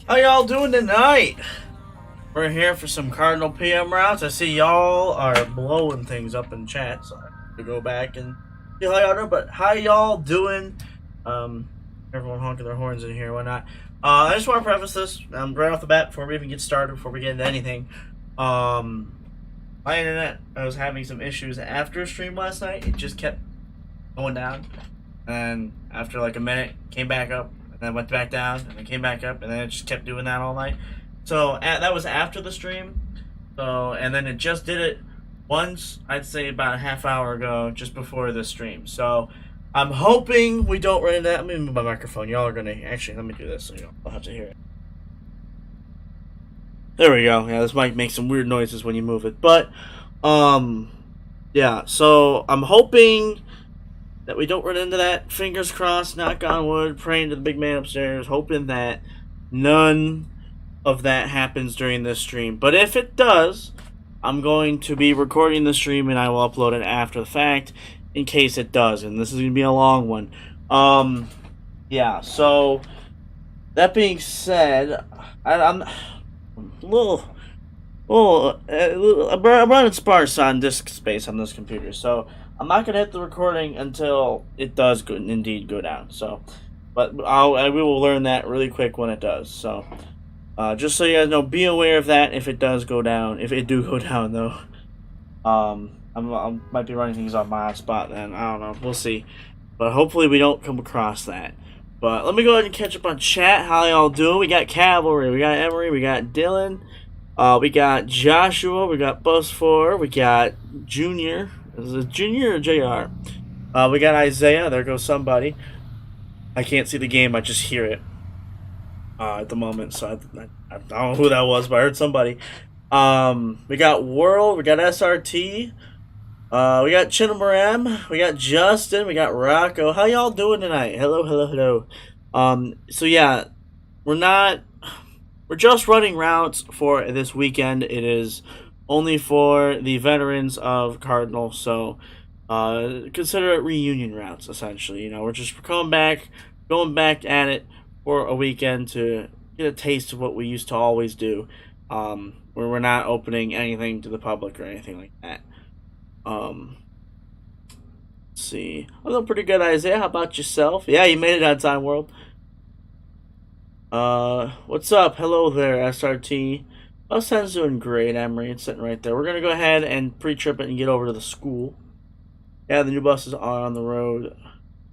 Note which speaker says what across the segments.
Speaker 1: How y'all doing tonight? We're here for some Cardinal PM rounds. I see y'all are blowing things up in chat, so I have to go back and see how y'all doing. But how y'all doing? Everyone honking their horns in here, whatnot. I just want to preface this right off the bat before we even get started, before we get into anything. My internet, I was having some issues after a stream last night. It just kept going down, and after like a minute, came back up. And then went back down, and then came back up, and then it just kept doing that all night. So that was after the stream. So and then it just did it once, I'd say about a half hour ago, just before the stream. So I'm hoping we don't run into that. Let me move my microphone. Y'all are gonna actually let me do this so you'll have to hear it. There we go. Yeah, this might make some weird noises when you move it, but yeah. So I'm hoping that we don't run into that. Fingers crossed, knock on wood, praying to the big man upstairs, hoping that none of that happens during this stream. But if it does, I'm going to be recording the stream and I will upload it after the fact in case it does. And this is going to be a long one. Yeah, so that being said, I'm a little I'm running sparse on disk space on this computer, so I'm not gonna hit the recording until it does indeed go down. So, but we will learn that really quick when it does. So, just so you guys know, be aware of that if it does go down. If it do go down, though, I might be running things on my spot then. I don't know. We'll see. But hopefully we don't come across that. But let me go ahead and catch up on chat. How y'all doing? We got Cavalry, we got Emery, we got Dylan, we got Joshua, we got Bus4, we got Junior. Is it Junior or JR? We got Isaiah. There goes somebody. I can't see the game. I just hear it at the moment. So I don't know who that was, but I heard somebody. We got World. We got SRT. We got Chinamaram. We got Justin. We got Rocco. How y'all doing tonight? Hello, hello, hello. So yeah, we're just running routes for this weekend. It is only for the veterans of Cardinal, so consider it reunion routes, essentially. You know, we're just going back at it for a weekend to get a taste of what we used to always do, where we're not opening anything to the public or anything like that. Let's see. I'm doing pretty good, Isaiah. How about yourself? Yeah, you made it on time, World. What's up? Hello there, SRT. Sun's doing great, Emery. It's sitting right there. We're going to go ahead and pre-trip it and get over to the school. Yeah, the new buses are on the road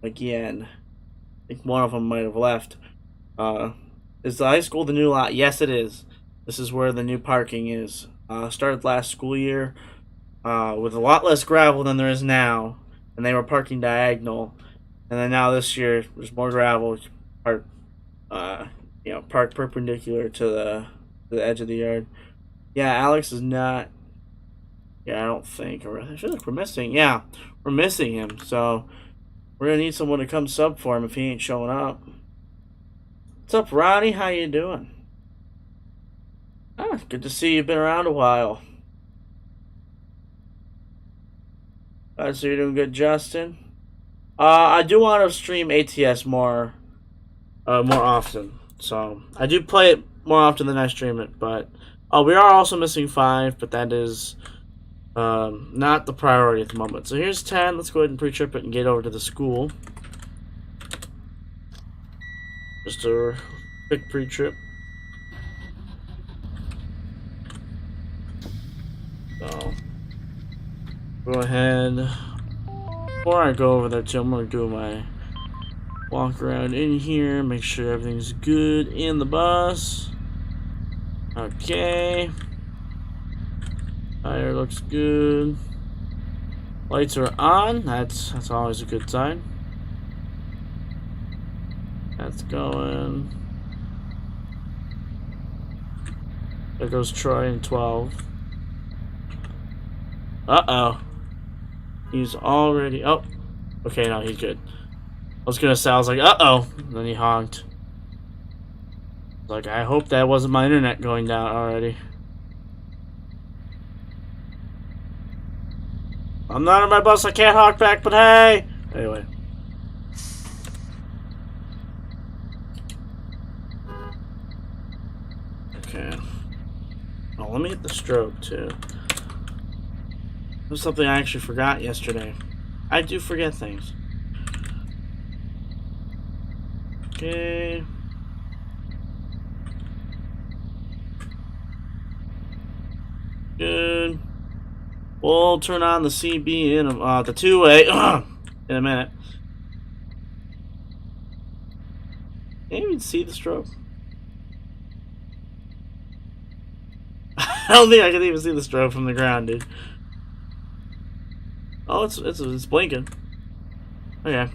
Speaker 1: again. I think one of them might have left. Is the high school the new lot? Yes, it is. This is where the new parking is. Started last school year with a lot less gravel than there is now. And they were parking diagonal. And then now this year, there's more gravel. Park perpendicular to the edge of the yard. Yeah, Alex is not. Yeah, I don't think. I feel like we're missing. Yeah, we're missing him. So we're gonna need someone to come sub for him if he ain't showing up. What's up, Ronnie? How you doing? Good to see you've been around a while. So you're doing good, Justin. I do want to stream ATS more often. So I do play it more often than I stream it, but we are also missing 5, but that is not the priority at the moment. So here's 10. Let's go ahead and pre-trip it and get over to the school. Just a quick pre-trip. So go ahead. Before I go over there too, I'm going to do my walk around in here, make sure everything's good in the bus. Okay. Tire looks good. Lights are on. That's always a good sign. That's going. There goes Troy in 12. Uh-oh. He's already... Oh. Okay, no, he's good. I was gonna say, I was like, uh-oh. And then he honked. Like, I hope that wasn't my internet going down already. I'm not on my bus, I can't honk back, but hey! Anyway. let me hit the strobe too. It was something I actually forgot yesterday. I do forget things. Okay. Good. We'll turn on the CB in the two-way in a minute. Can't even see the strobe. I don't think I can even see the strobe from the ground, dude. Oh, it's blinking. Okay.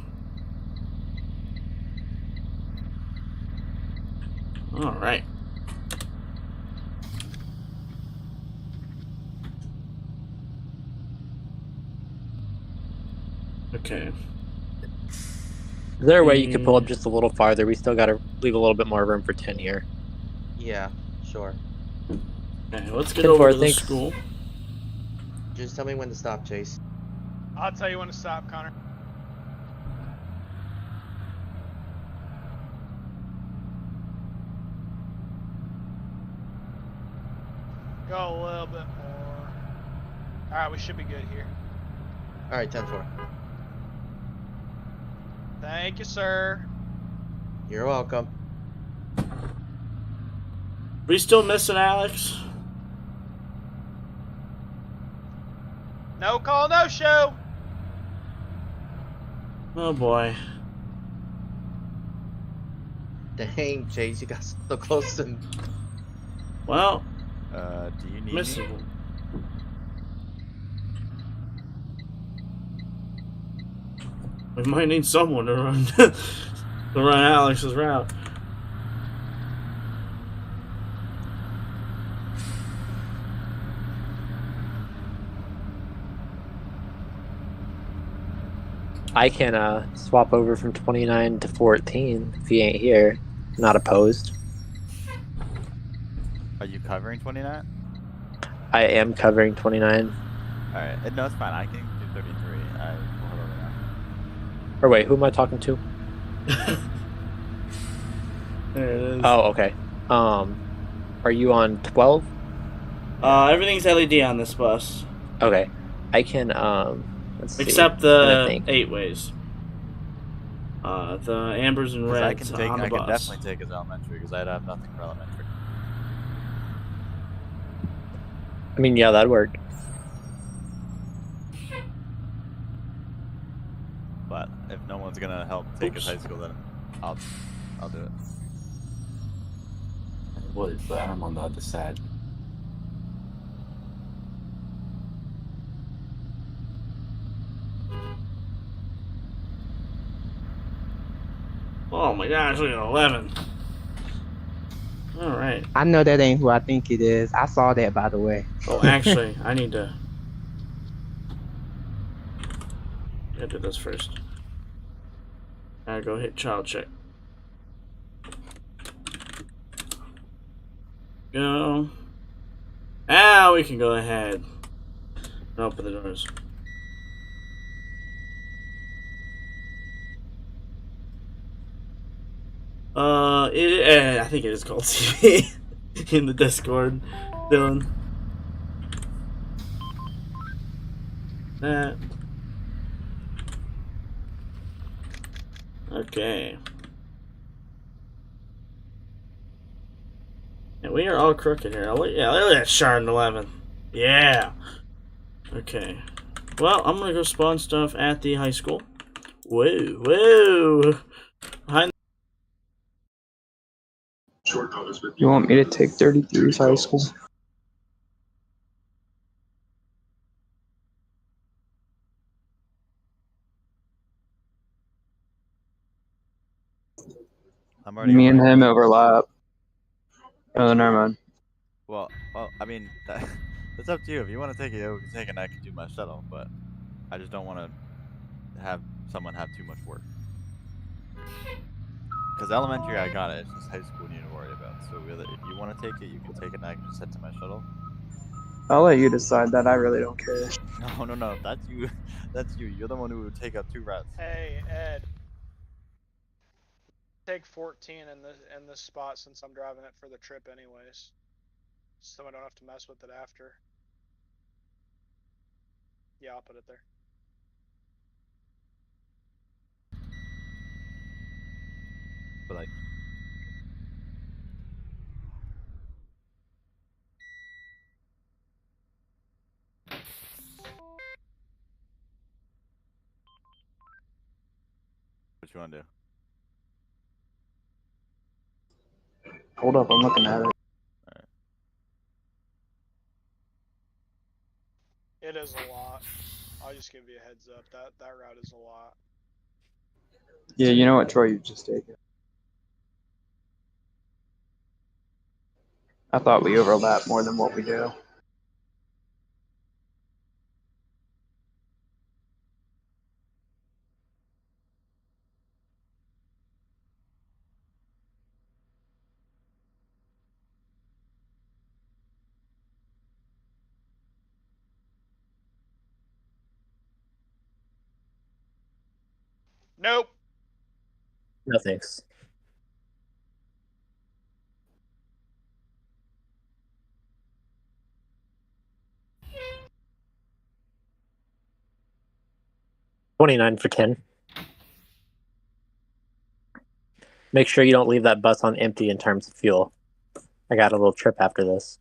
Speaker 1: All right. Okay.
Speaker 2: Is there a way you could pull up just a little farther? We still got to leave a little bit more room for 10 here.
Speaker 3: Yeah, sure.
Speaker 1: Okay, let's get over to the school.
Speaker 3: Just tell me when to stop, Chase.
Speaker 4: I'll tell you when to stop, Connor. Go a little bit more. Alright, we should be good here.
Speaker 3: Alright, 10-4.
Speaker 4: Thank you, sir.
Speaker 3: You're welcome.
Speaker 1: We still missing Alex?
Speaker 4: No call, no show.
Speaker 1: Oh boy.
Speaker 3: Dang, Chase, you got so close to me.
Speaker 1: Well,
Speaker 5: do you need
Speaker 1: missing
Speaker 5: me?
Speaker 1: one. We might need someone to run to run Alex's route.
Speaker 2: I can swap over from 29 to 14 if he ain't here. Not opposed.
Speaker 5: Are you covering 29?
Speaker 2: I am covering 29.
Speaker 5: Alright, no, it's fine. I can do 33. I will hold over now.
Speaker 2: Or wait, who am I talking to?
Speaker 1: There it is.
Speaker 2: Oh, okay. Are you on 12?
Speaker 1: Everything's LED on this bus.
Speaker 2: Okay. I can, let's see.
Speaker 1: Except the 8 ways. The ambers and reds
Speaker 5: I can
Speaker 1: bus.
Speaker 5: definitely take his elementary because I'd have nothing for elementary.
Speaker 2: I mean, yeah, that'd work.
Speaker 5: But if no one's gonna help take his high school, then I'll do it.
Speaker 6: I would, but I'm on the other side.
Speaker 1: Oh my gosh, look at 11. Alright.
Speaker 7: I know that ain't who I think it is. I saw that, by the way.
Speaker 1: Oh, actually, I need to... I do this first. Gotta go hit child check. Go. Now we can go ahead and open the doors. I think it is called TV in the Discord, Dylan. That. Okay. And we are all crooked here. Yeah, look at that Shard 11. Yeah. Okay. Well, I'm gonna go spawn stuff at the high school. Whoa, whoa. Behind.
Speaker 8: You want me to take 33's high school?
Speaker 5: I'm already.
Speaker 8: Me and him overlap. Oh, never mind.
Speaker 5: Well, I mean, that's up to you. If you want to take it, you can take it, and I can do my shuttle. But I just don't want to have someone have too much work. Because elementary, I got it. It's just high school you need to worry about. So if you want to take it, you can take it, and I can just head to my shuttle.
Speaker 8: I'll let you decide that. I really don't care.
Speaker 5: No. That's you. That's you. You're the one who would take up 2 routes.
Speaker 4: Hey, Ed. Take 14 in this spot since I'm driving it for the trip anyways. so I don't have to mess with it after. Yeah, I'll put it there.
Speaker 5: But like, what you want to do?
Speaker 8: Hold up, I'm looking at it.
Speaker 4: It is a lot. I'll just give you a heads up. That route is a lot.
Speaker 8: Yeah, you know what, Troy, you just take it. I thought we overlap more than what we do.
Speaker 4: Nope.
Speaker 2: No thanks. $29 for 10. Make sure you don't leave that bus on empty in terms of fuel. I got a little trip after this.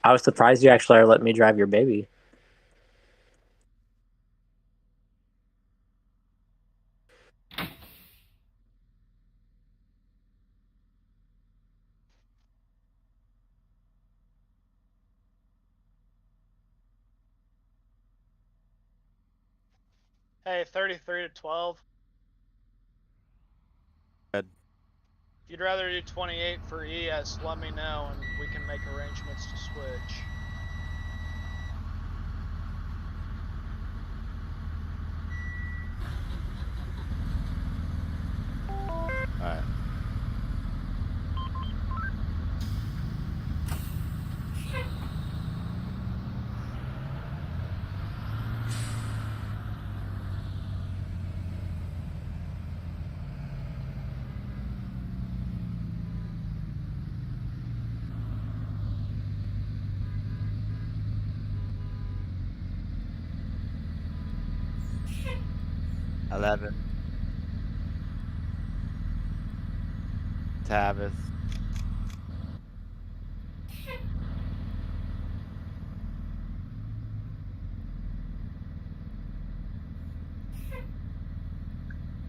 Speaker 2: I was surprised you actually let me drive your baby.
Speaker 4: Hey, 33 to 12.
Speaker 5: Good.
Speaker 4: If you'd rather do 28 for ES, let me know and we can make arrangements to switch.
Speaker 5: Alright. $11. Tavis.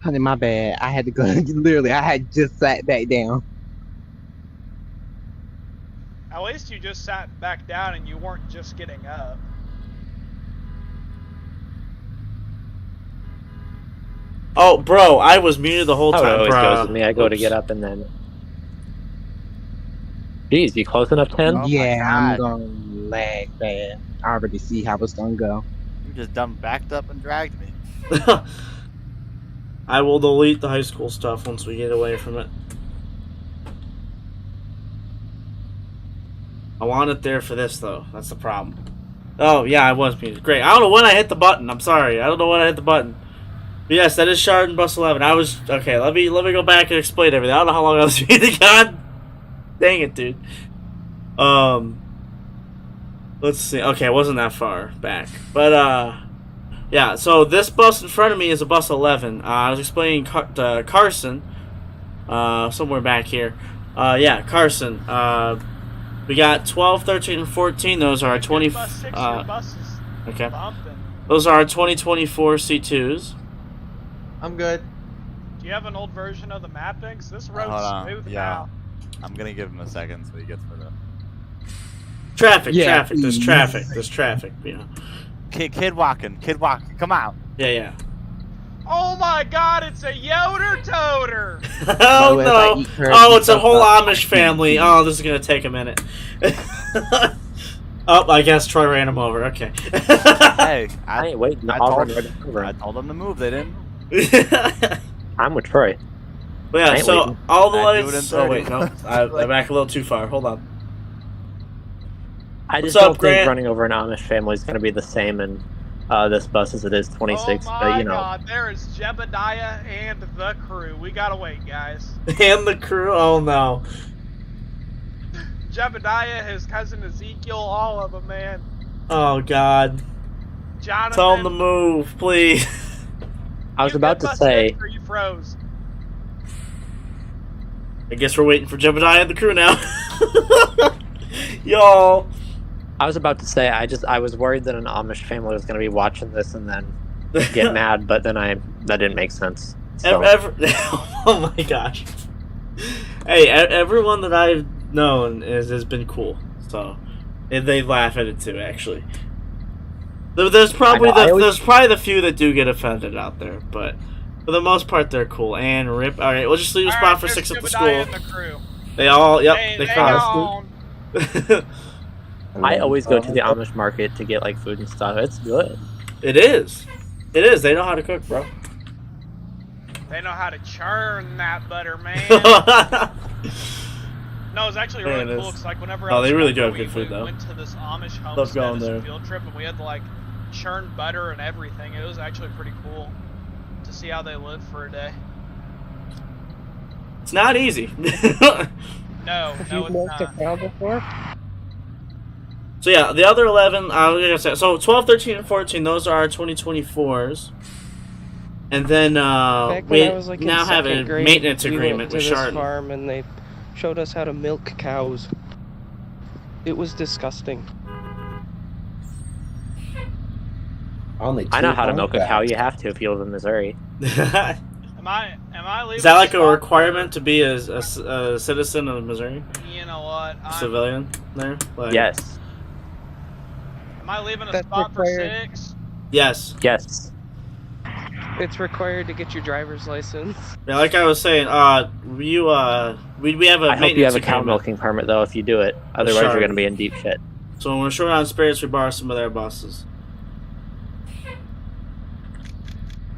Speaker 7: Honey, my bad. I had to go. Literally, I had just sat back down.
Speaker 4: At least you just sat back down and you weren't just getting up.
Speaker 1: Oh, bro, I was muted the whole
Speaker 2: How it
Speaker 1: time.
Speaker 2: always
Speaker 1: Bruh.
Speaker 2: goes with me. I go to
Speaker 1: Oops.
Speaker 2: get up and then. Geez, you close enough 10?
Speaker 5: Oh my
Speaker 7: Yeah, I'm
Speaker 5: God.
Speaker 7: gonna lag bad. I already see how it's gonna go.
Speaker 5: You just dumb backed up and dragged me.
Speaker 1: I will delete the high school stuff once we get away from it. I want it there for this, though. That's the problem. Oh, yeah, I was muted. Great. I don't know when I hit the button. I'm sorry. I don't know when I hit the button. But yes, that is Chardon Bus 11. I was... Okay, let me go back and explain everything. I don't know how long I was muted. God dang it, dude. Let's see. Okay, it wasn't that far back. But, yeah, so this bus in front of me is a bus 11. I was explaining to Carson, somewhere back here. Yeah, Carson. We got 12, 13, and 14. Those are our 20.
Speaker 4: Bus 6, your bus is
Speaker 1: Okay.
Speaker 4: bumping.
Speaker 1: Those are our 2024 C2s.
Speaker 3: I'm good.
Speaker 4: Do you have an old version of the mappings? This
Speaker 5: Hold
Speaker 4: road's
Speaker 5: on.
Speaker 4: smooth
Speaker 5: Yeah.
Speaker 4: now.
Speaker 5: I'm gonna give him a second so he gets for the
Speaker 1: Traffic,
Speaker 7: Yeah,
Speaker 1: traffic. There's
Speaker 7: please.
Speaker 1: traffic. There's traffic. You know.
Speaker 5: kid walking. Come out.
Speaker 1: Yeah, yeah.
Speaker 4: Oh my god, it's a Yoder Toter!
Speaker 1: Oh
Speaker 7: as I
Speaker 1: no!
Speaker 7: eat her,
Speaker 1: Oh, it's a
Speaker 7: eat
Speaker 1: whole
Speaker 7: up.
Speaker 1: Amish family. Oh, this is gonna take a minute. Oh, I guess Troy ran him over. Okay.
Speaker 5: Hey,
Speaker 2: I ain't waiting.
Speaker 5: I
Speaker 2: I'll
Speaker 5: told,
Speaker 2: run right over
Speaker 5: I
Speaker 2: him.
Speaker 5: told them to move. They didn't.
Speaker 2: I'm with Troy.
Speaker 1: But
Speaker 2: I
Speaker 1: yeah,
Speaker 2: ain't
Speaker 1: so
Speaker 2: waiting.
Speaker 1: all the
Speaker 5: I'd do it
Speaker 1: lights.
Speaker 5: in
Speaker 1: Oh wait,
Speaker 5: 30.
Speaker 1: no, I'm back a little too far. Hold on.
Speaker 2: I just
Speaker 1: What's up,
Speaker 2: don't
Speaker 1: Grant?
Speaker 2: think running over an Amish family is going to be the same in this bus as it is 26,
Speaker 4: Oh
Speaker 2: but
Speaker 4: my
Speaker 2: you know.
Speaker 4: god, there is Jebediah and the crew. We gotta wait, guys.
Speaker 1: And the crew. Oh no.
Speaker 4: Jebediah, his cousin Ezekiel, all of them, man.
Speaker 1: Oh god.
Speaker 4: Jonathan.
Speaker 1: Tell him to move, please.
Speaker 2: I was
Speaker 4: you
Speaker 2: about
Speaker 4: good,
Speaker 2: to say,
Speaker 4: Bus Or you froze.
Speaker 1: I guess we're waiting for Jebediah and the crew now. Y'all.
Speaker 2: I was worried that an Amish family was going to be watching this and then get mad, but then that didn't make sense. So.
Speaker 1: Oh my gosh. Hey, everyone that I've known has been cool, so and they laugh at it too. Actually, there's probably the few that do get offended out there, but for the most part they're cool. And rip. All right, we'll just leave a spot for 6 at the school.
Speaker 4: And the crew.
Speaker 1: They all, yep, they crossed.
Speaker 4: on.
Speaker 2: I always go to the Amish market to get like food and stuff. It's good.
Speaker 1: It is. They know how to cook, bro.
Speaker 4: They know how to churn that butter, man. No, it's actually really cool. It's like whenever I was
Speaker 1: they really do
Speaker 4: younger,
Speaker 1: have good food, though.
Speaker 4: We went to this Amish
Speaker 1: Love
Speaker 4: homestead
Speaker 1: going
Speaker 4: as a
Speaker 1: there.
Speaker 4: field trip, and we had to like churn butter and everything. It was actually pretty cool to see how they live for a day.
Speaker 1: It's not easy.
Speaker 4: No,
Speaker 9: Have
Speaker 4: no,
Speaker 9: you
Speaker 4: it's
Speaker 9: milked a
Speaker 4: not.
Speaker 9: cow before?
Speaker 1: So yeah, the other 11, like I said, so 12, 13, and 14, those are our 2024s. And then
Speaker 9: Back
Speaker 1: we
Speaker 9: when I was like
Speaker 1: now
Speaker 9: in
Speaker 1: have a
Speaker 9: second grade,
Speaker 1: maintenance
Speaker 9: we
Speaker 1: agreement
Speaker 9: went to
Speaker 1: with
Speaker 9: this
Speaker 1: Chardon.
Speaker 9: farm and they showed us how to milk cows. It was disgusting.
Speaker 6: Only
Speaker 2: I know
Speaker 6: two
Speaker 2: how to milk a
Speaker 6: homebacks.
Speaker 2: cow. You have to if you live in Missouri.
Speaker 4: Am I leaving?
Speaker 1: Is that like a
Speaker 4: spot
Speaker 1: requirement to be a citizen of Missouri?
Speaker 4: for- You know what?
Speaker 1: Civilian there? Like,
Speaker 2: Yes.
Speaker 4: Am I leaving a
Speaker 9: That's
Speaker 4: spot for
Speaker 9: required.
Speaker 4: 6?
Speaker 1: Yes.
Speaker 2: Yes.
Speaker 9: It's required to get your driver's license.
Speaker 1: Yeah, like I was saying, we have a
Speaker 2: I hope
Speaker 1: maintenance
Speaker 2: you have a cow
Speaker 1: agreement.
Speaker 2: milking permit though if you do it. Otherwise,
Speaker 1: Sure.
Speaker 2: you're going to be in deep shit.
Speaker 1: So when we're short on spirits, we borrow some of their buses.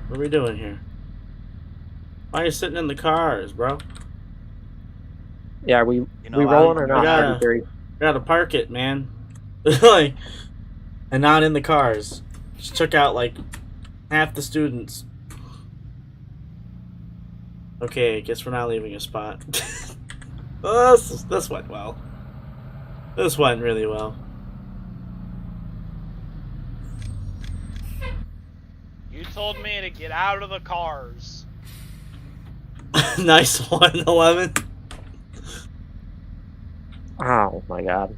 Speaker 1: What are we doing here? Why are you sitting in the cars, bro?
Speaker 2: Yeah, we
Speaker 5: You know,
Speaker 2: we rolling or
Speaker 1: we
Speaker 2: not?
Speaker 1: gotta-
Speaker 2: 33.
Speaker 1: You gotta park it, man. Like, and not in the cars. Just took out like half the students. Okay, guess we're not leaving a spot. Well, this went well. This went really well.
Speaker 4: You told me to get out of the cars.
Speaker 1: Nice one, 11.
Speaker 2: Oh my god.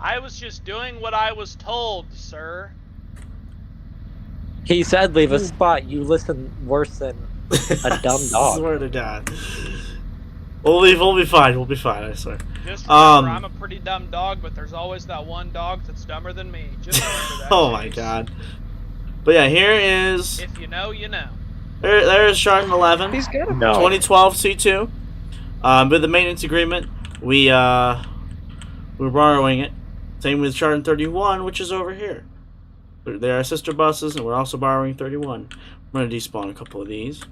Speaker 4: I was just doing what I was told, sir.
Speaker 2: He said leave a spot. You listen worse than a dumb dog.
Speaker 1: Swear to God. We'll be fine. We'll be fine. I swear.
Speaker 4: Just remember, I'm
Speaker 1: Um.
Speaker 4: a pretty dumb dog, but there's always that one dog that's dumber than me. Just remember that.
Speaker 1: Oh my
Speaker 4: James.
Speaker 1: God. But yeah, here is
Speaker 4: If you know, you know.
Speaker 1: there is Chardon 11.
Speaker 9: He's got a
Speaker 2: No.
Speaker 1: 2012 C2. With the maintenance agreement, we're borrowing it. Same with Chardon 31, which is over here. They're our sister buses, and we're also borrowing 31. I'm going to despawn a couple of these.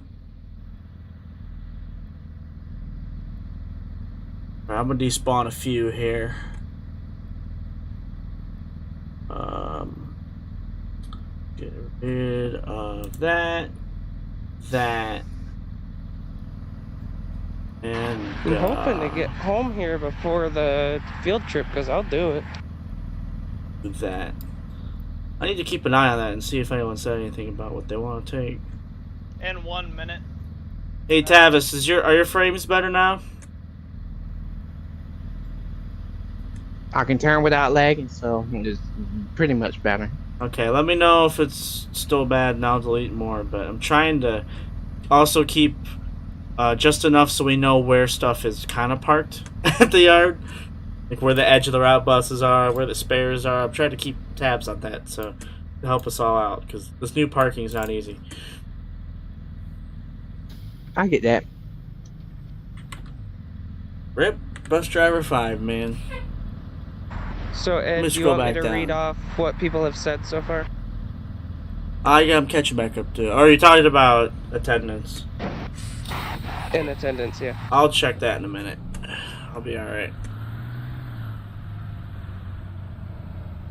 Speaker 1: Alright, I'm going to despawn a few here. Get rid of that. And
Speaker 9: I'm hoping to get home here before the field trip, because I'll do it.
Speaker 1: that. I need to keep an eye on that and see if anyone said anything about what they want to take.
Speaker 4: In 1 minute.
Speaker 1: Hey Tavis, are your frames better now?
Speaker 7: I can turn without lagging, so it's pretty much better.
Speaker 1: Okay, let me know if it's still bad and I'll delete more, but I'm trying to also keep just enough so we know where stuff is kind of parked at the yard. Like where the edge of the route buses are, where the spares are. I'm trying to keep tabs on that so to help us all out, because this new parking is not easy.
Speaker 7: I get that.
Speaker 1: Rip, bus driver 5, man.
Speaker 9: So, Ed,
Speaker 1: Let's
Speaker 9: do you
Speaker 1: go
Speaker 9: want me
Speaker 1: back
Speaker 9: to read
Speaker 1: down.
Speaker 9: off what people have said so far?
Speaker 1: I'm catching back up to. Are you talking about attendance?
Speaker 9: In attendance, yeah.
Speaker 1: I'll check that in a minute. I'll be alright.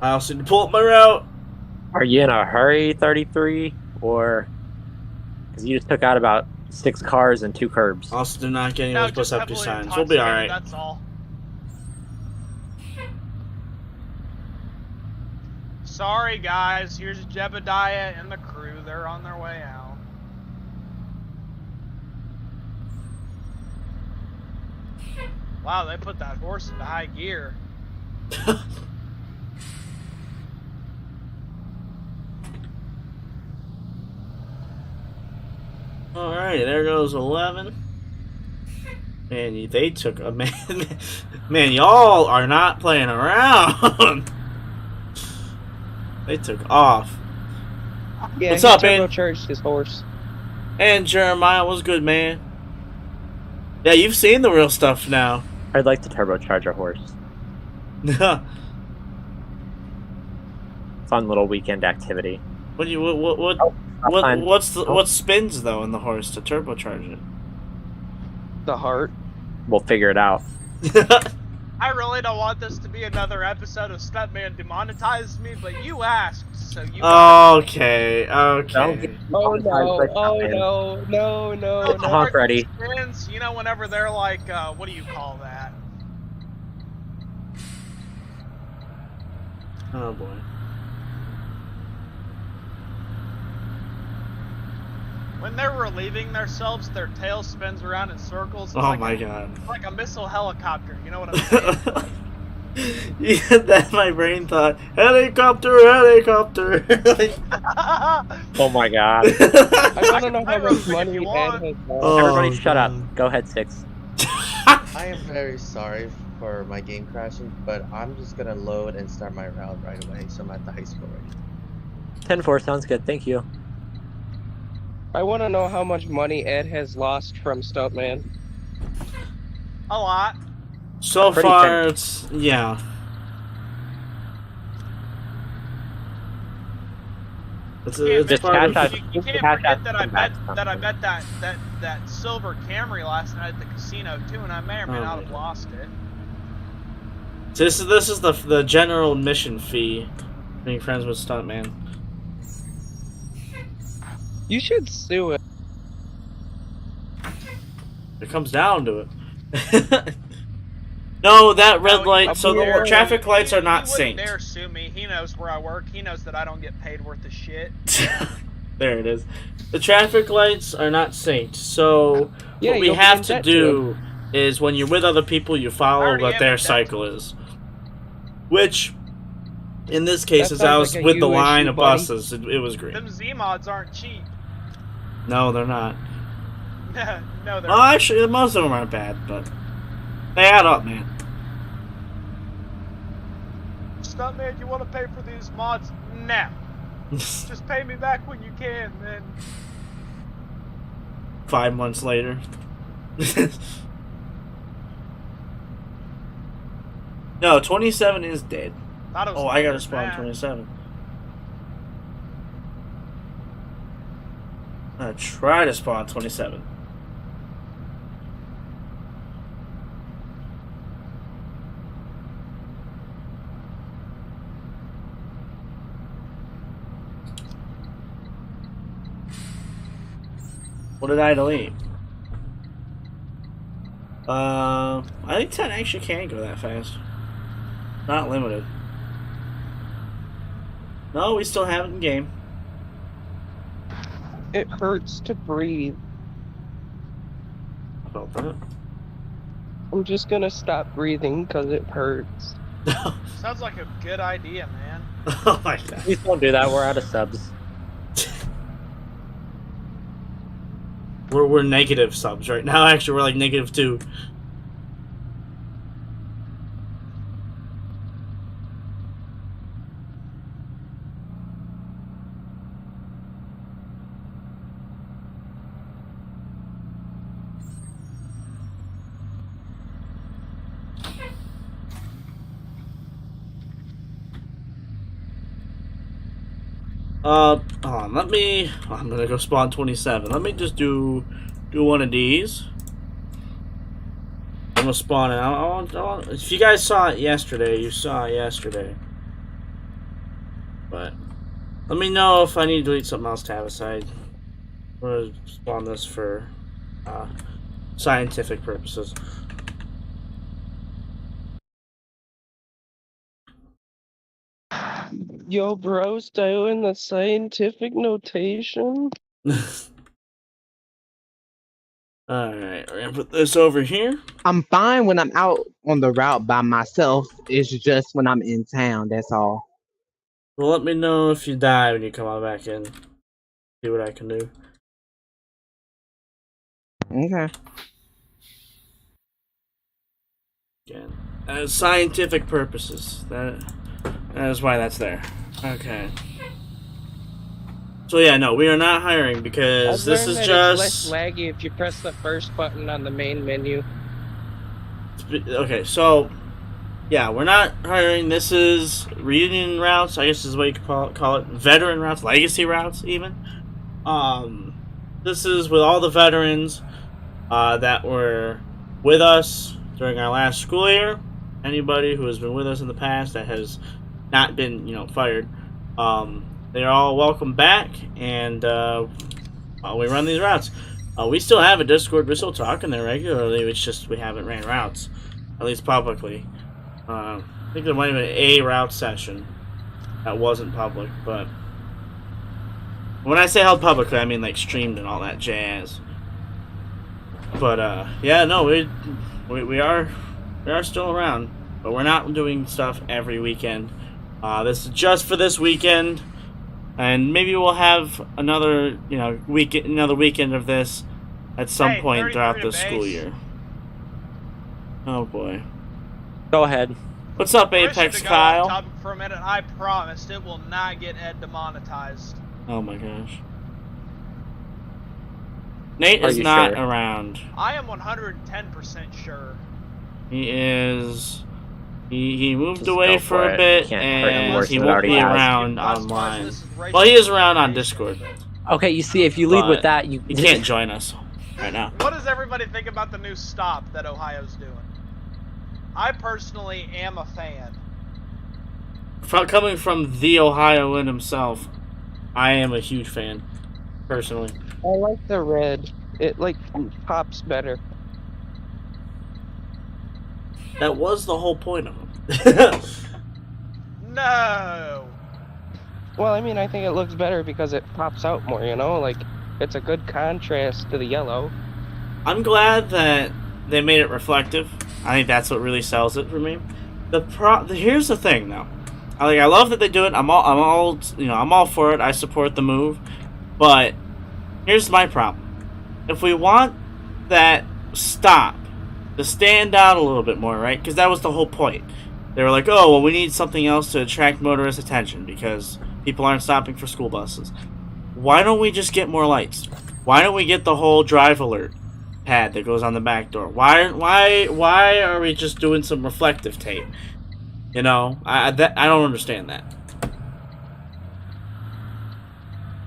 Speaker 1: I also need to pull up my route.
Speaker 2: Are you in a hurry, 33? Or. Because you just took out about 6 cars and 2 curbs.
Speaker 1: Also, do not get any
Speaker 4: No,
Speaker 1: of those
Speaker 4: just
Speaker 1: empty
Speaker 4: heavily
Speaker 1: signs. We'll be
Speaker 4: intoxicated,
Speaker 1: alright.
Speaker 4: that's all. Sorry, guys. Here's Jebediah and the crew. They're on their way out. Wow, they put that horse into high gear.
Speaker 1: Alright, there goes 11. Man, they took a man. Man, y'all are not playing around. They took off.
Speaker 9: Yeah,
Speaker 1: What's
Speaker 9: he
Speaker 1: up, man?
Speaker 9: turbocharged his horse.
Speaker 1: And Jeremiah, what's good, man? Yeah, you've seen the real stuff now.
Speaker 2: I'd like to turbocharge a horse. Fun little weekend activity.
Speaker 1: What
Speaker 2: fine.
Speaker 1: what spins though in the horse to turbocharge it?
Speaker 9: The heart.
Speaker 2: We'll figure it out.
Speaker 4: I really don't want this to be another episode of Stuntman Demonetized Me, but you asked, so you.
Speaker 1: Okay.
Speaker 9: Oh no.
Speaker 2: Honk ready.
Speaker 4: Spins, you know, whenever they're like, what do you call that?
Speaker 1: Oh boy.
Speaker 4: When they're relieving themselves, their tail spins around in circles. It's
Speaker 1: Oh
Speaker 4: like
Speaker 1: my god.
Speaker 4: It's like a missile helicopter. You know what I'm saying?
Speaker 1: Yeah, that my brain thought helicopter. Like,
Speaker 2: Oh my god.
Speaker 9: I want to know how
Speaker 4: I
Speaker 9: much
Speaker 4: really
Speaker 9: money
Speaker 4: think you
Speaker 9: Ed
Speaker 4: want.
Speaker 9: has
Speaker 1: Oh,
Speaker 2: Everybody shut up.
Speaker 1: God.
Speaker 2: Go ahead, 6.
Speaker 3: I am very sorry for my game crashing, but I'm just gonna load and start my route right away, so I'm at the high school right
Speaker 2: 10-4 sounds good. Thank you.
Speaker 9: I want to know how much money Ed has lost from Stuntman.
Speaker 4: A lot.
Speaker 1: So
Speaker 2: Pretty
Speaker 1: far,
Speaker 2: ten-
Speaker 1: it's yeah. It's
Speaker 2: Just
Speaker 1: part of,
Speaker 2: cash out.
Speaker 4: You can't
Speaker 2: Cash
Speaker 4: forget
Speaker 2: out
Speaker 4: that I
Speaker 2: some
Speaker 4: bet
Speaker 2: back
Speaker 4: that silver Camry last night at the casino too, and I may or may
Speaker 1: Oh,
Speaker 4: not have
Speaker 1: man.
Speaker 4: lost it.
Speaker 1: this is the general admission fee. Being friends with Stuntman.
Speaker 9: You should sue it.
Speaker 1: It comes down to it. No, that red
Speaker 4: No,
Speaker 1: light. So the
Speaker 9: yeah.
Speaker 1: traffic lights are not
Speaker 4: He wouldn't
Speaker 1: synced.
Speaker 4: dare sue me. He knows where I work. He knows that I don't get paid worth of shit.
Speaker 1: There it is. The traffic lights are not synced. So
Speaker 9: Yeah,
Speaker 1: what we
Speaker 9: you'll be
Speaker 1: have
Speaker 9: in
Speaker 1: to
Speaker 9: debt
Speaker 1: do is when you're with other people, you follow
Speaker 4: already
Speaker 1: what
Speaker 4: am
Speaker 1: their
Speaker 4: in debt
Speaker 1: cycle
Speaker 4: to
Speaker 1: is. Which, in this case,
Speaker 9: That
Speaker 1: as I
Speaker 9: sounds
Speaker 1: was
Speaker 9: like a
Speaker 1: with the
Speaker 9: you
Speaker 1: line
Speaker 9: issue,
Speaker 1: of
Speaker 9: buddy.
Speaker 1: buses, it was great.
Speaker 4: Them Z-mods aren't cheap.
Speaker 1: No, they're not.
Speaker 4: No, they're
Speaker 1: Well, actually, most of them aren't bad, but they add up, man.
Speaker 4: Stuntman, you want to pay for these mods? Now. Just pay me back when you can, man.
Speaker 1: 5 months later. No, 27 is dead.
Speaker 4: Thought it was
Speaker 1: Oh, I gotta
Speaker 4: longer
Speaker 1: spawn
Speaker 4: than that.
Speaker 1: 27. I'm gonna try to spawn 27. What did I delete? I think 10 actually can go that fast. Not limited. No, we still have it in game.
Speaker 9: It hurts to breathe.
Speaker 1: I felt that.
Speaker 9: I'm just gonna stop breathing because it hurts.
Speaker 4: Sounds like a good idea, man.
Speaker 1: Oh my god.
Speaker 2: Please don't do that. We're out of subs.
Speaker 1: We're negative subs right now. Actually, we're like -2. Hold on, let me. I'm gonna go spawn 27. Let me just do one of these. I'm gonna spawn it. If you guys saw it yesterday, you saw it yesterday. But let me know if I need to delete something else to have aside. I'm going to spawn this for scientific purposes.
Speaker 9: Yo, bro's doing the scientific notation.
Speaker 1: Alright, we're gonna put this over here.
Speaker 7: I'm fine when I'm out on the route by myself. It's just when I'm in town, that's all.
Speaker 1: Well, let me know if you die when you come on back in. See what I can do.
Speaker 7: Okay.
Speaker 1: Again, scientific purposes. That is why that's there. Okay. So yeah, no, we are not hiring because this is just
Speaker 9: It's less laggy if you press the first button on the main menu.
Speaker 1: Okay, so yeah, we're not hiring. This is reunion routes, I guess is what you could call it. Veteran routes, legacy routes, even. This is with all the veterans that were with us during our last school year. Anybody who has been with us in the past that has not been, fired. They're all welcome back, and we run these routes. We still have a Discord. We're still talking there regularly. It's just we haven't ran routes, at least publicly. I think there might have been a route session that wasn't public, but when I say held publicly, I mean like streamed and all that jazz. But yeah, no, we are still around, but we're not doing stuff every weekend. This is just for this weekend. And maybe we'll have another, weekend of this at some point throughout the school year. Oh boy.
Speaker 2: Go ahead.
Speaker 1: What's up, Apex Kyle?
Speaker 4: Off topic for a minute. I promised it will not get Ed demonetized.
Speaker 1: Oh my gosh. Nate is not around.
Speaker 4: I am 110% sure.
Speaker 1: He is. He moved away for a bit, and he won't be around online. Well, he is around on Discord.
Speaker 2: Okay, you see, if you lead with that, you
Speaker 1: can't join us right now.
Speaker 4: What does everybody think about the new stop that Ohio's doing? I personally am a fan.
Speaker 1: Coming from the Ohioan himself, I am a huge fan, personally.
Speaker 9: I like the red. It pops better.
Speaker 1: That was the whole point of him.
Speaker 4: No.
Speaker 9: Well, I mean, I think it looks better because it pops out more, it's a good contrast to the yellow.
Speaker 1: I'm glad that they made it reflective. I think that's what really sells it for me. Here's the thing, though. I love that they do it. I'm all for it. I support the move. But here's my problem. If we want that stop to stand out a little bit more, right? Because that was the whole point. They were like, oh, well, we need something else to attract motorist attention because people aren't stopping for school buses. Why don't we just get more lights? Why don't we get the whole drive alert pad that goes on the back door? Why are we just doing some reflective tape? I don't understand that.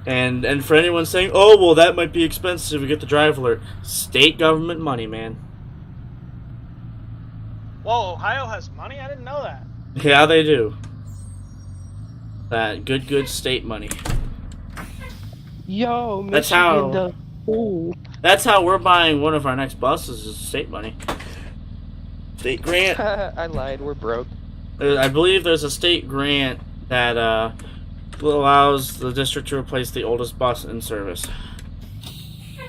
Speaker 1: And for anyone saying, oh, well, that might be expensive to get the drive alert. State government money, man.
Speaker 4: Whoa, Ohio has money? I didn't know that.
Speaker 1: Yeah, they do. That good state money.
Speaker 9: Yo,
Speaker 1: that's how we're buying one of our next buses is state money. State grant.
Speaker 9: I lied, we're broke.
Speaker 1: I believe there's a state grant that allows the district to replace the oldest bus in service.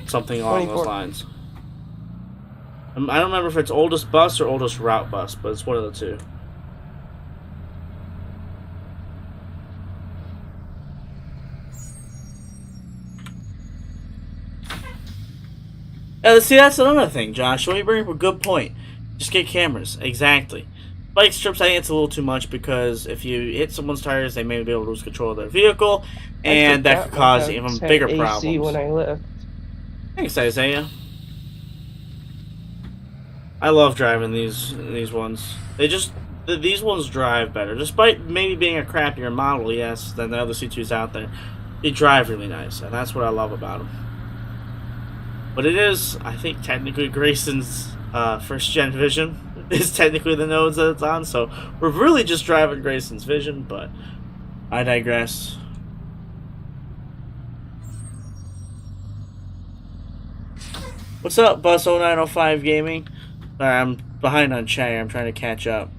Speaker 1: Something along those lines. I don't remember if it's oldest bus or oldest route bus, but it's one of the two. See, that's another thing, Josh. You bring up a good point. Just get cameras. Exactly. Bike strips, I think it's a little too much because if you hit someone's tires, they may be able to lose control of their vehicle, and that could cause even bigger problems.
Speaker 9: When I left.
Speaker 1: Thanks, Isaiah. I love driving these ones. These ones drive better, despite maybe being a crappier model, yes, than the other C2s out there. They drive really nice, and that's what I love about them. But it is, I think, technically Grayson's first-gen Vision is technically the nodes that it's on, so we're really just driving Grayson's Vision, but I digress. What's up, Bus0905 Gaming? Sorry, I'm behind on chat. I'm trying to catch up.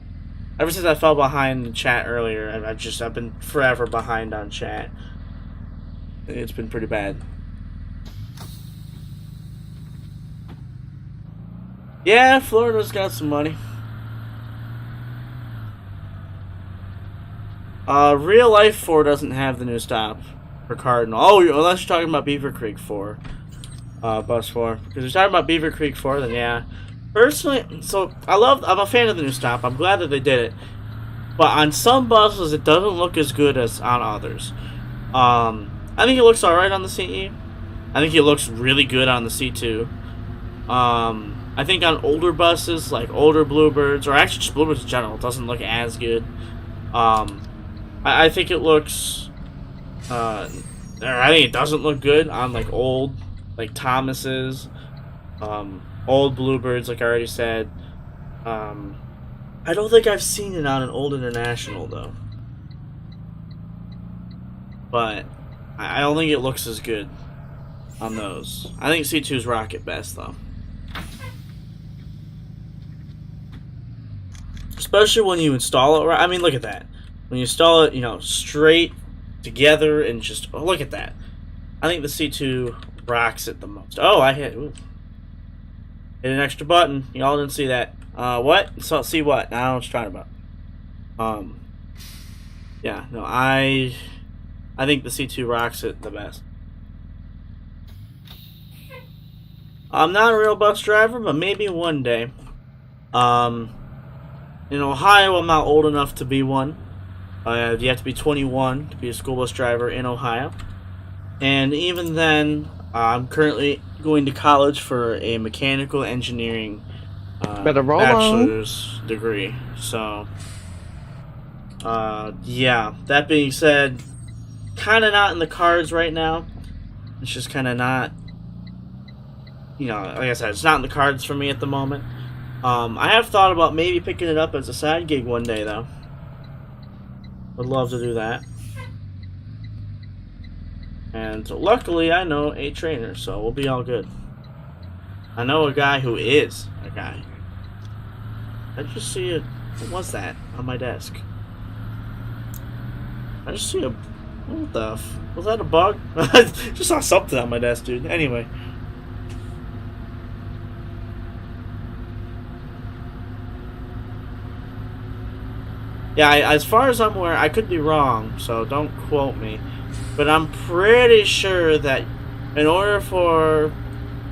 Speaker 1: Ever since I fell behind the chat earlier, I've been forever behind on chat. It's been pretty bad. Yeah, Florida's got some money. Real Life 4 doesn't have the new stop for Cardinal. Oh, unless you're talking about Beaver Creek 4. Bus 4. Because you're talking about Beaver Creek 4, then yeah. Personally, so I'm a fan of the new stop. I'm glad that they did it. But on some buses, it doesn't look as good as on others. I think it looks alright on the CE. I think it looks really good on the C2. I think on older buses, like older Bluebirds, or actually just Bluebirds in general, it doesn't look as good. I think it looks, or I think it doesn't look good on like old, like Thomas's, old Bluebirds, like I already said. I don't think I've seen it on an old International though, but I don't think it looks as good on those. I think C2's rocket best though. Especially when you install it right. I mean, look at that. When you install it, you know, straight together and just look at that. I think the C2 rocks it the most. Oh, I hit an extra button. Y'all didn't see that. What? So see what? I don't know what you're talking about. Yeah, no, I think the C2 rocks it the best. I'm not a real bus driver, but maybe one day. In Ohio, I'm not old enough to be one. You have to be 21 to be a school bus driver in Ohio. And even then, I'm currently going to college for a mechanical engineering bachelor's degree. So, yeah. That being said, kind of not in the cards right now. It's just kind of not, like I said, it's not in the cards for me at the moment. I have thought about maybe picking it up as a side gig one day, though. Would love to do that. And luckily, I know a trainer, so we'll be all good. I know a guy who is a guy. I just see it. What was that on my desk? I just see a. What the was that a bug? I just saw something on my desk, dude. Anyway. Yeah, as far as I'm aware, I could be wrong, so don't quote me. But I'm pretty sure that in order for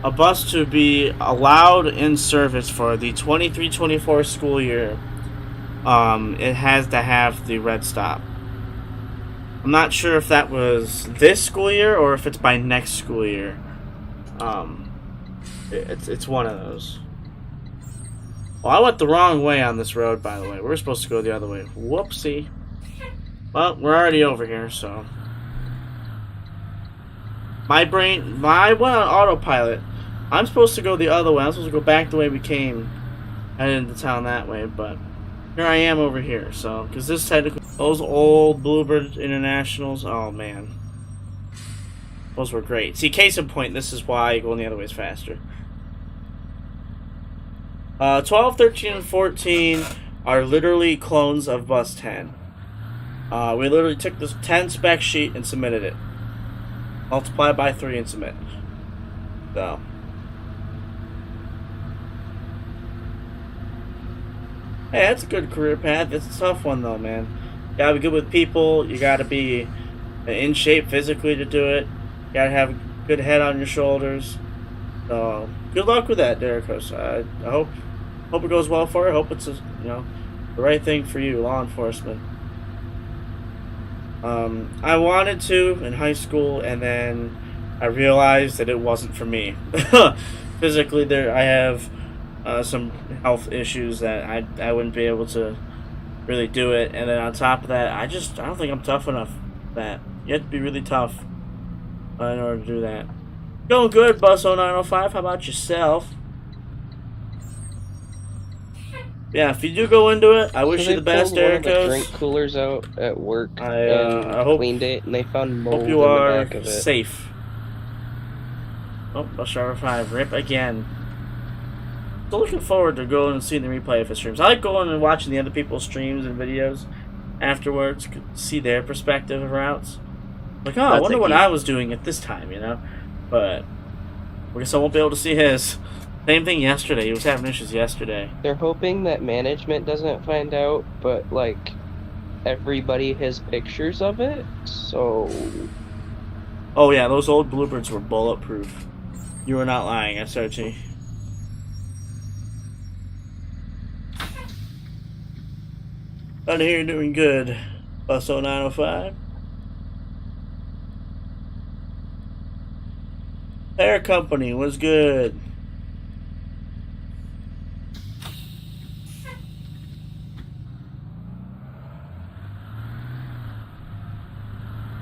Speaker 1: a bus to be allowed in service for the 23-24 school year, it has to have the red stop. I'm not sure if that was this school year or if it's by next school year. It's one of those. Well, I went the wrong way on this road, by the way. We're supposed to go the other way. Whoopsie. Well, we're already over here, so. I went on autopilot. I'm supposed to go the other way. I'm supposed to go back the way we came, headed into town that way, but here I am over here, so. Because this technically, those old Bluebird Internationals, oh man. Those were great. See, case in point, this is why going the other way is faster. 12, 13, and 14 are literally clones of Bus 10. We literally took this 10 spec sheet and submitted it. Multiply by 3 and submit. So. Hey, that's a good career path. It's a tough one, though, man. You gotta be good with people. You gotta be in shape physically to do it. You gotta have a good head on your shoulders. So, good luck with that, Derek. I hope it goes well for you. I hope it's the right thing for you, law enforcement. I wanted to in high school, and then I realized that it wasn't for me. Physically, I have some health issues that I wouldn't be able to really do it. And then on top of that, I don't think I'm tough enough for that. You have to be really tough in order to do that. Going good, Bus0905. How about yourself? Yeah, if you do go into it, I wish
Speaker 9: So
Speaker 1: you
Speaker 9: they
Speaker 1: the best,
Speaker 9: pulled one of the
Speaker 1: Ericos.
Speaker 9: drink coolers out at work
Speaker 1: I
Speaker 9: and
Speaker 1: hope
Speaker 9: cleaned it, and they found mold
Speaker 1: hope
Speaker 9: in
Speaker 1: you
Speaker 9: the
Speaker 1: are
Speaker 9: back of it.
Speaker 1: safe. Oh, Bus Driver 5, rip again. Still looking forward to going and seeing the replay of his streams. I like going and watching the other people's streams and videos afterwards, see their perspective of routes. Like, oh, I
Speaker 2: That's
Speaker 1: wonder
Speaker 2: a
Speaker 1: what
Speaker 2: geek.
Speaker 1: I was doing at this time, you know? But I guess I won't be able to see his. Same thing yesterday. He was having issues yesterday.
Speaker 9: They're hoping that management doesn't find out, but like everybody has pictures of it, so
Speaker 1: Oh, yeah, those old bluebirds were bulletproof. You were not lying, SRT. Out here, you're doing good. Bus 0905. Air Company was good.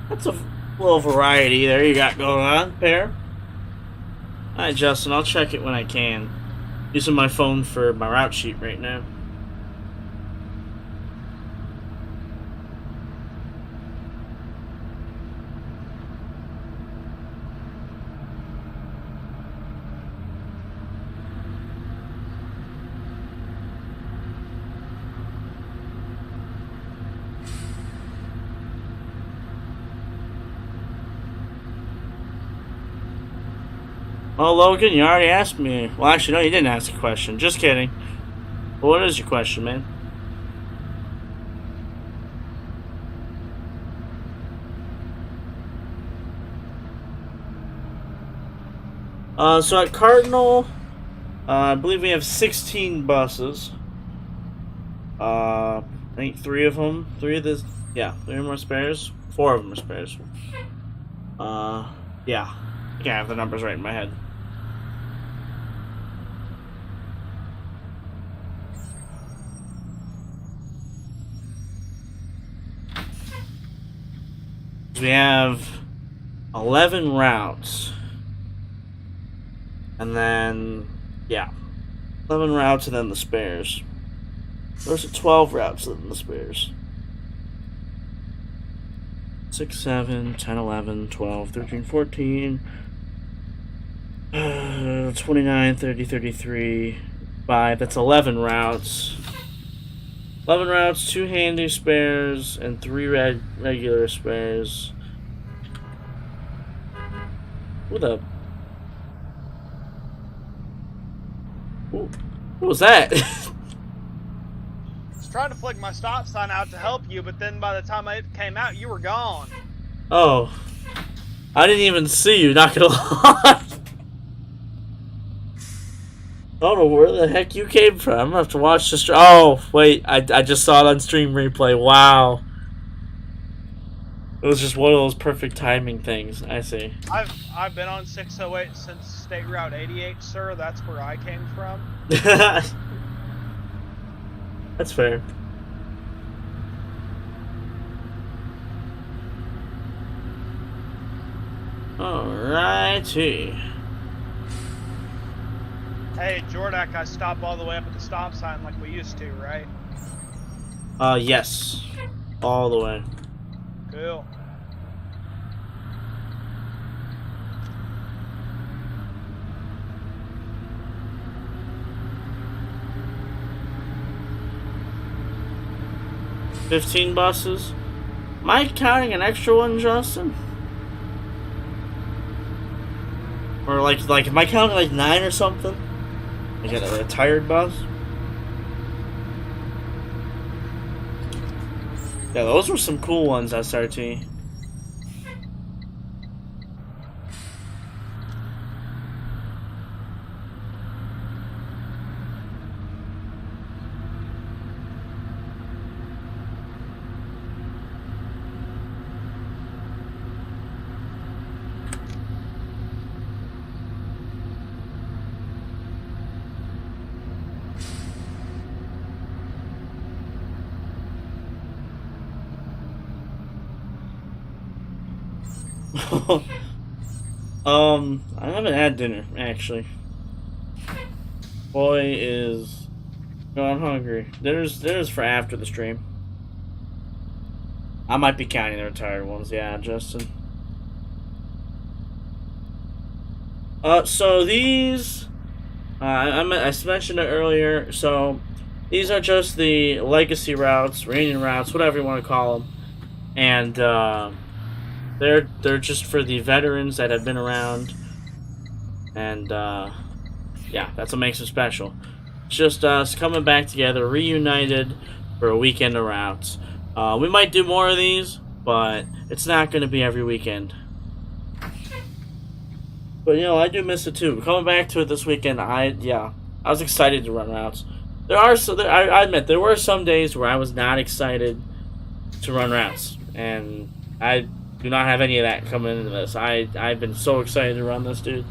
Speaker 1: That's a little variety there you got going on, Pear. Alright, Justin, I'll check it when I can. Using my phone for my route sheet right now. Oh, Logan, you already asked me. Well, actually, no, you didn't ask a question. Just kidding. What is your question, man? So at Cardinal, I believe we have 16 buses. I think 3 of them. 3 of the... Yeah, 3 of them are spares. 4 of them are spares. Yeah. I can't have the numbers right in my head. We have 11 routes. And then, yeah. 11 routes and then the spares. Those are 12 routes and then the spares. 6, 7, 10, 11, 12, 13, 14, 29, 30, 33, 5. That's 11 routes. 11 routes, 2 handy spares, and 3 regular spares. What the? What was that?
Speaker 4: I was trying to flick my stop sign out to help you, but then by the time it came out, you were gone.
Speaker 1: Oh. I didn't even see you, not gonna lie. I don't know where the heck you came from. I'm gonna have to watch this. Oh, wait. I just saw it on stream replay. Wow. It was just one of those perfect timing things. I see.
Speaker 4: I've been on 608 since State Route 88, sir. That's where I came from.
Speaker 1: That's fair. Alrighty.
Speaker 4: Hey, Jordak, I stop all the way up at the stop sign like we used to, right?
Speaker 1: Yes. All the way.
Speaker 4: Cool.
Speaker 1: $15 buses. Am I counting an extra one, Justin? Or like am I counting like 9 or something? Like a tired bus? Yeah, those were some cool ones, SRT. I haven't had dinner, actually. Boy is Oh, I'm hungry. Dinner's for after the stream. I might be counting the retired ones. Yeah, Justin. So these, I mentioned it earlier. So these are just the legacy routes, reunion routes, whatever you want to call them, and they're just for the veterans that have been around, and yeah, that's what makes them special. It's just us coming back together, reunited for a weekend of routes. We might do more of these, but it's not going to be every weekend. But you know, I do miss it too. Coming back to it this weekend, I was excited to run routes. I admit there were some days where I was not excited to run routes, and I do not have any of that coming into this. I've been so excited to run this, dude.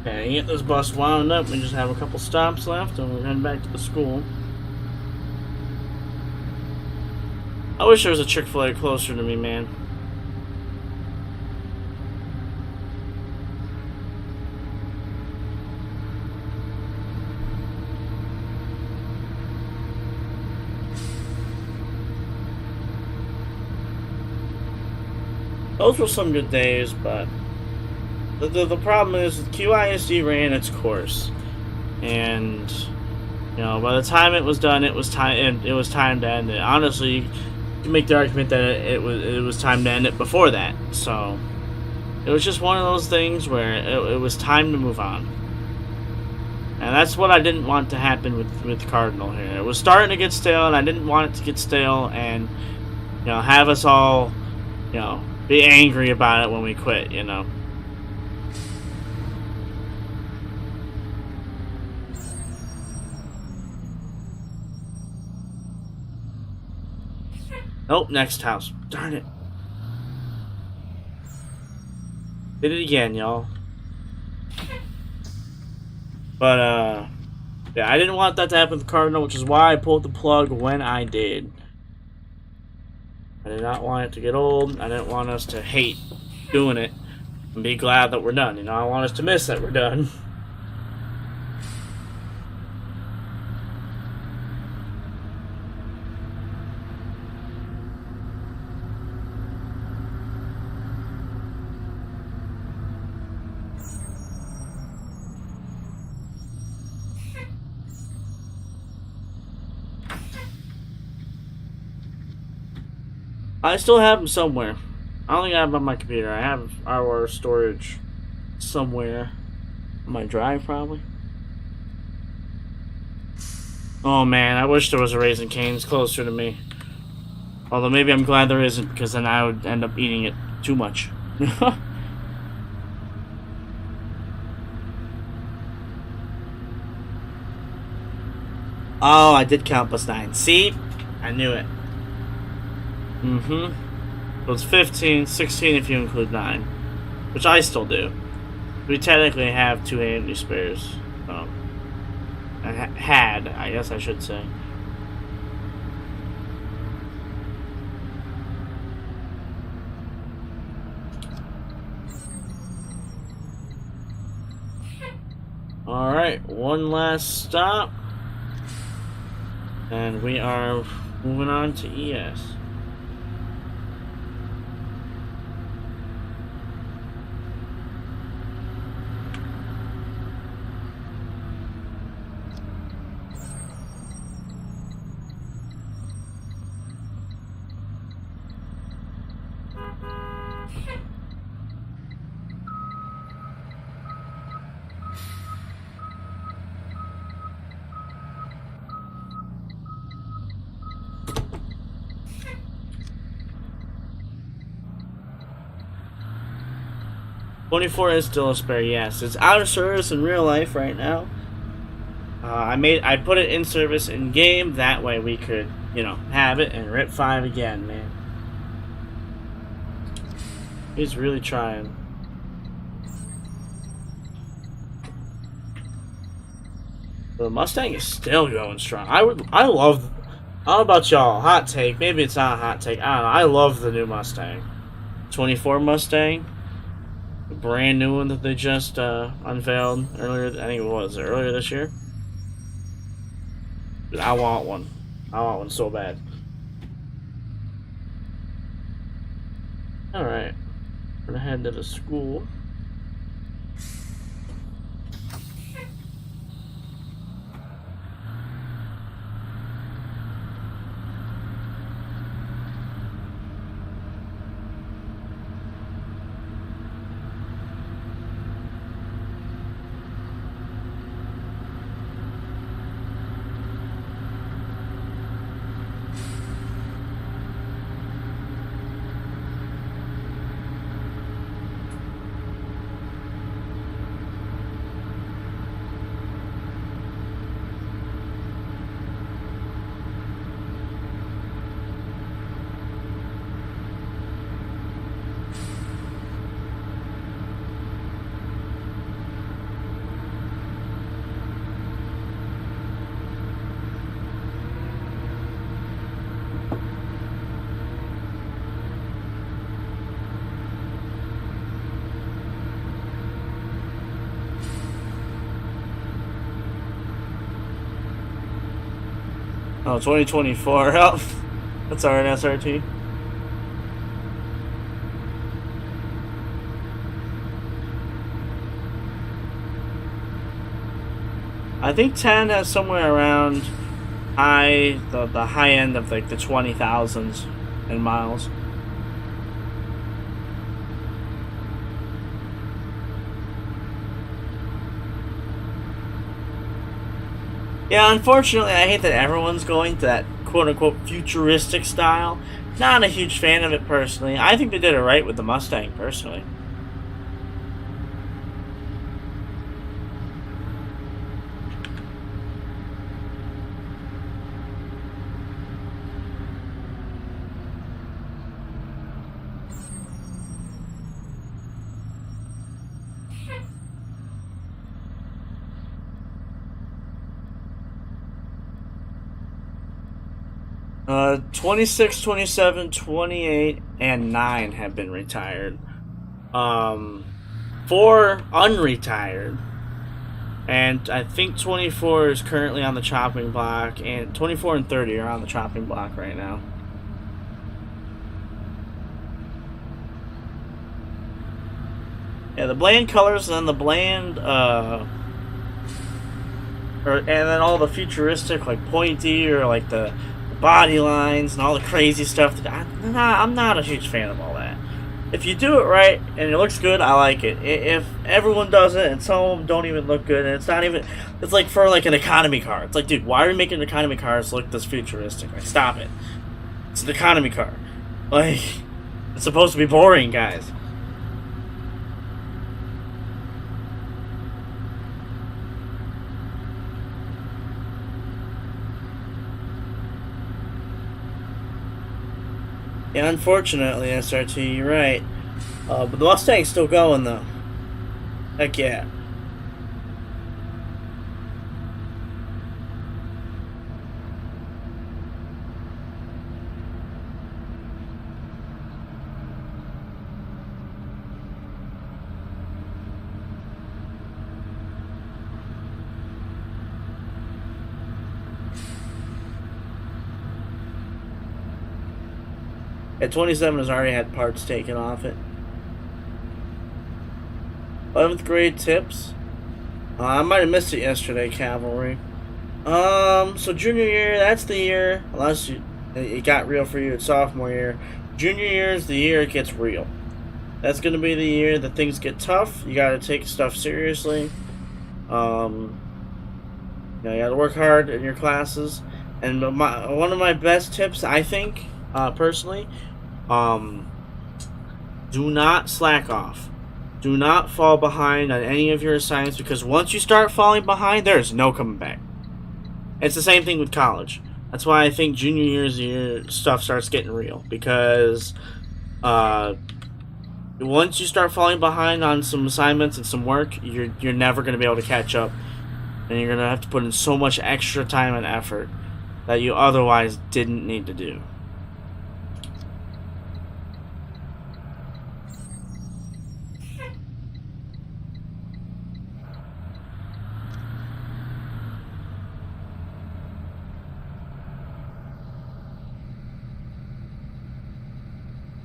Speaker 1: Okay, get this bus wound up. We just have a couple stops left, and we're heading back to the school. I wish there was a Chick-fil-A closer to me, man. Those were some good days, but the problem is QISD ran its course, and you know, by the time it was done, it was time to end it. Honestly, you can make the argument that it was time to end it before that. So it was just one of those things where it was time to move on, and that's what I didn't want to happen with Cardinal here. It was starting to get stale, and I didn't want it to get stale, and you know, have us all, you know, be angry about it when we quit. You know. Nope, next house. Darn it. Did it again, y'all. But, yeah, I didn't want that to happen with Cardinal, which is why I pulled the plug when I did. I did not want it to get old. I didn't want us to hate doing it and be glad that we're done. You know, I want us to miss that we're done. I still have them somewhere. I don't think I have them on my computer. I have our storage somewhere. On my drive, probably. Oh man, I wish there was a Raising Cane's closer to me. Although maybe I'm glad there isn't, because then I would end up eating it too much. Oh, I did count plus 9. See? I knew it. So it's 15, 16 if you include 9. Which I still do. We technically have 2 handy spares. So. I guess I should say. Alright, one last stop. And we are moving on to ES. $24 is still a spare, yes. It's out of service in real life right now. I put it in service in game, that way we could you know, have it and rip 5 again, man. He's really trying. The Mustang is still going strong. I love, I don't know about y'all, hot take, maybe it's not a hot take, I don't know, I love the new Mustang. 24 Mustang, the brand new one that they just unveiled earlier, I think it was earlier this year. Dude, I want one. I want one so bad. Alright, we're gonna head to the school. Oh, 2024. Oh, that's alright, SRT. I think 10 has somewhere around the high end of like the 20,000s in miles. Yeah, unfortunately, I hate that everyone's going to that quote-unquote futuristic style. Not a huge fan of it personally. I think they did it right with the Mustang personally. Uh, 26, 27, 28, and 9 have been retired. 4 unretired. And I think 24 is currently on the chopping block, and 24 and 30 are on the chopping block right now. Yeah, the bland colors and then the bland, and then all the futuristic, like pointy, or like the body lines and all the crazy stuff. I'm not a huge fan of all that. If you do it right and it looks good, I like it. If everyone does it and some of them don't even look good, and it's not even, it's like for like an economy car. It's like, dude, why are you making economy cars look this futuristic? Like, stop it. It's an economy car. Like, it's supposed to be boring, guys. Yeah, unfortunately, SRT, you're right. But the Mustang's still going, though. Heck yeah. At 27 has already had parts taken off it. 11th grade tips. I might have missed it yesterday, Cavalry. So junior year, that's the year, unless it got real for you at sophomore year. Junior year is the year it gets real. That's going to be the year that things get tough. You got to take stuff seriously. You know, you got to work hard in your classes. And one of my best tips, I think, personally, do not slack off. Do not fall behind on any of your assignments, because once you start falling behind, there's no coming back. It's the same thing with college. That's why I think junior year's year stuff starts getting real, because once you start falling behind on some assignments and some work, you're never going to be able to catch up, and you're going to have to put in so much extra time and effort that you otherwise didn't need to do.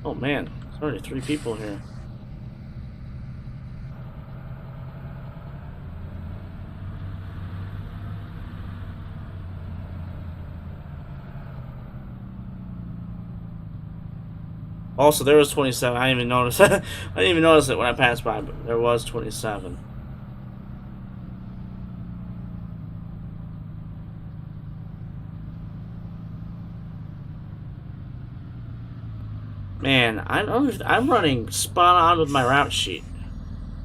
Speaker 1: Oh man, there's already 3 people here. Also, there was 27. I didn't even notice that. I didn't even notice it when I passed by, but there was 27. Man, I'm running spot on with my route sheet.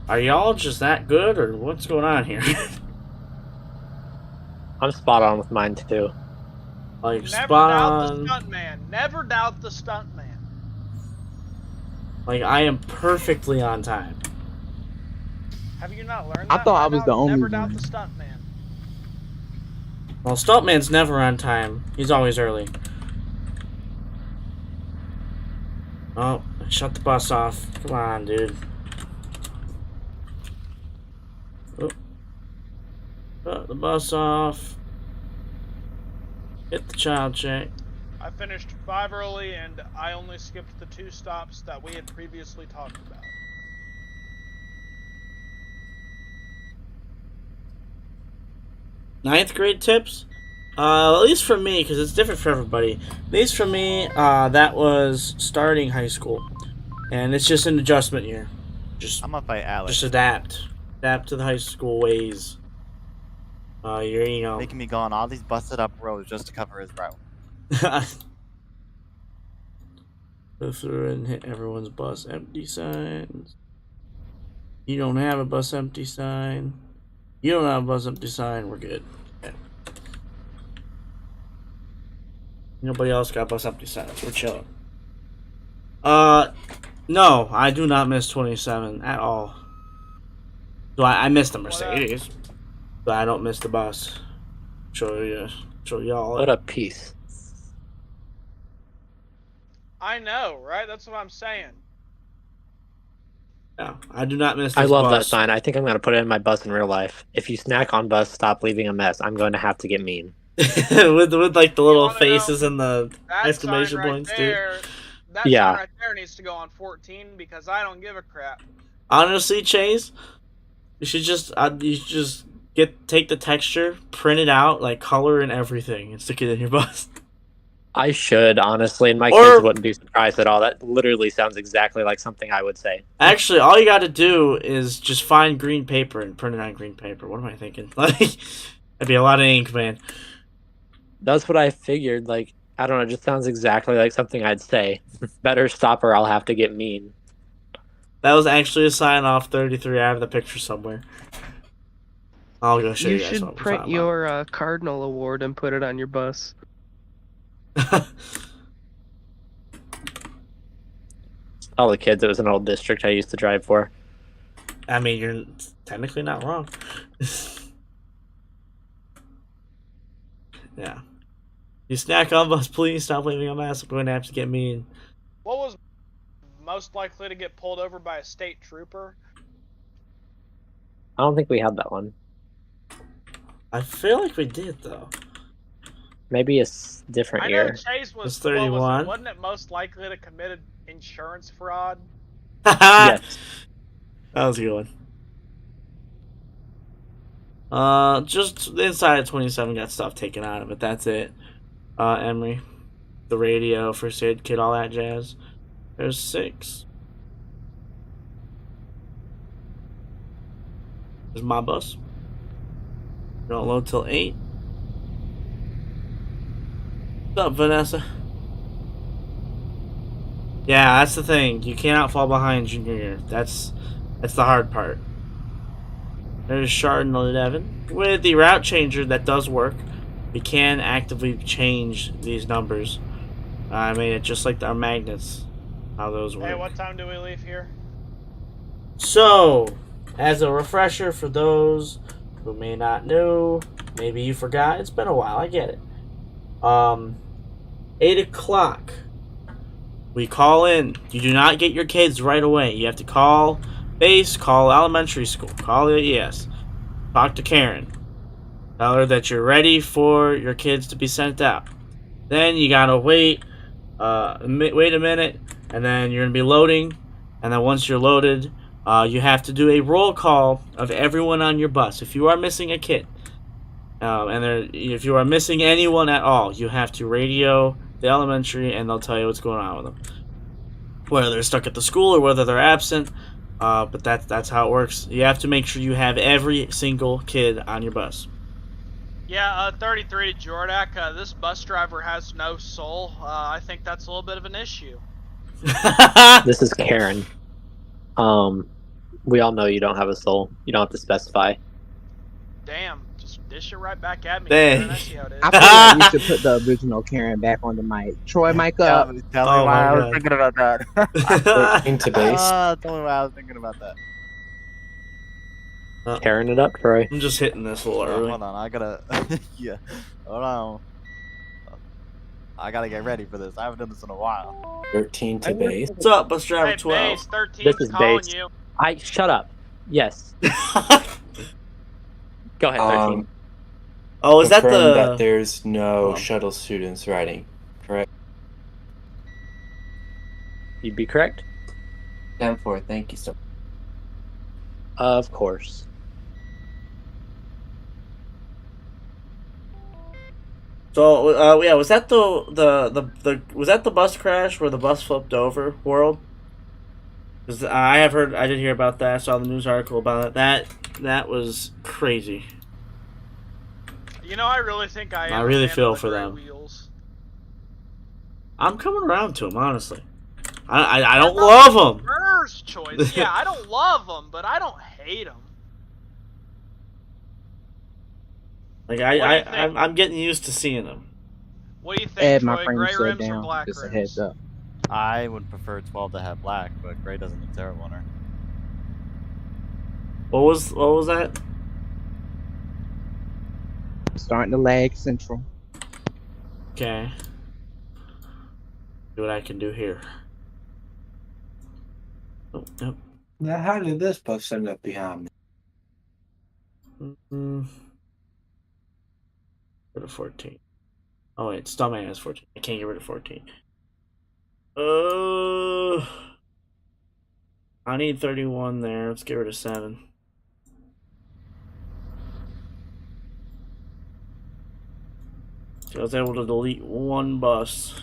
Speaker 1: Are y'all just that good, or what's going on here?
Speaker 2: I'm spot on with mine too.
Speaker 1: Like,
Speaker 4: Never
Speaker 1: spot
Speaker 4: doubt
Speaker 1: on.
Speaker 4: the stuntman. Never doubt the stuntman.
Speaker 1: Like, I am perfectly on time.
Speaker 4: Have you not learned
Speaker 7: I
Speaker 4: that?
Speaker 7: thought
Speaker 4: by
Speaker 7: I was
Speaker 4: now?
Speaker 7: the only
Speaker 4: Never doubt
Speaker 7: one.
Speaker 4: the stuntman.
Speaker 1: Well, Stuntman's never on time. He's always early. Oh, shut the bus off. Come on, dude. Oh. Shut the bus off. Hit the child check.
Speaker 4: I finished 5 early, and I only skipped the 2 stops that we had previously talked about.
Speaker 1: Ninth grade tips? At least for me, because it's different for everybody. At least for me, that was starting high school. And it's just an adjustment year.
Speaker 5: I'm gonna fight Alex.
Speaker 1: Just adapt. Adapt to the high school ways. You know.
Speaker 5: Making me go on all these busted up roads just to cover his route.
Speaker 1: Go through and hit everyone's bus empty signs. You don't have a bus empty sign. You don't have a bus empty sign. We're good. Okay. Nobody else got bus empty signs. We're chilling. No, I do not miss 27 at all. So I missed the Mercedes, but I don't miss the bus. Show y'all.
Speaker 2: What a piece.
Speaker 4: I know, right? That's what I'm saying.
Speaker 1: Yeah, I do not miss.
Speaker 2: I
Speaker 1: This
Speaker 2: love
Speaker 1: bus.
Speaker 2: that sign. I think I'm going to put it in my bus in real life. If you snack on bus, stop leaving a mess. I'm going to have to get mean.
Speaker 1: with like the little
Speaker 4: wanna
Speaker 1: faces
Speaker 4: know?
Speaker 1: and the
Speaker 4: That
Speaker 1: exclamation
Speaker 4: sign right
Speaker 1: points, dude.
Speaker 4: there, that
Speaker 2: Yeah.
Speaker 4: sign right there needs to go on 14 because I don't give a crap.
Speaker 1: Honestly, Chase, you should just take the texture, print it out, like color and everything, and stick it in your bus.
Speaker 2: I should, honestly, and my
Speaker 1: Or-
Speaker 2: kids wouldn't be surprised at all. That literally sounds exactly like something I would say.
Speaker 1: Actually, all you got to do is just find green paper and print it on green paper. What am I thinking? Like, that'd be a lot of ink, man.
Speaker 2: That's what I figured. Like, I don't know, it just sounds exactly like something I'd say. Better stop or I'll have to get mean.
Speaker 1: That was actually a sign off 33. I have the picture somewhere. I'll go show you,
Speaker 9: You
Speaker 1: guys what
Speaker 9: should
Speaker 1: I'm
Speaker 9: print
Speaker 1: talking
Speaker 9: your Cardinal award and put it on your bus.
Speaker 1: about.
Speaker 2: All the kids, it was an old district I used to drive for.
Speaker 1: I mean, you're technically not wrong. Yeah. You snack on bus, please stop leaving a mess. I'm going to have to get mean.
Speaker 4: What was most likely to get pulled over by a state trooper?
Speaker 2: I don't think we had that one.
Speaker 1: I feel like we did, though.
Speaker 2: Maybe a different
Speaker 4: I know
Speaker 2: year.
Speaker 4: Chase was
Speaker 1: It's 31.
Speaker 4: what was it? Wasn't it most likely to commit insurance fraud?
Speaker 2: Yes.
Speaker 1: That was a good one. Just the inside of 27 got stuff taken out of it. That's it. Emery, the radio, first aid kit, all that jazz. There's 6. There's my bus. Don't load till 8. What's up, Vanessa? Yeah, that's the thing. You cannot fall behind junior year. That's the hard part. There's Cardinal 11 with the route changer that does work. we can actively change these numbers. I made it just like our magnets, how those work.
Speaker 4: Hey, what time do we leave here?
Speaker 1: So, as a refresher for those who may not know, maybe you forgot, it's been a while, I get it. 8 o'clock, we call in. You do not get your kids right away. You have to call base, call elementary school, call the ES, talk to Karen. Tell her that you're ready for your kids to be sent out. Then you gotta wait a minute, and then you're gonna be loading. And then once you're loaded, you have to do a roll call of everyone on your bus. If you are missing a kid, if you are missing anyone at all, you have to radio the elementary, and they'll tell you what's going on with them, whether they're stuck at the school or whether they're absent. But that's how it works. You have to make sure you have every single kid on your bus.
Speaker 4: Yeah, 33 to Jordak. This bus driver has no soul. I think that's a little bit of an issue.
Speaker 2: This is Karen. We all know you don't have a soul. You don't have to specify.
Speaker 4: Damn, just dish it right back at me.
Speaker 1: Dang.
Speaker 4: Karen. I see how it is.
Speaker 7: I feel like we should put the original Karen back on the mic. Troy, mic up.
Speaker 5: Tell
Speaker 1: Oh
Speaker 5: me why
Speaker 1: my
Speaker 5: I was
Speaker 1: God.
Speaker 5: thinking about that.
Speaker 6: 13 to base.
Speaker 5: Tell me why I was thinking about that.
Speaker 2: Karen it up, Troy.
Speaker 1: I'm just hitting this a little early.
Speaker 5: Hold on, I gotta. Yeah, hold on. I gotta get ready for this. I haven't done this in a while.
Speaker 6: 13 to base.
Speaker 1: What's up, bus driver
Speaker 4: Hey,
Speaker 1: 12?
Speaker 4: base 13
Speaker 2: This is
Speaker 4: calling
Speaker 2: base.
Speaker 4: you.
Speaker 2: Shut up. Yes. Go ahead, 13.
Speaker 1: Oh, is that
Speaker 6: Confirm
Speaker 1: the?
Speaker 6: that there's no
Speaker 1: Oh.
Speaker 6: shuttle students riding, correct?
Speaker 2: You'd be correct.
Speaker 6: 10-4, thank you so much.
Speaker 2: Of course.
Speaker 1: So, yeah, was that the was that the bus crash where the bus flipped over? World? Because I did hear about that. I saw the news article about it. That was crazy.
Speaker 4: You know, I really think
Speaker 1: I really
Speaker 4: understand
Speaker 1: feel
Speaker 4: the
Speaker 1: for
Speaker 4: gray
Speaker 1: them.
Speaker 4: Wheels.
Speaker 1: I'm coming around to them, honestly. I don't love them.
Speaker 4: First choice. Yeah, I don't love them, but I don't hate them.
Speaker 1: Like
Speaker 4: What do you think?
Speaker 1: I'm getting used to seeing them.
Speaker 4: What do you think,
Speaker 7: Ed, my
Speaker 4: Troy?
Speaker 7: friend
Speaker 4: Gray
Speaker 7: said
Speaker 4: rims or
Speaker 7: down.
Speaker 4: black
Speaker 7: Just a
Speaker 4: rims?
Speaker 7: heads up.
Speaker 5: I would prefer 12 to have black, but gray doesn't look terrible on her.
Speaker 1: What was that?
Speaker 7: Starting to lag central.
Speaker 1: Okay. See what I can do here. Oh, nope.
Speaker 6: Now, how did this bus end up behind me?
Speaker 1: Rid of 14. Oh wait, Stuntman has 14. I can't get rid of 14. I need 31 there. Let's get rid of 7. So I was able to delete one bus.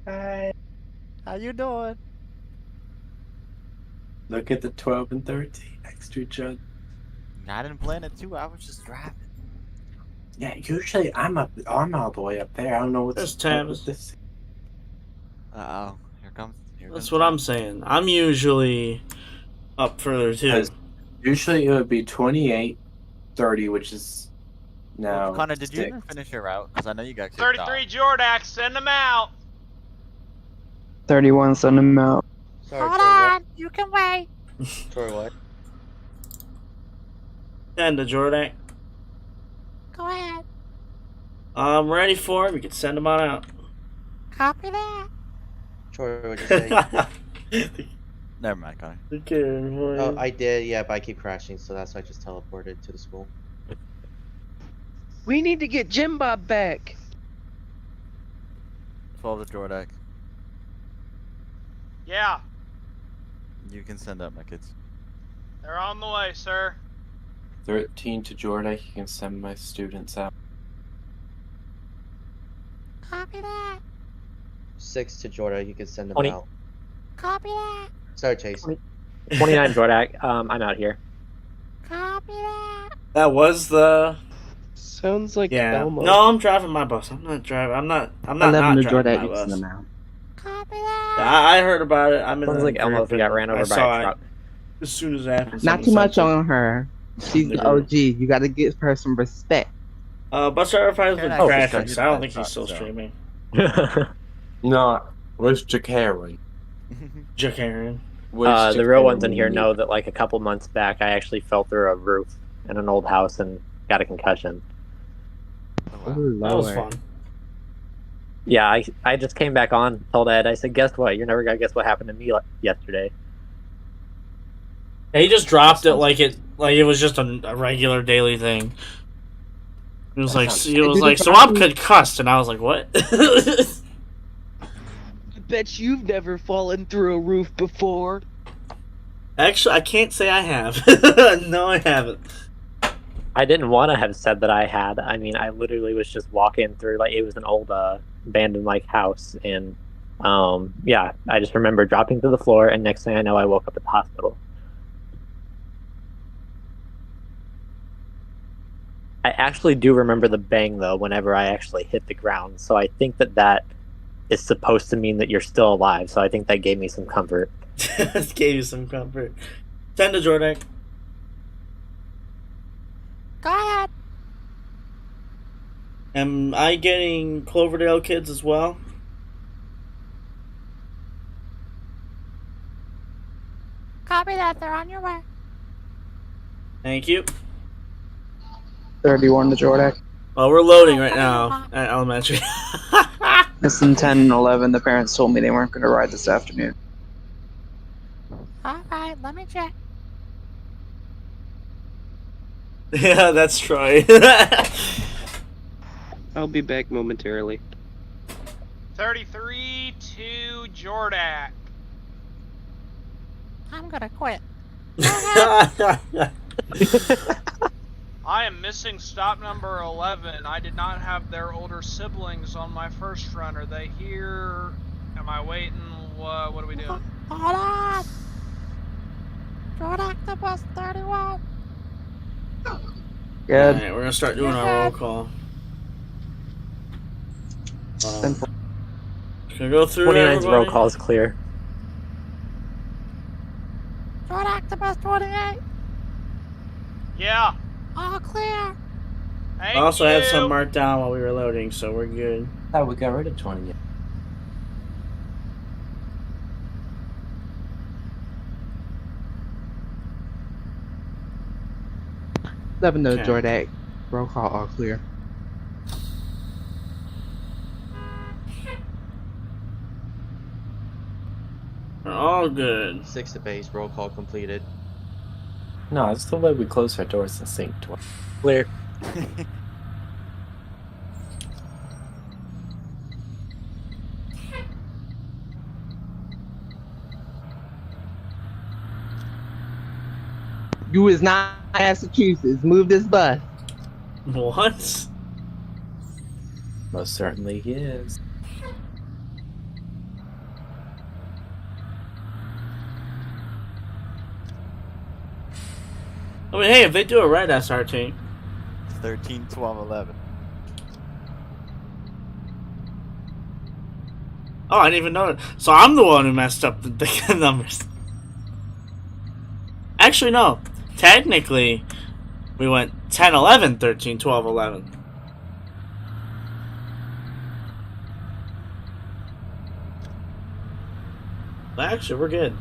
Speaker 6: Hi.
Speaker 5: How you doing?
Speaker 6: Look at the 12 and 13 next to each other.
Speaker 5: I didn't plan it too. I was just driving.
Speaker 6: Yeah, usually I'm all the way up there. I don't know what's
Speaker 1: There's
Speaker 6: up with
Speaker 1: Tavis.
Speaker 6: this.
Speaker 5: Uh-oh. Here comes
Speaker 1: That's what I'm saying. I'm usually up further too.
Speaker 6: Because usually it would be 28, 30, which is now.
Speaker 5: Well, Connor, did you
Speaker 6: 6.
Speaker 5: even finish your route? Because I know you got kicked
Speaker 4: 33 Jordak, send them out.
Speaker 8: 31, send him out.
Speaker 3: Sorry, Troy,
Speaker 4: You can wait.
Speaker 3: what? Troy, what?
Speaker 1: And the Jordan.
Speaker 4: Go ahead.
Speaker 1: I'm ready for him. You can send him on out.
Speaker 4: Copy that.
Speaker 3: Troy, what'd you say?
Speaker 5: Never mind, Connor.
Speaker 1: Okay,
Speaker 3: Oh, I did, yeah, but I keep crashing, so that's why I just teleported to the school.
Speaker 9: We need to get Jim Bob back.
Speaker 5: 12 to Jordak.
Speaker 4: Yeah,
Speaker 5: You can send up my kids.
Speaker 4: they're on the way, sir.
Speaker 6: 13 to Jordan. You can send my students out.
Speaker 4: Copy that.
Speaker 3: 6 to Jordan, you can send them
Speaker 2: 20.
Speaker 3: out.
Speaker 4: Copy that.
Speaker 3: Sorry, Chase.
Speaker 2: 29 Jordak. I'm out here.
Speaker 4: Copy that.
Speaker 1: That was the
Speaker 9: Sounds like
Speaker 1: yeah.
Speaker 9: Elmo.
Speaker 1: No, I'm driving my bus. I'm not driving. I'm not
Speaker 7: 11 to
Speaker 1: driving
Speaker 7: Jordan,
Speaker 1: my
Speaker 7: you can
Speaker 1: bus.
Speaker 7: send them out.
Speaker 1: I heard about it. I'm in
Speaker 2: Sounds
Speaker 1: the
Speaker 2: like Elmo
Speaker 1: group,
Speaker 2: got
Speaker 1: and
Speaker 2: ran
Speaker 1: I
Speaker 2: over by
Speaker 1: saw
Speaker 2: a
Speaker 1: it
Speaker 2: truck.
Speaker 1: as soon as it happened.
Speaker 7: Not too
Speaker 1: someone
Speaker 7: much
Speaker 1: sent it
Speaker 7: on her. She's
Speaker 1: in the
Speaker 7: the
Speaker 1: group.
Speaker 7: OG. You got to give her some respect.
Speaker 1: Bus driver has been
Speaker 5: Karen
Speaker 2: Oh,
Speaker 5: actually
Speaker 2: for
Speaker 5: got
Speaker 1: crashing,
Speaker 5: hit
Speaker 1: so I
Speaker 5: by
Speaker 1: don't
Speaker 5: a
Speaker 1: think he's
Speaker 5: truck,
Speaker 1: still
Speaker 5: so-
Speaker 1: streaming.
Speaker 6: No, where's Jacaren?
Speaker 1: Jacaren.
Speaker 6: Where's
Speaker 2: The real
Speaker 6: Jacaren
Speaker 2: ones in
Speaker 6: when
Speaker 2: here
Speaker 6: you
Speaker 2: know
Speaker 6: need
Speaker 2: that like a couple months back, I actually fell through a roof in an old house and got a concussion.
Speaker 5: Oh,
Speaker 7: Oh,
Speaker 5: wow.
Speaker 1: That was
Speaker 7: Lord.
Speaker 1: fun.
Speaker 2: Yeah, I just came back on, told Ed, I said, guess what? You're never gonna guess what happened to me yesterday.
Speaker 1: Yeah, he just dropped it like it was just a regular daily thing. He was
Speaker 6: That
Speaker 1: like,
Speaker 6: sounds-
Speaker 1: he was
Speaker 7: Did
Speaker 1: like,
Speaker 7: it
Speaker 1: so I'm
Speaker 7: drop you?
Speaker 1: concussed, and I was like, what?
Speaker 9: I bet you've never fallen through a roof before.
Speaker 1: Actually, I can't say I have. No, I haven't.
Speaker 2: I didn't want to have said that I had. I mean, I literally was just walking through, like, it was an old abandoned like house, and yeah, I just remember dropping to the floor, and next thing I know, I woke up at the hospital. I actually do remember the bang though whenever I actually hit the ground, so I think that is supposed to mean that you're still alive. So I think that gave me some comfort.
Speaker 1: This gave you some comfort. Send to Jordan.
Speaker 10: Go ahead.
Speaker 1: Am I getting Cloverdale kids as well?
Speaker 10: Copy that. They're on your way.
Speaker 1: Thank you.
Speaker 8: 31 to Jordan.
Speaker 1: Well, we're loading right now at elementary.
Speaker 8: Listen, 10 and 11. The parents told me they weren't going to ride this afternoon.
Speaker 10: All right, let me check.
Speaker 1: Yeah, that's Troy.
Speaker 9: I'll be back momentarily.
Speaker 4: 33 to Jordak.
Speaker 10: I'm gonna quit.
Speaker 4: I am missing stop number 11. I did not have their older siblings on my first run. Are they here? Am I waiting? What are we doing?
Speaker 10: Hold on. Short Octopus 31.
Speaker 8: Good.
Speaker 1: Alright, we're gonna start doing our roll call.
Speaker 8: Simple.
Speaker 1: Gonna go through
Speaker 2: 29's roll
Speaker 1: everybody.
Speaker 2: call is clear.
Speaker 10: Short Octopus 28.
Speaker 4: Yeah.
Speaker 10: All clear.
Speaker 4: Thank
Speaker 1: I also had
Speaker 4: you.
Speaker 1: some marked down while we were loading, so we're good.
Speaker 6: thought we got rid of 20.
Speaker 7: 11 to
Speaker 1: Okay.
Speaker 7: Jordan. Roll call all clear.
Speaker 1: We're all good.
Speaker 3: 6 to base, roll call completed.
Speaker 6: No, it's the way we close our doors and sync to
Speaker 2: Clear.
Speaker 7: You is not Massachusetts. Move this bus.
Speaker 1: What?
Speaker 6: Most certainly he is.
Speaker 1: I mean, hey, if they do it right, SRT.
Speaker 5: 13, 12, 11.
Speaker 1: Oh, I didn't even know it. So I'm the one who messed up the numbers. Actually, no. Technically, we went 10, 11, 13, 12, 11. But actually, we're good.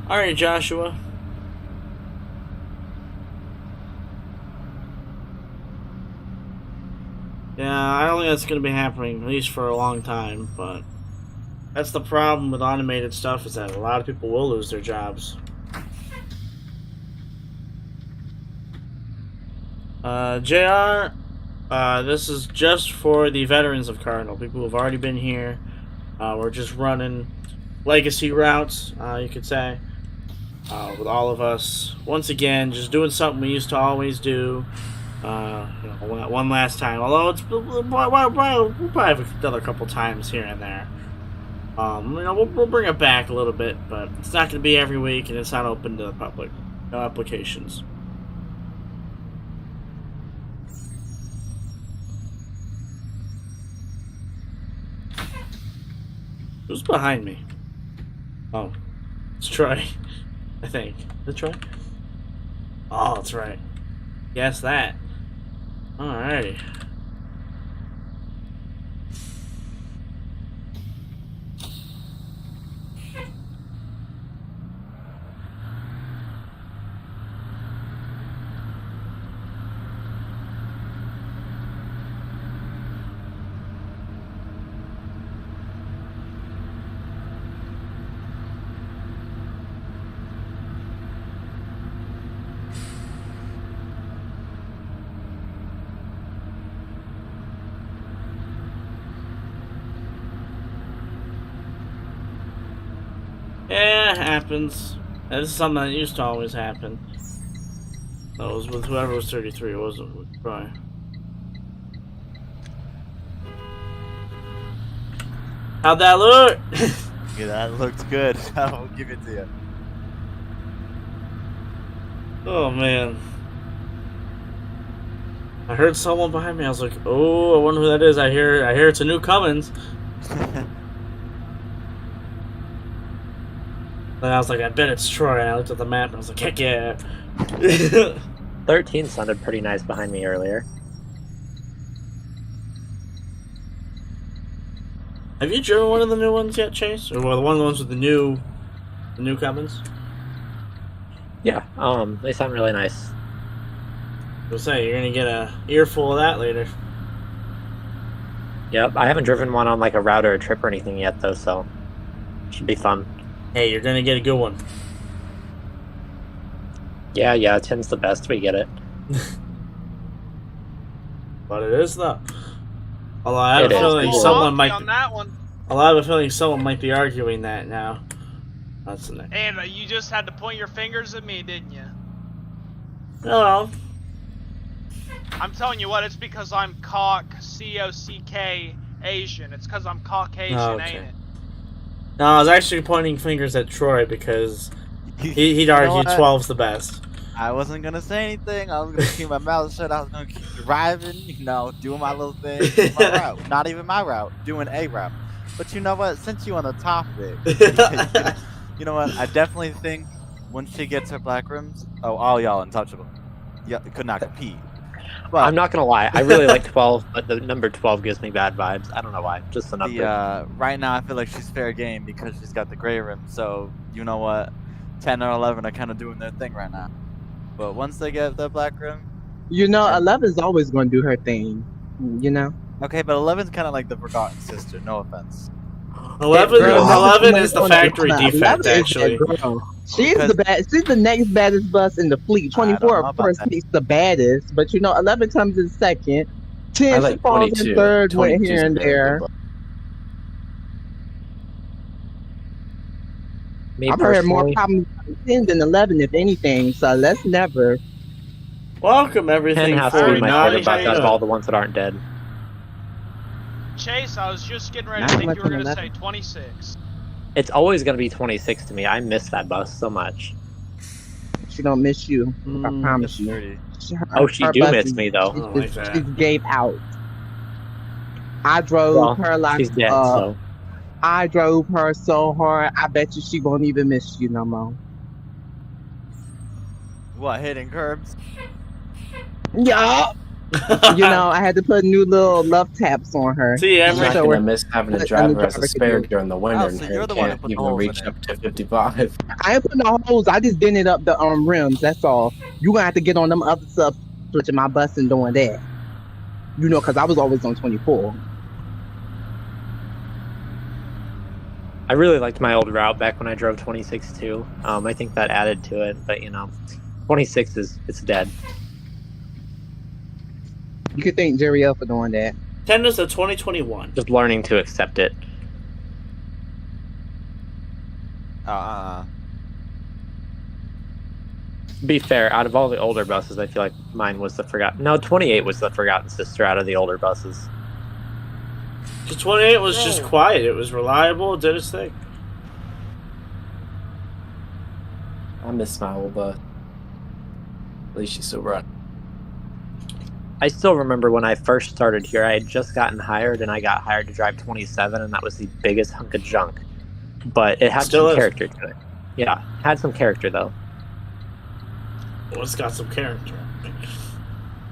Speaker 1: Alright, Joshua. Yeah, I don't think that's going to be happening, at least for a long time, but that's the problem with automated stuff, is that a lot of people will lose their jobs. JR, this is just for the veterans of Cardinal, people who have already been here. We're just running legacy routes, you could say, with all of us. Once again, just doing something we used to always do. One last time. Although we'll probably have another couple times here and there. We'll bring it back a little bit, but it's not going to be every week, and it's not open to the public. No applications. Who's behind me? Oh, it's Troy. I think. Is it Troy? Oh, that's right. Guess that. Alrighty. Yeah, it happens. This is something that used to always happen. That was with whoever was 33, wasn't with Troy. How'd that look?
Speaker 5: Yeah, that looked good. I'll give it to you.
Speaker 1: Oh man. I heard someone behind me. I was like, oh, I wonder who that is. I hear it's a new Cummins. Then I was like, I bet it's Troy. And I looked at the map and I was like, heck yeah.
Speaker 2: 13 sounded pretty nice behind me earlier.
Speaker 1: Have you driven one of the new ones yet, Chase? Or one of the ones with the new Cummins?
Speaker 2: Yeah, they sound really nice.
Speaker 1: I'll say, you're gonna get a earful of that later.
Speaker 2: Yep, I haven't driven one on like a route or a trip or anything yet though, so should be fun.
Speaker 1: Hey, you're gonna get a good one.
Speaker 2: Yeah, 10's the best, we get it.
Speaker 1: But it is though. Although I have
Speaker 2: It
Speaker 1: a
Speaker 2: is.
Speaker 1: feeling
Speaker 2: Cool.
Speaker 1: someone might
Speaker 4: on that one.
Speaker 1: Although I have a feeling someone might be arguing that now. That's the next.
Speaker 4: And you just had to point your fingers at me, didn't you?
Speaker 1: No.
Speaker 4: I'm telling you what, it's because I'm C-O-C-K Asian. It's because I'm Caucasian,
Speaker 1: Oh, okay.
Speaker 4: ain't it?
Speaker 1: No, I was actually pointing fingers at Troy because he'd argue
Speaker 5: what?
Speaker 1: 12's the best.
Speaker 5: I wasn't gonna say anything. I was gonna keep my mouth shut. I was gonna keep driving, doing my little thing, doing my route. Not even my route, doing a route. But you know what? Since you on the topic, you know what? I definitely think when she gets her black rims, all y'all untouchable. Yeah, could not compete. But
Speaker 2: I'm not gonna lie, I really like 12, but the number 12 gives me bad vibes. I don't know why, just the number.
Speaker 5: Right now I feel like she's fair game because she's got the gray rim. So you know what? 10 or 11 are kind of doing their thing right now. But once they get the black rim,
Speaker 7: 11's always going to do her thing.
Speaker 5: Okay, but 11's kind of like the forgotten sister. No offense.
Speaker 1: 11 is the factory
Speaker 7: 11
Speaker 1: defect,
Speaker 7: is
Speaker 1: actually.
Speaker 7: that girl. She's the next baddest bus in the fleet. 24, of course, he's the baddest, but 11 comes in second. 10
Speaker 6: like
Speaker 7: falls
Speaker 6: 22.
Speaker 7: in third, went
Speaker 6: 22 's
Speaker 7: here and
Speaker 6: a very
Speaker 7: there.
Speaker 6: good bus.
Speaker 2: Me
Speaker 7: I've heard more
Speaker 2: personally,
Speaker 7: problems with 10 than 11, if anything, so let's never.
Speaker 1: Welcome
Speaker 2: 10
Speaker 1: everything
Speaker 2: has to be my
Speaker 1: 49.
Speaker 2: favorite bus out of all the ones that aren't dead.
Speaker 4: Chase, I was just getting ready
Speaker 7: Not
Speaker 4: to think
Speaker 7: much
Speaker 4: you were
Speaker 7: on
Speaker 4: going to
Speaker 7: 11.
Speaker 4: say 26.
Speaker 2: It's always gonna be 26 to me. I miss that bus so much.
Speaker 7: She don't miss you, I promise you.
Speaker 5: 30.
Speaker 2: Oh, she do
Speaker 7: bus
Speaker 2: miss
Speaker 7: is-
Speaker 2: me though.
Speaker 1: I don't like that.
Speaker 7: She gave out. I drove
Speaker 2: Well,
Speaker 7: her like
Speaker 2: she's dead, so.
Speaker 7: I drove her so hard. I bet you she won't even miss you no more.
Speaker 5: What, hitting curbs?
Speaker 7: Yeah. I had to put new little love taps on her.
Speaker 1: See,
Speaker 6: I'm
Speaker 1: Emery.
Speaker 6: not
Speaker 7: So
Speaker 6: gonna
Speaker 7: we're-
Speaker 6: miss having to
Speaker 7: what
Speaker 6: drive
Speaker 7: the
Speaker 6: her as a
Speaker 7: driver
Speaker 6: spare
Speaker 7: could do.
Speaker 6: during the winter
Speaker 5: Oh,
Speaker 6: and
Speaker 5: so
Speaker 6: her
Speaker 5: you're the one
Speaker 6: can't
Speaker 5: who put the
Speaker 6: even
Speaker 5: holes
Speaker 6: reach
Speaker 5: in
Speaker 6: up to 55.
Speaker 7: I ain't putting no holes. I just dented up the rims. That's all. You gonna have to get on them other stuff, switching my bus and doing that. Because I was always on 24.
Speaker 2: I really liked my old route back when I drove 26 too. I think that added to it, but 26 it's dead.
Speaker 7: You could thank Jerry L for doing that.
Speaker 1: 10 is the 2021.
Speaker 2: Just learning to accept it. To be fair, out of all the older buses, I feel like mine was the forgotten. No, 28 was the forgotten sister out of the older buses.
Speaker 1: The 28 was just quiet. It was reliable. It did its thing.
Speaker 6: I miss my old bus. At least she's still running.
Speaker 2: I still remember when I first started here, I had just gotten hired, and I got hired to drive 27, and that was the biggest hunk of junk. But it had
Speaker 1: Still
Speaker 2: some
Speaker 1: is.
Speaker 2: character to it. Yeah, had some character though.
Speaker 1: Well, it's got some character.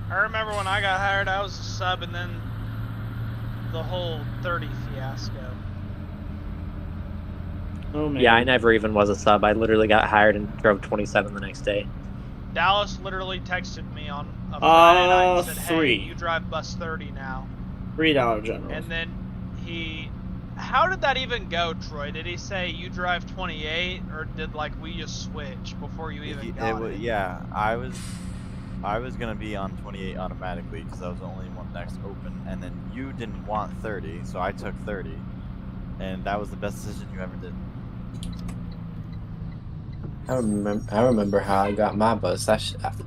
Speaker 4: I remember when I got hired, I was a sub, and then the whole 30 fiasco.
Speaker 1: Oh man.
Speaker 2: Yeah, I never even was a sub. I literally got hired and drove 27 the next day.
Speaker 4: Dallas literally texted me on a Friday night and said, "Hey,
Speaker 1: 3.
Speaker 4: you drive bus 30 now."
Speaker 1: $3 general.
Speaker 4: And then how did that even go, Troy? Did he say you drive 28, or did like we just switch before you even got it?
Speaker 5: Yeah, I was gonna be on 28 automatically because I was the only one next open, and then you didn't want 30, so I took 30, and that was the best decision you ever did.
Speaker 6: I remember how I got my bus.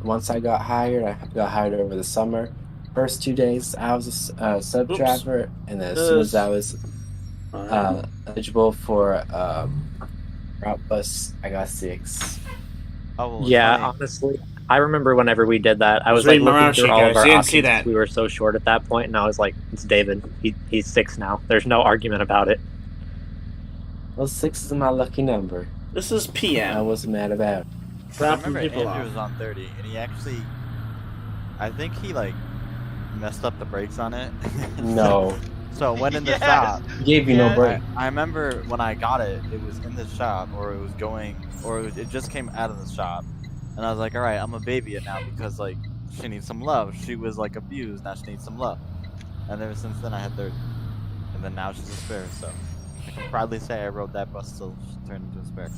Speaker 6: Once I got hired over the summer. First 2 days, I was a sub driver, and then as soon as I was eligible for route bus, I got 6.
Speaker 5: Oh, well,
Speaker 2: Yeah,
Speaker 5: funny.
Speaker 2: honestly, I remember whenever we did that, I was like
Speaker 1: reading my
Speaker 2: looking
Speaker 1: route
Speaker 2: through
Speaker 1: sheet,
Speaker 2: all of
Speaker 1: guys.
Speaker 2: our
Speaker 1: You didn't
Speaker 2: options.
Speaker 1: see that.
Speaker 2: We were so short at that point, and I was like, "It's David. He's 6 now. There's no argument about it."
Speaker 6: Well, 6 is my lucky number.
Speaker 1: This is
Speaker 6: I
Speaker 1: PM.
Speaker 6: wasn't mad about it.
Speaker 5: I
Speaker 1: Dropping
Speaker 5: remember
Speaker 1: people
Speaker 5: Andrew
Speaker 1: off.
Speaker 5: was on 30, and he actually, I think he like messed up the brakes on it.
Speaker 6: No,
Speaker 5: So it went in the
Speaker 4: Yes.
Speaker 5: shop.
Speaker 6: gave you no
Speaker 4: Yeah.
Speaker 6: break.
Speaker 5: I remember when I got it, it was in the shop, or it just came out of the shop, and I was like, all right, I'm gonna baby it now because like she needs some love. She was like abused, now she needs some love. And ever since then, I had 30, and then now she's a spare. So I can proudly say I rode that bus till she turned into a spare.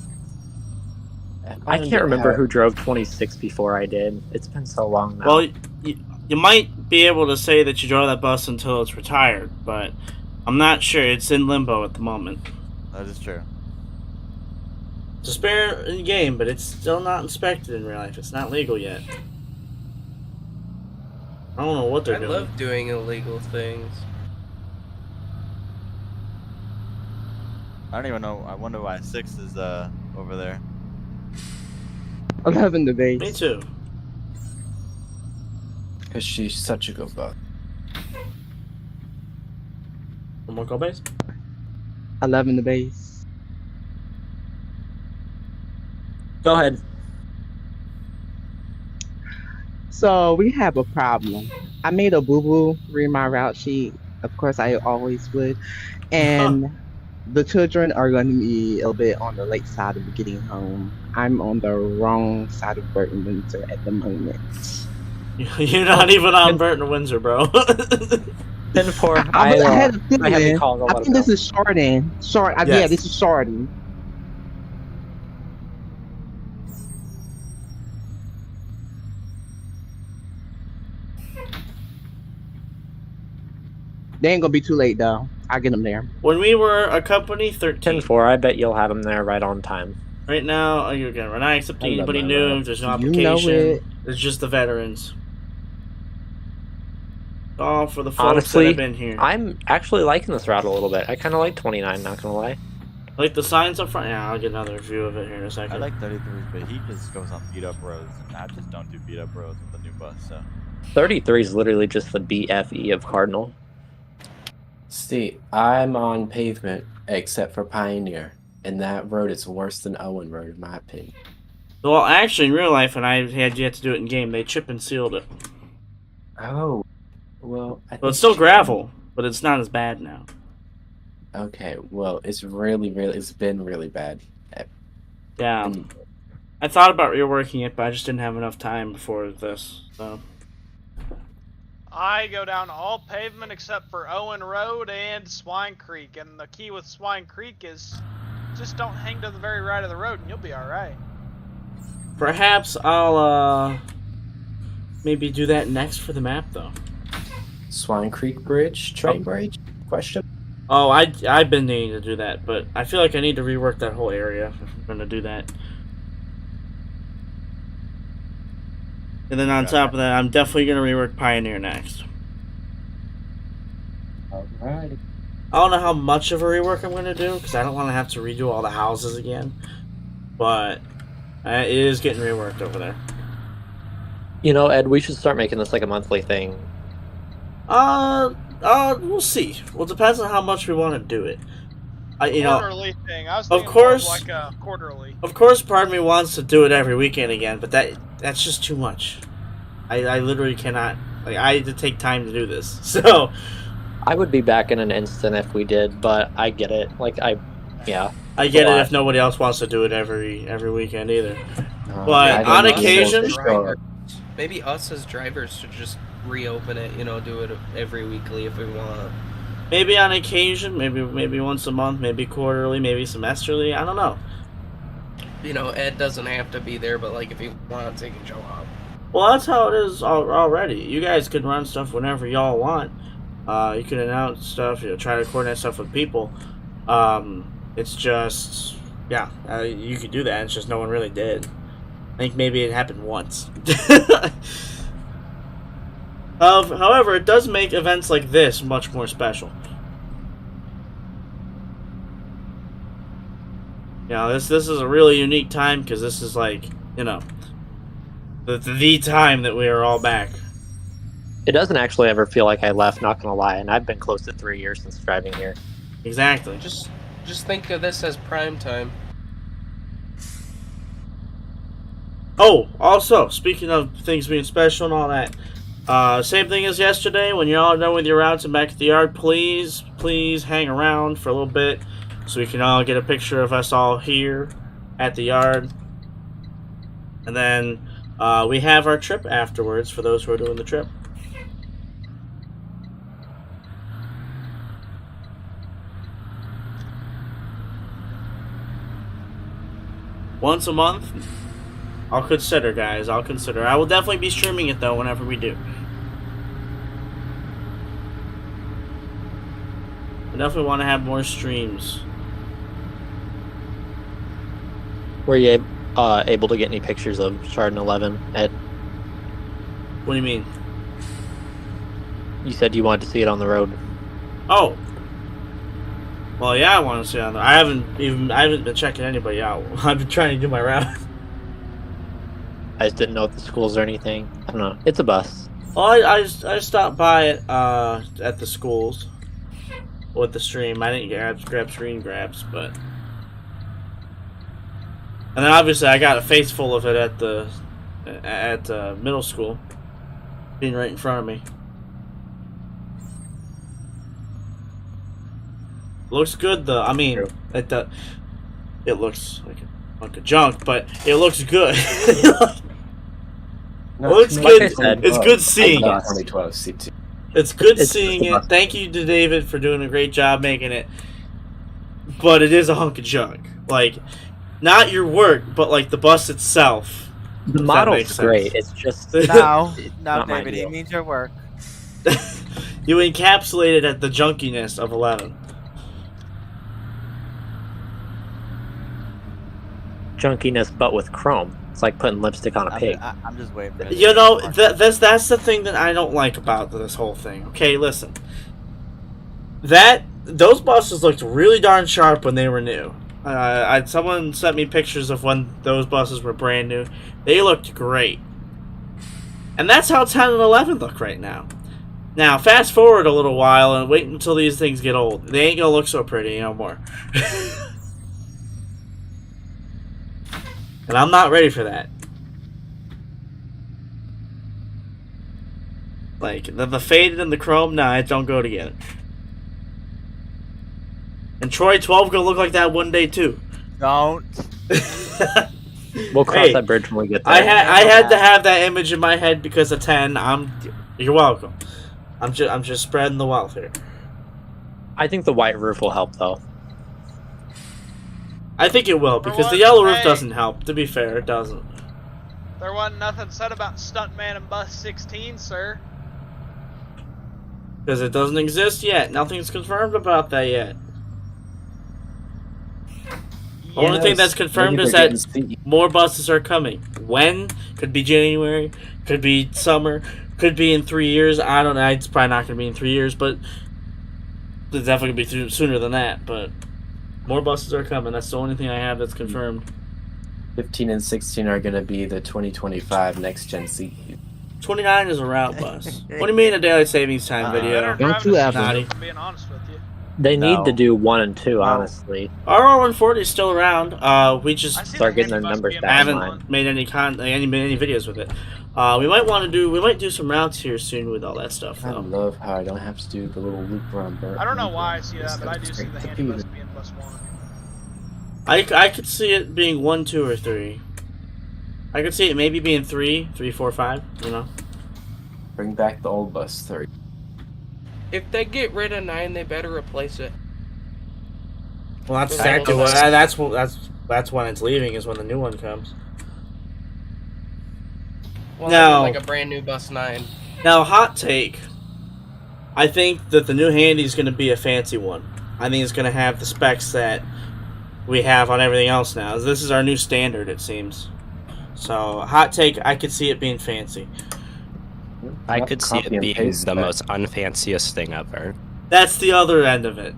Speaker 2: I can't remember who drove 26 before I did. It's been so long now.
Speaker 1: Well, you might be able to say that you drove that bus until it's retired, but I'm not sure. It's in limbo at the moment.
Speaker 5: That is true.
Speaker 1: It's a spare in game, but it's still not inspected in real life. It's not legal yet. I don't know what they're
Speaker 11: I
Speaker 1: doing.
Speaker 11: love doing illegal things.
Speaker 5: I don't even know. I wonder why 6 is over there.
Speaker 7: 11 the base.
Speaker 1: Me too.
Speaker 6: Because she's such a good bus.
Speaker 1: One more go base.
Speaker 7: 11 the base.
Speaker 2: Go ahead.
Speaker 7: So we have a problem. I made a boo-boo read my route sheet. Of course, I always would. And the children are going to be a little bit on the late side of getting home. I'm on the wrong side of Burton Windsor at the moment.
Speaker 1: You're not even on Burton Windsor, bro.
Speaker 2: 10-4.
Speaker 7: I had a
Speaker 2: I
Speaker 7: feeling.
Speaker 2: haven't called.
Speaker 7: I think this is Chardon. Yeah,
Speaker 1: Yes.
Speaker 7: this is Chardon. They ain't gonna be too late though. I'll get them there.
Speaker 1: When we were a company, 13.
Speaker 2: 10-4. I bet you'll have them there right on time.
Speaker 1: Right now, you're gonna. We're not accepting
Speaker 6: I love
Speaker 1: anybody
Speaker 6: my
Speaker 1: new.
Speaker 6: route.
Speaker 1: There's no
Speaker 7: You know
Speaker 1: application.
Speaker 7: it.
Speaker 1: It's just the veterans. All for the folks
Speaker 2: Honestly,
Speaker 1: that have been here.
Speaker 2: I'm actually liking this route a little bit. I kind of like 29. Not gonna lie.
Speaker 1: Like the signs up front. Yeah, I'll get another view of it here in a second.
Speaker 5: I like 33, but he just goes on beat up roads, and I just don't do beat up roads with the new bus. So
Speaker 2: 33 is literally just the BFE of Cardinal.
Speaker 6: See, I'm on pavement except for Pioneer, and that road is worse than Owen Road in my opinion.
Speaker 1: Well, actually, in real life, and I had yet to do it in game, they chip and sealed it.
Speaker 6: Oh, well.
Speaker 1: Well, it's still gravel, but it's not as bad now.
Speaker 6: Okay, well, it's been really bad.
Speaker 1: Yeah.
Speaker 6: Mm.
Speaker 1: I thought about reworking it, but I just didn't have enough time before this. So
Speaker 4: I go down all pavement except for Owen Road and Swine Creek, and the key with Swine Creek is just don't hang to the very right of the road and you'll be alright.
Speaker 1: perhaps I'll maybe do that next for the map, though.
Speaker 6: Swine Creek Bridge, train bridge? Question.
Speaker 1: Oh, I've been needing to do that, but I feel like I need to rework that whole area if I'm going to do that. And then on top of that, I'm definitely going to rework Pioneer next.
Speaker 6: Alright.
Speaker 1: I don't know how much of a rework I'm going to do, because I don't want to have to redo all the houses again. But it is getting reworked over there.
Speaker 2: You know, Ed, we should start making this like a monthly thing.
Speaker 1: We'll see. Well, it depends on how much we want to do it.
Speaker 4: Quarterly thing. I was thinking
Speaker 1: of course,
Speaker 4: more of like a quarterly.
Speaker 1: Of course, part of me wants to do it every weekend again, but that's just too much. I literally cannot. Like, I had to take time to do this, so.
Speaker 2: I would be back in an instant if we did, but I get it. Yeah.
Speaker 1: I get it if nobody else wants to do it every weekend either. But
Speaker 6: I
Speaker 1: on
Speaker 6: don't know.
Speaker 1: occasion,
Speaker 11: Maybe us as drivers should just reopen it. Do it every weekly if we want.
Speaker 1: maybe on occasion, maybe once a month, maybe quarterly, maybe semesterly. I don't know.
Speaker 11: Ed doesn't have to be there, but if he wants, he can show up.
Speaker 1: Well, that's how it is already. You guys can run stuff whenever y'all want. You can announce stuff, try to coordinate stuff with people. It's just, you could do that. It's just no one really did. I think maybe it happened once. However, it does make events like this much more special. This is a really unique time because this is the time that we are all back.
Speaker 2: It doesn't actually ever feel like I left, not gonna lie, and I've been close to 3 years since driving here.
Speaker 1: Exactly.
Speaker 11: Just think of this as prime time.
Speaker 1: Oh, also, speaking of things being special and all that, same thing as yesterday. When you're all done with your routes and back at the yard, please hang around for a little bit so we can all get a picture of us all here at the yard. And then we have our trip afterwards for those who are doing the trip. Once a month, I'll consider, guys. I'll consider. I will definitely be streaming it, though, whenever we do. I definitely want to have more streams.
Speaker 2: Were you able to get any pictures of Chardon 11, Ed?
Speaker 1: What do you mean?
Speaker 2: You said you wanted to see it on the road.
Speaker 1: Oh. Well, yeah, I want to see it on the... I haven't been checking anybody out. I've been trying to do my route.
Speaker 2: I just didn't know if the schools or anything. I don't know. It's a bus.
Speaker 1: Well, I stopped by it at the schools with the stream. I didn't grab screen grabs, but... And then obviously I got a face full of it at middle school, being right in front of me. Looks good though. I mean, it looks like a hunk of junk, but it looks good. It looks good. It's good seeing it. It's good seeing it. Thank you to David for doing a great job making it. But it is a hunk of junk. Not your work, but the bus itself.
Speaker 2: The model's great. It's just
Speaker 5: no, David. It means your work.
Speaker 1: You encapsulated at the junkiness of 11.
Speaker 2: Junkiness, but with chrome. It's like putting lipstick on a pig.
Speaker 5: I'm just waiting for it.
Speaker 1: That's the thing that I don't like about this whole thing. Okay, listen. Those buses looked really darn sharp when they were new. Someone sent me pictures of when those buses were brand new. They looked great. And that's how 10 and 11 look right now. Now, fast forward a little while and wait until these things get old. They ain't gonna look so pretty no more. And I'm not ready for that. The faded and the chrome, nah, it don't go together. And Troy 12 gonna look like that one day too.
Speaker 5: Don't.
Speaker 2: We'll cross that bridge when we get there.
Speaker 1: I had to have that image in my head because of 10. You're welcome. I'm just spreading the wealth here.
Speaker 2: I think the white roof will help though.
Speaker 1: I think it will because the yellow roof doesn't help. To be fair, it doesn't.
Speaker 4: There wasn't nothing said about Stuntman and Bus 16, sir.
Speaker 1: Because it doesn't exist yet. Nothing's confirmed about that yet. The only thing that's confirmed is that more buses are coming. When? Could be January. Could be summer. Could be in 3 years. I don't know. It's probably not going to be in 3 years, but it's definitely going to be sooner than that. But more buses are coming. That's the only thing I have that's confirmed.
Speaker 6: 15 and 16 are going to be the 2025 next gen seat.
Speaker 1: 29 is a route bus. What do you mean a daylight savings time
Speaker 4: Better
Speaker 1: video?
Speaker 4: drive
Speaker 7: you
Speaker 4: to
Speaker 7: ever.
Speaker 1: Naughty.
Speaker 4: if I'm being honest with you.
Speaker 2: They need to
Speaker 5: No.
Speaker 2: do 1 and 2,
Speaker 5: No.
Speaker 2: honestly.
Speaker 1: RR140 is still around. We
Speaker 4: I
Speaker 1: just
Speaker 4: see
Speaker 2: Start
Speaker 4: the
Speaker 2: getting their
Speaker 4: handy bus
Speaker 2: numbers
Speaker 4: being
Speaker 2: back.
Speaker 4: much
Speaker 1: haven't
Speaker 4: fun.
Speaker 1: made any any videos with it. We might do some routes here soon with all that stuff
Speaker 6: I
Speaker 1: though.
Speaker 6: love how I don't have to do the little loop around Burt.
Speaker 4: I don't know why I see that, but I do see the handy bus being +1.
Speaker 1: I could see it being 1, 2, or 3. I could see it maybe being 3, 4, 5. You know.
Speaker 6: Bring back the old bus 3.
Speaker 11: If they get rid of 9, they better replace it.
Speaker 1: Well, that's
Speaker 11: I
Speaker 1: exactly
Speaker 11: don't know.
Speaker 1: what that's when it's leaving is when the new one comes.
Speaker 11: Well,
Speaker 1: No.
Speaker 11: I mean, like a brand new bus 9.
Speaker 1: Now, hot take. I think that the new handy is going to be a fancy one. I think it's going to have the specs that we have on everything else now. This is our new standard, it seems. So, hot take, I could see it being fancy.
Speaker 12: I
Speaker 6: Not
Speaker 12: could see
Speaker 6: copy
Speaker 12: it
Speaker 6: and
Speaker 12: being
Speaker 6: paste
Speaker 12: the
Speaker 6: that.
Speaker 12: most unfanciest thing ever.
Speaker 1: That's the other end of it.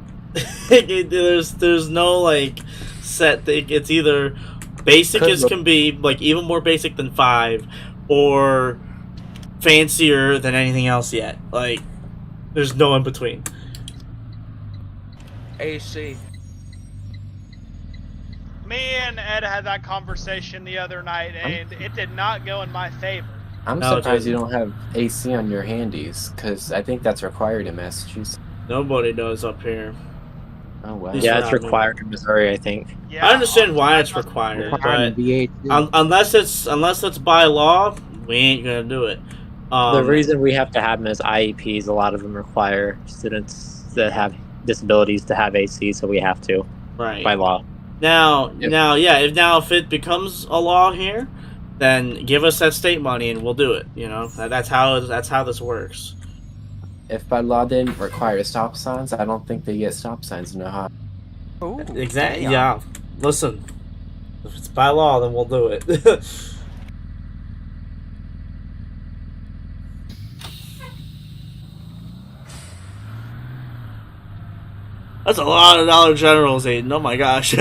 Speaker 1: There's no like set thing. It's either basic as can be, like even more basic than 5, or fancier than anything else yet. Like there's no in between.
Speaker 11: AC.
Speaker 4: Me and Ed had that conversation the other night, and it did not go in my favor.
Speaker 6: I'm
Speaker 1: No, it
Speaker 6: surprised you
Speaker 1: doesn't.
Speaker 6: don't have AC on your handies, because I think that's required in Massachusetts.
Speaker 1: Nobody does up here.
Speaker 6: Oh, wow.
Speaker 1: These
Speaker 2: Yeah,
Speaker 1: are
Speaker 2: it's
Speaker 1: not
Speaker 2: required in Missouri, I think.
Speaker 4: Yeah,
Speaker 1: I understand why
Speaker 4: I
Speaker 1: it's
Speaker 4: thought-
Speaker 1: required,
Speaker 7: Requiring
Speaker 1: but
Speaker 7: VA2.
Speaker 1: unless it's by law, we ain't gonna do it.
Speaker 2: The reason we have to have them as IEPs, a lot of them require students that have disabilities to have AC, so we have to
Speaker 1: right
Speaker 2: by law.
Speaker 1: Now,
Speaker 6: Yep.
Speaker 1: if it becomes a law here, then give us that state money and we'll do it. You know, that's how this works.
Speaker 6: If by law they didn't require stop signs, I don't think they get stop signs in Ohio.
Speaker 5: Ooh,
Speaker 1: Exactly.
Speaker 5: damn.
Speaker 1: Yeah. Listen, if it's by law, then we'll do it. That's a lot of Dollar Generals, Aiden. Oh my gosh.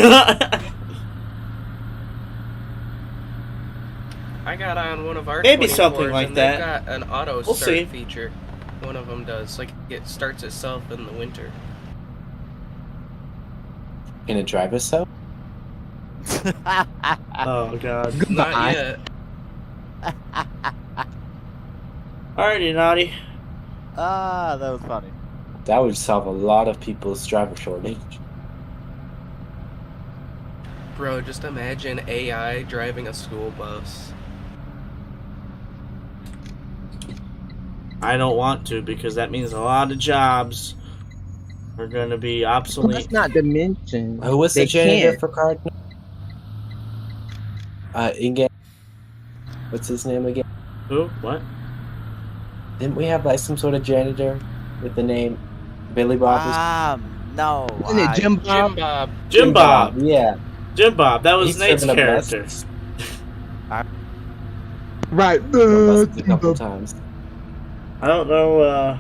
Speaker 11: I got on one of our
Speaker 1: Maybe
Speaker 11: 24s,
Speaker 1: something like
Speaker 11: and
Speaker 1: that.
Speaker 11: They've got an auto
Speaker 1: We'll
Speaker 11: start
Speaker 1: see.
Speaker 11: feature. One of them does. Like, it starts itself in the winter.
Speaker 6: Can it drive itself?
Speaker 1: Oh god.
Speaker 11: Not yet.
Speaker 1: Alrighty, Naughty.
Speaker 5: Ah, that was funny.
Speaker 6: That would solve a lot of people's driver shortage.
Speaker 11: Bro, just imagine AI driving a school bus.
Speaker 1: I don't want to because that means a lot of jobs are going to be
Speaker 7: Well,
Speaker 1: obsolete.
Speaker 7: that's not to mention.
Speaker 6: Who was
Speaker 7: they
Speaker 6: the janitor
Speaker 7: can't.
Speaker 6: for Cardinal? Inga. What's his name again?
Speaker 1: Who? What?
Speaker 6: Didn't we have like some sort of janitor with the name Billy Bob?
Speaker 5: No.
Speaker 7: Isn't it Jim Bob?
Speaker 11: Jim Bob.
Speaker 1: Jim Bob.
Speaker 6: Yeah.
Speaker 1: Jim Bob. That was
Speaker 6: He's
Speaker 1: Nate's
Speaker 6: serving a bus.
Speaker 1: character.
Speaker 7: Right.
Speaker 6: Busted a couple times.
Speaker 1: I don't know.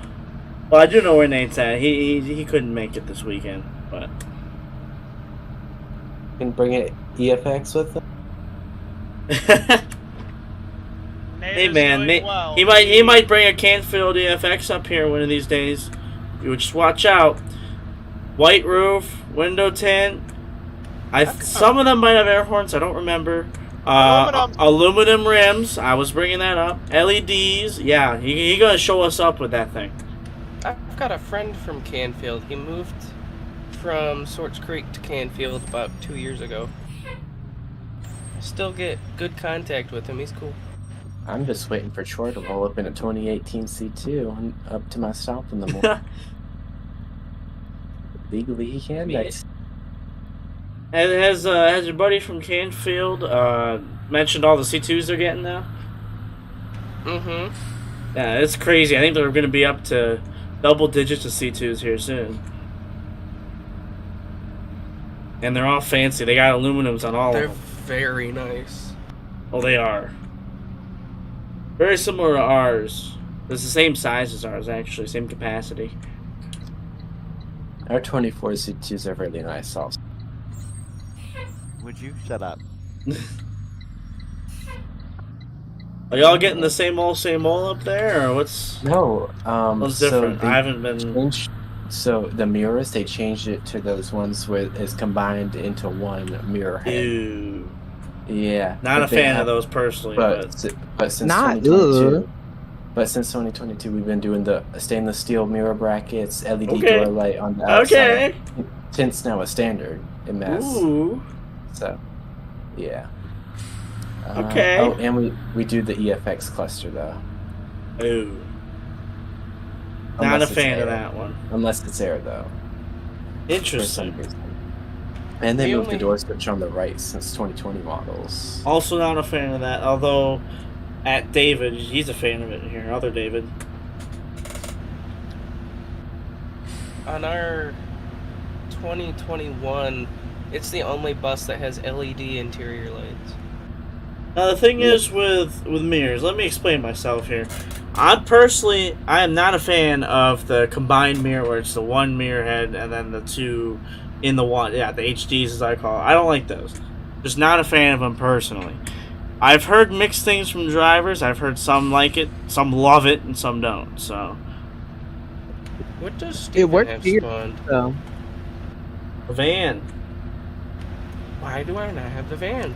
Speaker 1: Well, I do know where Nate's at. He couldn't make it this weekend, but
Speaker 6: Can bring it EFX with him.
Speaker 4: Nate
Speaker 1: hey
Speaker 4: is
Speaker 1: man,
Speaker 4: doing
Speaker 1: Nate,
Speaker 4: well.
Speaker 1: he might bring a Canfield EFX up here one of these days. You would just watch out. White roof, window tint. Some of them might have air horns. I don't remember. Aluminum rims. I was bringing that up. LEDs. Yeah, he gonna show us up with that thing.
Speaker 11: I've got a friend from Canfield. He moved from Swartz Creek to Canfield about 2 years ago. Still get good contact with him. He's cool.
Speaker 6: I'm just waiting for Troy to roll up in a 2018 C2 and up to my stop in the morning. Legally, he can.
Speaker 11: Yeah.
Speaker 6: Next.
Speaker 1: Has your buddy from Canfield mentioned all the C2s they're getting now?
Speaker 11: Mm-hmm.
Speaker 1: Yeah, it's crazy. I think they're going to be up to double digits of C2s here soon. And they're all fancy. They got aluminums on all
Speaker 11: They're
Speaker 1: of them.
Speaker 11: very nice.
Speaker 1: Oh, they are. Very similar to ours. It's the same size as ours, actually. Same capacity.
Speaker 6: Our 24 C2s are really nice also.
Speaker 5: Would you shut up?
Speaker 1: Are y'all getting the same old up there, or what's
Speaker 6: No,
Speaker 1: what's
Speaker 6: so
Speaker 1: different?
Speaker 6: they
Speaker 1: I haven't been.
Speaker 6: changed. So the mirrors, they changed it to those ones where it's combined into one mirror head.
Speaker 1: Ew.
Speaker 6: Yeah.
Speaker 1: Not
Speaker 6: but
Speaker 1: a
Speaker 6: they
Speaker 1: fan
Speaker 6: have-
Speaker 1: of those personally,
Speaker 6: But since
Speaker 7: Not
Speaker 6: 2022,
Speaker 7: good.
Speaker 6: but since 2022, we've been doing the stainless steel mirror brackets, LED
Speaker 1: Okay.
Speaker 6: door light on the outside.
Speaker 1: Okay.
Speaker 6: Tint's now a standard in Mass.
Speaker 1: Ooh.
Speaker 6: So, yeah.
Speaker 1: Okay.
Speaker 6: Oh, and we do the EFX cluster though.
Speaker 1: Ooh. Not
Speaker 6: Unless
Speaker 1: a
Speaker 6: it's
Speaker 1: fan of
Speaker 6: air.
Speaker 1: that one.
Speaker 6: Unless it's air though. For some
Speaker 1: Interesting.
Speaker 6: reason. And they
Speaker 11: The
Speaker 6: moved
Speaker 11: only-
Speaker 6: the door switch on the right since 2020 models.
Speaker 1: Also not a fan of that. Although, at David, he's a fan of it here. Other David.
Speaker 11: On our 2021, it's the only bus that has LED interior lights.
Speaker 1: Now the thing is with mirrors, let me explain myself here. I am not a fan of the combined mirror where it's the one mirror head and then the two in the one. Yeah, the HDs as I call it. I don't like those. Just not a fan of them personally. I've heard mixed things from drivers. I've heard some like it, some love it, and some don't. So
Speaker 11: What does
Speaker 7: It
Speaker 11: Steven
Speaker 7: worked
Speaker 11: have
Speaker 7: here,
Speaker 11: spawned?
Speaker 7: so.
Speaker 1: a van.
Speaker 11: Why do I not have the van?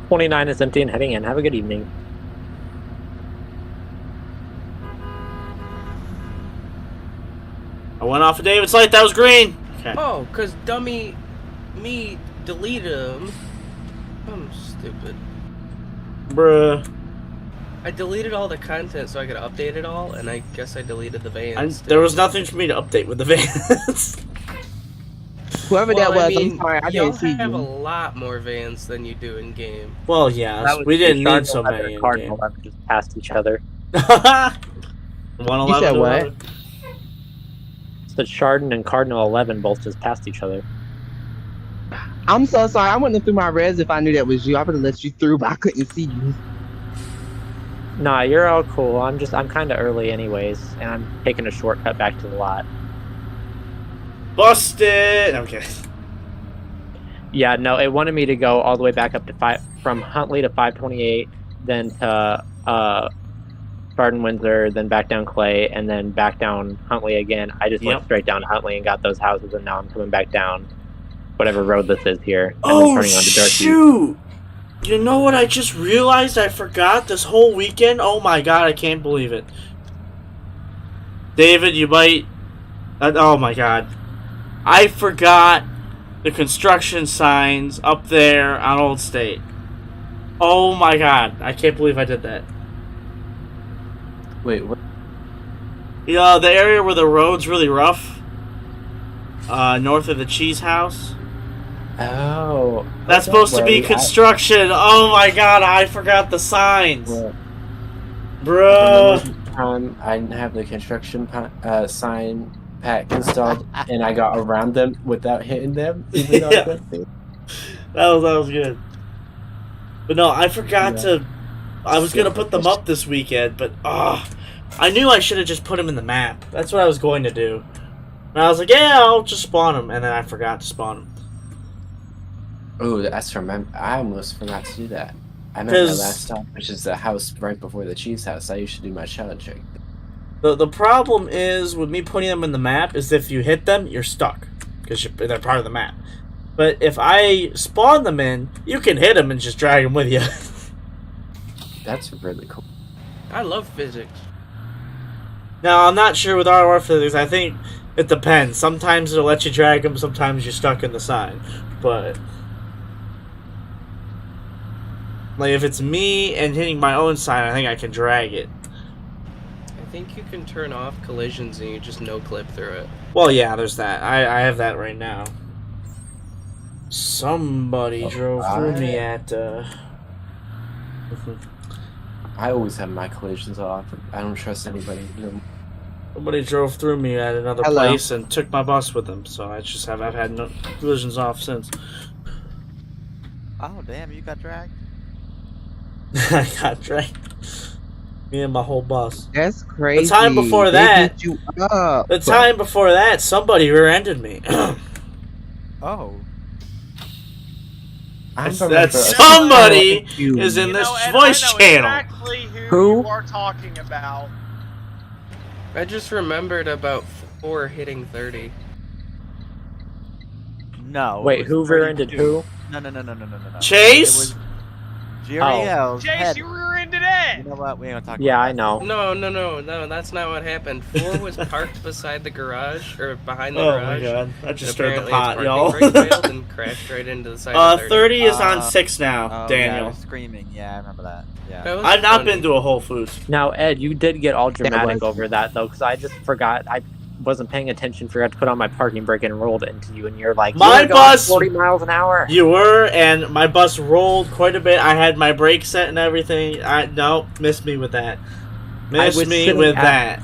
Speaker 2: 29 is empty and heading in. Have a good evening.
Speaker 1: I went off of David's light. That was green. Okay.
Speaker 11: Oh, cause dummy me deleted them. I'm stupid.
Speaker 1: Bruh.
Speaker 11: I deleted all the content so I could update it all, and I guess I deleted the vans.
Speaker 1: There was nothing for me to update with the vans.
Speaker 7: Whoever that
Speaker 11: Well, I
Speaker 7: was,
Speaker 11: mean,
Speaker 7: I'm sorry, I
Speaker 11: y'all
Speaker 7: didn't see
Speaker 11: have a
Speaker 7: you.
Speaker 11: lot more vans than you do in game.
Speaker 1: Well, yeah,
Speaker 2: That was
Speaker 1: we didn't
Speaker 2: the
Speaker 1: need
Speaker 2: Cardinal
Speaker 1: so
Speaker 2: 11
Speaker 1: many in
Speaker 2: Cardinal
Speaker 1: game.
Speaker 2: 11 just passed each other.
Speaker 1: 111
Speaker 7: You said
Speaker 1: to
Speaker 7: what?
Speaker 1: 11.
Speaker 2: So Chardon and Cardinal 11 both just passed each other.
Speaker 7: I'm so sorry. I wouldn't have threw my res if I knew that was you. I would have let you through, but I couldn't see you.
Speaker 2: Nah, you're all cool. I'm kind of early anyways, and I'm taking a shortcut back to the lot.
Speaker 1: Busted! Okay.
Speaker 2: Yeah, no, it wanted me to go all the way back up to from Huntley to 528, then to Garden Windsor, then back down Clay, and then back down Huntley again. I just went
Speaker 1: Yep.
Speaker 2: straight down to Huntley and got those houses, and now I'm coming back down whatever road this is here. And then
Speaker 1: Oh,
Speaker 2: turning onto Darcy.
Speaker 1: shoot! You know what I just realized I forgot this whole weekend? Oh my god, I can't believe it. David, you might... oh my god. I forgot the construction signs up there on Old State. Oh my god, I can't believe I did that.
Speaker 6: Wait, what?
Speaker 1: You know, the area where the road's really rough, north of the cheese house.
Speaker 6: Oh.
Speaker 1: That's
Speaker 6: don't
Speaker 1: supposed to be
Speaker 6: worry,
Speaker 1: construction. Oh my god, I forgot the signs.
Speaker 6: Well,
Speaker 1: Bro.
Speaker 6: I didn't have the construction sign pack installed, and I got around them without hitting them, even though
Speaker 1: Yeah.
Speaker 6: I couldn't see.
Speaker 1: That was good. But no, I forgot to... I was going to put them up this weekend, but... I knew I should have just put them in the map. That's what I was going to do. And I was like, yeah, I'll just spawn them. And then I forgot to spawn them.
Speaker 6: Oh, I almost forgot to do that. I'm at my last stop, which is the house right before the cheese house. I used to do my shell check.
Speaker 1: The problem is, with me putting them in the map, is if you hit them, you're stuck. Because they're part of the map. But if I spawn them in, you can hit them and just drag them with you.
Speaker 6: That's really cool.
Speaker 11: I love physics.
Speaker 1: Now, I'm not sure with RR physics. I think it depends. Sometimes it'll let you drag them, sometimes you're stuck in the sign. But... like, if it's me and hitting my own sign, I think I can drag it.
Speaker 11: I think you can turn off collisions and you just no-clip through it.
Speaker 1: Well, yeah, there's that. I have that right now. Somebody drove through me at,
Speaker 6: I always have my collisions off. I don't trust anybody.
Speaker 1: Somebody drove through me at another
Speaker 7: Hello.
Speaker 1: place and took my bus with them, so I've had no collisions off since.
Speaker 5: Oh, damn, you got dragged?
Speaker 1: I got dragged. Me and my whole bus.
Speaker 7: That's crazy.
Speaker 1: The time before
Speaker 7: They
Speaker 1: that,
Speaker 7: beat you up.
Speaker 1: the time before that, somebody rear-ended me.
Speaker 5: Oh.
Speaker 6: I
Speaker 1: That
Speaker 6: remember
Speaker 1: somebody is in
Speaker 4: You
Speaker 1: this
Speaker 4: know, and
Speaker 1: voice
Speaker 4: I know
Speaker 1: channel.
Speaker 4: exactly
Speaker 2: Who?
Speaker 4: you are talking about.
Speaker 11: I just remembered about 4 hitting 30.
Speaker 5: No.
Speaker 2: Wait,
Speaker 5: it was
Speaker 2: who
Speaker 5: 32.
Speaker 2: rear-ended who?
Speaker 5: No.
Speaker 1: Chase?
Speaker 5: It was Jerry L's
Speaker 4: Chase,
Speaker 5: head.
Speaker 4: you rear-ended it!
Speaker 5: You know what? We ain't gonna talk
Speaker 2: Yeah,
Speaker 5: about
Speaker 2: I
Speaker 5: that.
Speaker 2: know.
Speaker 11: No, that's not what happened. 4 was parked beside the garage, or behind the
Speaker 1: Oh my
Speaker 11: garage.
Speaker 1: god, I just stirred the
Speaker 11: Apparently
Speaker 1: pot,
Speaker 11: its
Speaker 1: y'all.
Speaker 11: parking brake failed and crashed right into the side of 30.
Speaker 1: 30 is on 6 now,
Speaker 5: Oh,
Speaker 1: Daniel.
Speaker 5: Yeah, screaming. Yeah, I remember that. Yeah.
Speaker 11: That was
Speaker 1: I've not
Speaker 11: funny.
Speaker 1: been to a Whole Foods.
Speaker 2: Now, Ed, you did get all dramatic
Speaker 7: was-
Speaker 2: over that, though, because I just forgot. I wasn't paying attention, forgot to put on my parking brake and rolled into you, and you're like,
Speaker 1: My
Speaker 2: "You're going
Speaker 1: bus-
Speaker 2: 40 miles an hour."
Speaker 1: You were, and my bus rolled quite a bit. I had my brake set and everything. Missed me with that. Missed
Speaker 2: was
Speaker 1: me
Speaker 2: sitting
Speaker 1: with
Speaker 2: at-
Speaker 1: that.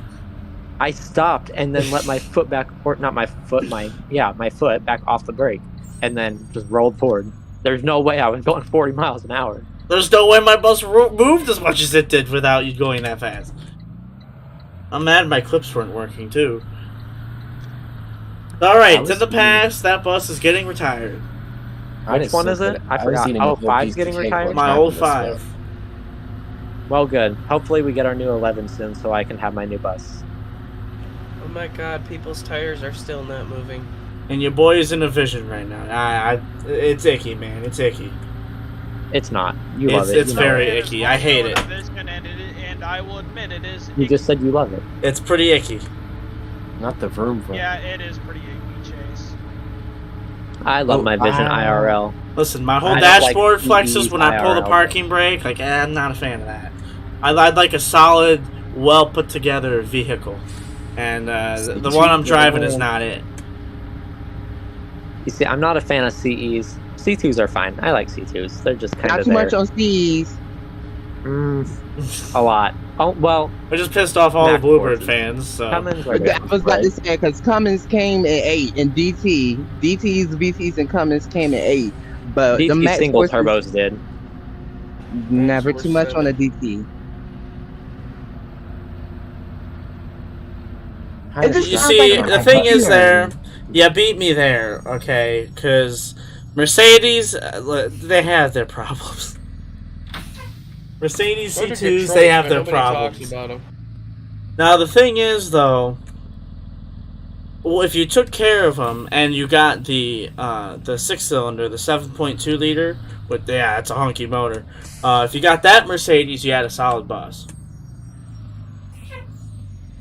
Speaker 2: I stopped and then let my foot back, or not my foot, my foot back off the brake, and then just rolled forward. There's no way I was going 40 miles an hour.
Speaker 1: There's no way my bus moved as much as it did without you going that fast. I'm mad my clips weren't working, too. Alright, to the past, that bus is getting retired.
Speaker 2: Which one is it? I forgot. Oh, 5's getting retired?
Speaker 1: My old 5.
Speaker 2: Well, good. Hopefully we get our new 11 soon so I can have my new bus.
Speaker 11: Oh my god, people's tires are still not moving.
Speaker 1: And your boy is in a vision right now. It's icky, man. It's icky.
Speaker 2: It's not. You love it.
Speaker 1: It's
Speaker 2: you know
Speaker 1: very
Speaker 2: it.
Speaker 1: icky. I hate it.
Speaker 4: And I will admit it is.
Speaker 2: You just said you love it.
Speaker 1: It's pretty icky.
Speaker 6: Not the vroom vroom.
Speaker 4: Yeah, it is pretty icky, Chase.
Speaker 2: I love my Vision IRL.
Speaker 1: Listen, my whole
Speaker 2: I don't like
Speaker 1: dashboard
Speaker 2: EVs
Speaker 1: flexes when I pull the
Speaker 2: IRL.
Speaker 1: parking brake. Like, I'm not a fan of that. I'd like a solid, well put together vehicle, and the one I'm driving is not it.
Speaker 2: You see, I'm not a fan of CEs. C2s are fine. I like C2s. They're just kind
Speaker 7: Not
Speaker 2: of
Speaker 7: too
Speaker 2: there.
Speaker 7: much on C's.
Speaker 2: A lot. Oh, well.
Speaker 1: I just pissed off all the
Speaker 2: Mac
Speaker 1: Bluebird
Speaker 2: forces.
Speaker 1: fans. So.
Speaker 2: Cummins are
Speaker 7: I
Speaker 2: good,
Speaker 7: was about
Speaker 2: right?
Speaker 7: to say because Cummins came at 8 and DTs, VTs, and Cummins came at 8. But the
Speaker 2: DT
Speaker 7: max
Speaker 2: single
Speaker 7: forces-
Speaker 2: turbos did.
Speaker 7: Never too much on a DT. It just
Speaker 1: You
Speaker 7: sounds
Speaker 1: see,
Speaker 7: like
Speaker 1: the
Speaker 7: a
Speaker 1: thing is
Speaker 7: computer.
Speaker 1: you beat me there, okay? Because Mercedes, they have their problems. Mercedes
Speaker 11: Go to
Speaker 1: C2s,
Speaker 11: Detroit,
Speaker 1: they have
Speaker 11: but
Speaker 1: their
Speaker 11: nobody
Speaker 1: problems.
Speaker 11: talks about 'em.
Speaker 1: Now, the thing is, though, well, if you took care of them and you got the 6-cylinder, the 7.2 liter, it's a hunky motor. If you got that Mercedes, you had a solid bus.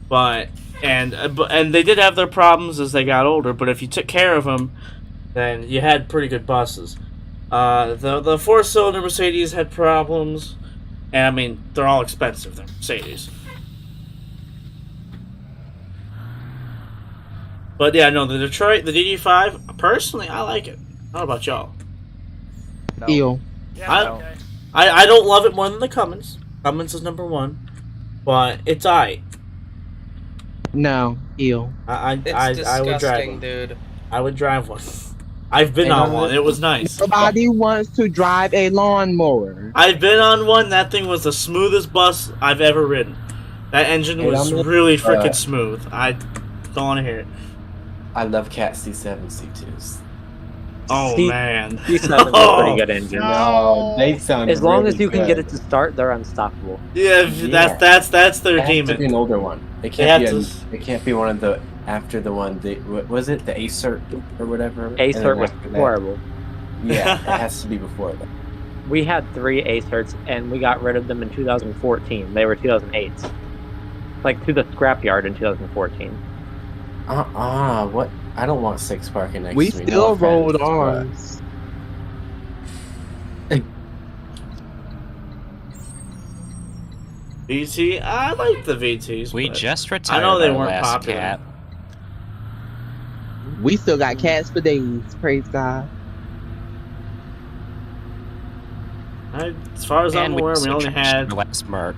Speaker 1: But they did have their problems as they got older. But if you took care of them, then you had pretty good buses. The 4-cylinder Mercedes had problems, and I mean they're all expensive. They're Mercedes. But yeah, no, the Detroit, the DD5. Personally, I like it. How about y'all?
Speaker 7: Eel.
Speaker 1: I don't love it more than the Cummins. Cummins is number 1, but it's alright.
Speaker 7: No, eel.
Speaker 1: I
Speaker 11: It's
Speaker 1: would drive
Speaker 11: disgusting,
Speaker 1: one.
Speaker 11: dude.
Speaker 1: I would drive one. I've been on one. It was nice.
Speaker 7: Nobody wants to drive a lawnmower.
Speaker 1: I've been on one. That thing was the smoothest bus I've ever ridden. That engine
Speaker 6: Hey,
Speaker 1: was
Speaker 6: I'm gonna-
Speaker 1: really freaking smooth. I don't want to hear it.
Speaker 6: I love Cat C7 C2s.
Speaker 1: Oh man,
Speaker 2: C7 is a pretty good engine.
Speaker 6: No, they sound
Speaker 2: As long as
Speaker 6: really
Speaker 2: you can get
Speaker 6: good.
Speaker 2: it to start, they're unstoppable.
Speaker 1: Yeah, that's their
Speaker 6: It has to
Speaker 1: demon.
Speaker 6: be an older one. It
Speaker 1: They
Speaker 6: can't
Speaker 1: have
Speaker 6: be. It can't be one of the after the one. What was it? The Acert or whatever. And
Speaker 2: Acert
Speaker 6: then
Speaker 2: was
Speaker 6: after that-
Speaker 2: horrible.
Speaker 6: Yeah, it has to be before that.
Speaker 2: We had 3 Acerts, and we got rid of them in 2014. They were 2008s. Like, to the scrapyard in 2014.
Speaker 6: What? I don't want 6 parking next
Speaker 7: We
Speaker 6: to me.
Speaker 7: still
Speaker 6: no
Speaker 7: rolled
Speaker 6: offense, but-
Speaker 7: arms.
Speaker 1: VT, I like the VTs.
Speaker 12: We
Speaker 1: but
Speaker 12: just
Speaker 1: I
Speaker 12: retired
Speaker 1: know they
Speaker 12: our
Speaker 1: weren't
Speaker 12: last
Speaker 1: popular.
Speaker 12: cat.
Speaker 7: We still got cats for days. Praise God.
Speaker 1: As far as I'm
Speaker 12: And
Speaker 1: aware, we
Speaker 12: switched
Speaker 1: only had.
Speaker 12: our last Merc.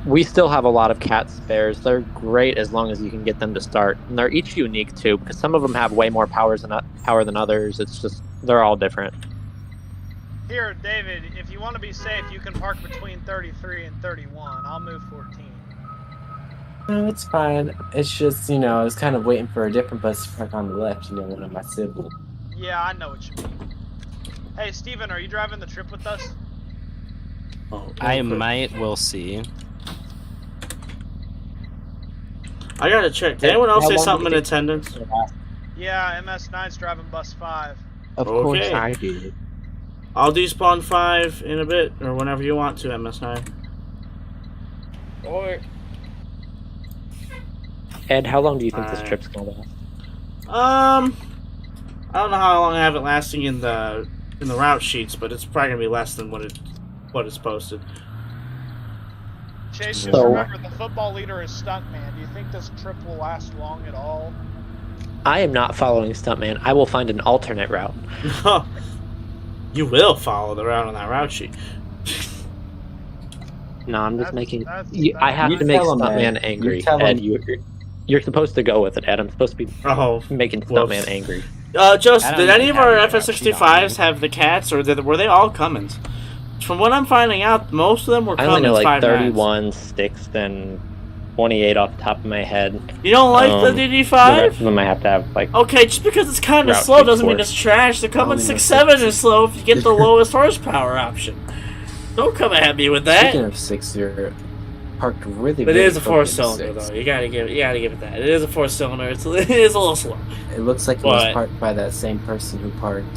Speaker 2: We still have a lot of cat spares. They're great as long as you can get them to start. And they're each unique, too, because some of them have way more power than others. It's just, they're all different.
Speaker 4: Here, David, if you want to be safe, you can park between 33 and 31. I'll move 14.
Speaker 6: No, it's fine. It's just, I was kind of waiting for a different bus to park on the left, one of my siblings.
Speaker 4: Yeah, I know what you mean. Hey, Steven, are you driving the trip with us?
Speaker 1: Oh,
Speaker 12: I
Speaker 1: real quick.
Speaker 12: might. We'll see.
Speaker 1: I gotta check. Did anyone else
Speaker 2: How
Speaker 1: say
Speaker 2: long
Speaker 1: something
Speaker 2: do
Speaker 1: in
Speaker 2: you think-
Speaker 1: attendance?
Speaker 4: Yeah, MS9's driving bus 5.
Speaker 7: Of course
Speaker 1: Okay.
Speaker 7: I did.
Speaker 1: I'll despawn 5 in a bit, or whenever you want to, MS9.
Speaker 11: Or
Speaker 2: Ed, how long do you think this
Speaker 1: Alright.
Speaker 2: trip's gonna last?
Speaker 1: I don't know how long I have it lasting in the route sheets, but it's probably gonna be less than what it's posted.
Speaker 4: Chase, just
Speaker 2: So-
Speaker 4: remember, the football leader is Stuntman. Do you think this trip will last long at all?
Speaker 2: I am not following Stuntman. I will find an alternate route.
Speaker 1: You will follow the route on that route sheet.
Speaker 2: No, I'm just
Speaker 4: That's-
Speaker 2: making.
Speaker 4: that's-
Speaker 2: I have
Speaker 6: You
Speaker 2: to make
Speaker 6: tell him,
Speaker 2: Stuntman
Speaker 6: Ed.
Speaker 2: angry.
Speaker 6: You tell
Speaker 2: Ed,
Speaker 6: him.
Speaker 2: you're supposed to go with it, Ed. I'm supposed to be
Speaker 1: Oh,
Speaker 2: making
Speaker 1: whoops.
Speaker 2: Stuntman angry.
Speaker 1: Just
Speaker 12: I don't
Speaker 1: did any
Speaker 12: even
Speaker 1: of our
Speaker 12: have the route sheet on
Speaker 1: FS65s
Speaker 12: me.
Speaker 1: have the cats, or were they all Cummins? From what I'm finding out, most of them were
Speaker 2: I
Speaker 1: Cummins.
Speaker 2: only know like
Speaker 1: 5 nines.
Speaker 2: 31 sticks and 28 off the top of my head.
Speaker 1: You don't like the
Speaker 2: The
Speaker 1: DD5?
Speaker 2: rest of them I have to have like.
Speaker 1: Okay, just because it's kind of
Speaker 2: Route
Speaker 1: slow doesn't mean
Speaker 2: report.
Speaker 1: it's trash. The Cummins
Speaker 6: Only
Speaker 1: 6.7 is slow if you get the lowest horsepower option. Don't come at me with that.
Speaker 6: Speaking of 6, you're parked really.
Speaker 1: But it
Speaker 6: really
Speaker 1: is a
Speaker 6: close to
Speaker 1: 4-cylinder
Speaker 6: 6.
Speaker 1: though. You gotta give it that. It is a 4-cylinder. It is a little slow.
Speaker 6: It looks like it was
Speaker 1: But-
Speaker 6: parked by that same person who parked.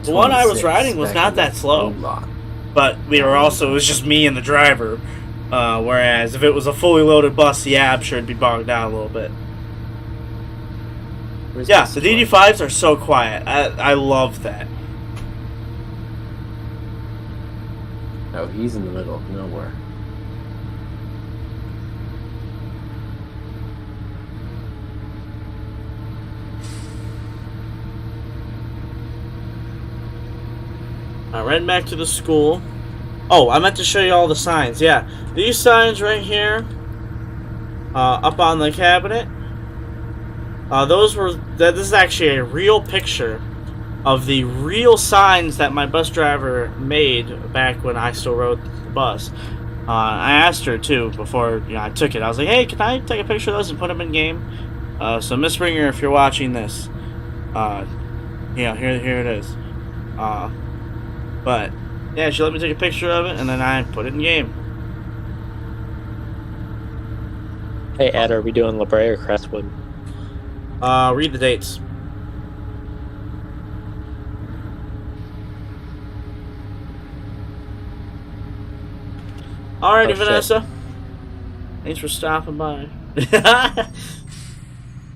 Speaker 1: The one I was
Speaker 6: 26
Speaker 1: riding was
Speaker 6: back
Speaker 1: not
Speaker 6: in
Speaker 1: that
Speaker 6: the
Speaker 1: slow.
Speaker 6: old lot.
Speaker 1: But we were also, it was just me and the driver. Whereas if it was a fully loaded bus, yeah, I'm sure it'd be bogged down a little bit.
Speaker 6: Where's
Speaker 1: Yeah,
Speaker 6: my
Speaker 1: the
Speaker 6: squad?
Speaker 1: DD5s are so quiet. I love that.
Speaker 6: Oh, he's in the middle of nowhere.
Speaker 1: I ran back to the school. Oh, I meant to show you all the signs. Yeah, these signs right here, up on the cabinet. This is actually a real picture of the real signs that my bus driver made back when I still rode the bus. I asked her too before I took it. I was like, "Hey, can I take a picture of those and put them in game?" So Miss Ringer, if you're watching this, here it is. But yeah, she let me take a picture of it, and then I put it in game.
Speaker 2: Hey Ed, are we doing La Brea or Crestwood?
Speaker 1: Read the dates. Alrighty,
Speaker 2: Oh, shit.
Speaker 1: Vanessa. Thanks for stopping by.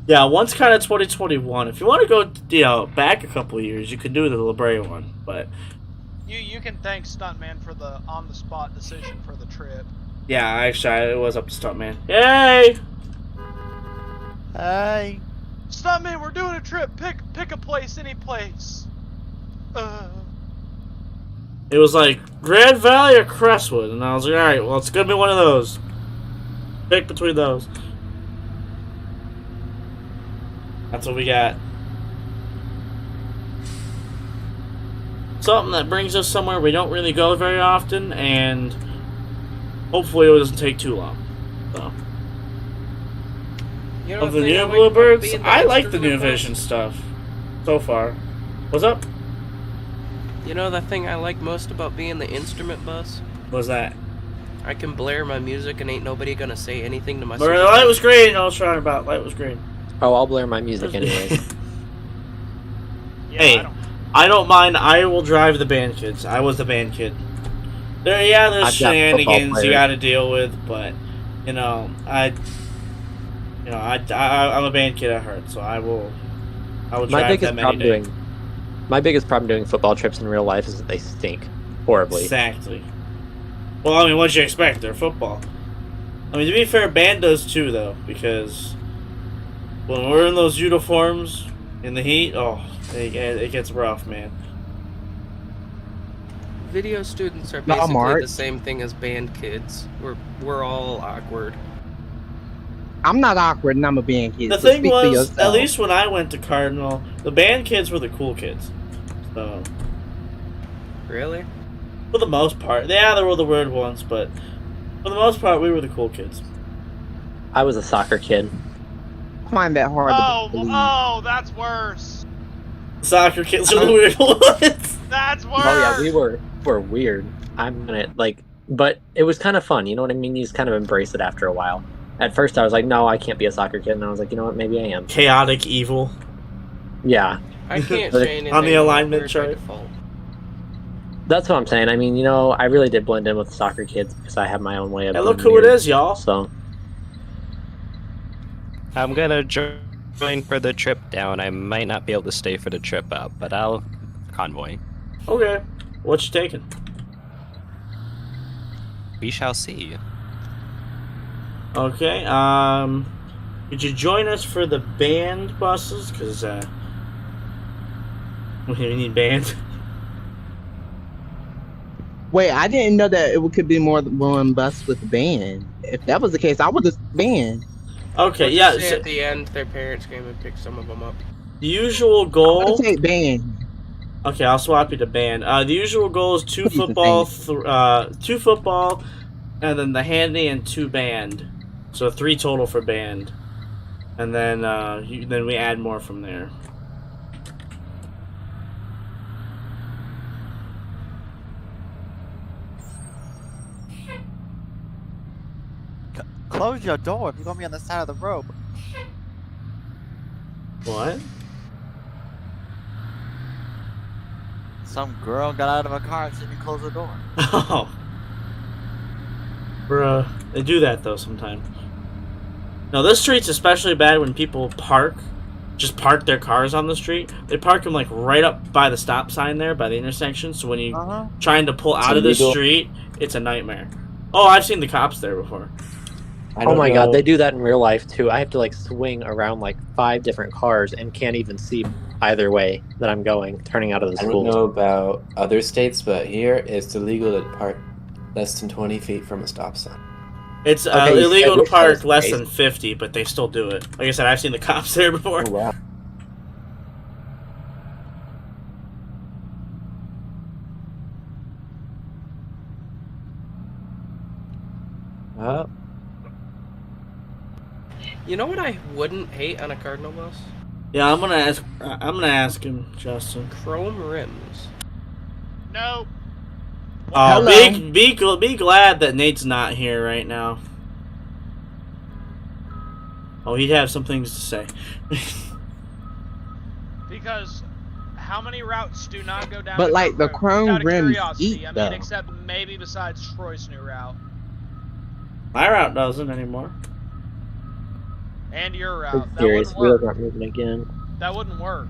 Speaker 1: Yeah, one's kind of 2021. If you want to go, back a couple of years, you could do the La Brea one. But
Speaker 4: You can thank Stuntman for the on-the-spot decision for the trip.
Speaker 1: yeah, actually, it was up to Stuntman. Yay!
Speaker 5: Hey.
Speaker 4: Stuntman, we're doing a trip. Pick a place, any place.
Speaker 1: It was like Grand Valley or Crestwood, and I was like, alright, well, it's gonna be one of those. Pick between those. That's what we got. Something that brings us somewhere we don't really go very often, and hopefully it doesn't take too long. So.
Speaker 11: you know
Speaker 1: Of the
Speaker 11: thing I
Speaker 1: new
Speaker 11: like about
Speaker 1: Bluebirds,
Speaker 11: being the
Speaker 1: I like the
Speaker 11: instrument
Speaker 1: new
Speaker 11: bus?
Speaker 1: Vision stuff so far. What's up?
Speaker 11: You know the thing I like most about being the instrument bus?
Speaker 1: What's that?
Speaker 11: I can blare my music and ain't nobody gonna say anything to my
Speaker 1: The light was green. I was trying about light was green.
Speaker 2: Oh, I'll blare my music anyways.
Speaker 4: Yeah,
Speaker 1: Hey,
Speaker 4: I don't.
Speaker 1: I don't mind. I will drive the band kids. I was the band kid. There's
Speaker 2: I've got
Speaker 1: shenanigans
Speaker 2: football
Speaker 1: you
Speaker 2: players.
Speaker 1: got to deal with, but I'm a band kid at heart, so I will
Speaker 2: my
Speaker 1: drive
Speaker 2: biggest
Speaker 1: them any
Speaker 2: problem
Speaker 1: day.
Speaker 2: doing football trips in real life is that they stink horribly.
Speaker 1: Exactly. Well, I mean, what do you expect? They're football. I mean, to be fair, band does too, though, because when we're in those uniforms in the heat, it gets rough, man.
Speaker 11: Video students are
Speaker 7: Not
Speaker 11: basically
Speaker 7: Mark.
Speaker 11: the same thing as band kids. We're all awkward.
Speaker 7: I'm not awkward and I'm a band kid.
Speaker 1: The
Speaker 7: so
Speaker 1: thing
Speaker 7: speak for
Speaker 1: was,
Speaker 7: yourself.
Speaker 1: at least when I went to Cardinal, the band kids were the cool kids. So,
Speaker 11: Really?
Speaker 1: for the most part, yeah, there were the weird ones, but for the most part, we were the cool kids.
Speaker 2: I was a soccer kid.
Speaker 7: I find that hard to believe.
Speaker 4: Oh, that's worse.
Speaker 1: Soccer kids are the weird ones.
Speaker 4: That's worse.
Speaker 2: Oh yeah, we were weird. I'm gonna but it was kind of fun. You know what I mean? You just kind of embrace it after a while. At first, I was like, no, I can't be a soccer kid, and I was like, you know what? Maybe I am.
Speaker 1: Chaotic evil.
Speaker 2: Yeah.
Speaker 11: I can't say anything
Speaker 1: On the alignment
Speaker 11: by
Speaker 1: chart.
Speaker 11: default.
Speaker 2: That's what I'm saying. I mean, I really did blend in with the soccer kids because I have my own way of.
Speaker 1: Hey, look
Speaker 2: being
Speaker 1: who it
Speaker 2: weird,
Speaker 1: is, y'all.
Speaker 2: So.
Speaker 12: I'm gonna join for the trip down. I might not be able to stay for the trip up, but I'll convoy.
Speaker 1: Okay. What you taking?
Speaker 12: We shall see.
Speaker 1: Okay. Could you join us for the band buses? Because we need band.
Speaker 7: Wait, I didn't know that it could be more than one bus with a band. If that was the case, I would just band.
Speaker 1: Okay,
Speaker 11: Let's
Speaker 1: yeah.
Speaker 11: just say
Speaker 1: So
Speaker 11: at the end, their parents came and picked some of them up.
Speaker 1: the usual
Speaker 7: I'm
Speaker 1: goal.
Speaker 7: gonna take band.
Speaker 1: Okay, I'll swap you to band. The usual goal is 2 football, 2 football, and then the handy and 2 band. So 3 total for band, and then then we add more from there.
Speaker 5: Close your door if you're gonna be on the side of the road.
Speaker 1: What?
Speaker 5: Some girl got out of a car and didn't close the door.
Speaker 1: Oh. Bruh. They do that, though, sometimes. No, this street's especially bad when people just park their cars on the street. They park them, like, right up by the stop sign there, by the intersection, so when you're trying to pull out of the street, it's a nightmare. Oh, I've seen the cops there before.
Speaker 2: Oh my god, they do that in real life, too. I have to, swing around, 5 different cars and can't even see either way that I'm going, turning out of the
Speaker 6: I
Speaker 2: school.
Speaker 6: don't know about other states, but here it's illegal to park less than 20 feet from a stop sign.
Speaker 1: It's
Speaker 2: Okay, you
Speaker 1: illegal
Speaker 2: said
Speaker 1: to park
Speaker 2: it's
Speaker 1: less
Speaker 2: crazy.
Speaker 1: than 50, but they still do it. Like I said, I've seen the cops there before.
Speaker 6: Oh, wow. Well,
Speaker 11: You know what I wouldn't hate on a Cardinal bus?
Speaker 1: Yeah, I'm gonna ask him, Justin.
Speaker 11: Chrome rims.
Speaker 4: No.
Speaker 1: Oh,
Speaker 7: Hello.
Speaker 1: be glad that Nate's not here right now. Oh, he'd have some things to say.
Speaker 4: Because how many routes do not go down?
Speaker 7: But,
Speaker 4: to
Speaker 7: like, the
Speaker 4: Road?
Speaker 7: chrome
Speaker 4: Out of
Speaker 7: rims
Speaker 4: curiosity,
Speaker 7: eat,
Speaker 4: I mean,
Speaker 7: though.
Speaker 4: except maybe besides Troy's new route
Speaker 1: My route doesn't anymore.
Speaker 4: and your
Speaker 2: I'm
Speaker 4: route. That
Speaker 2: serious,
Speaker 4: wouldn't
Speaker 2: wheels
Speaker 4: work.
Speaker 2: aren't moving again.
Speaker 4: That wouldn't work.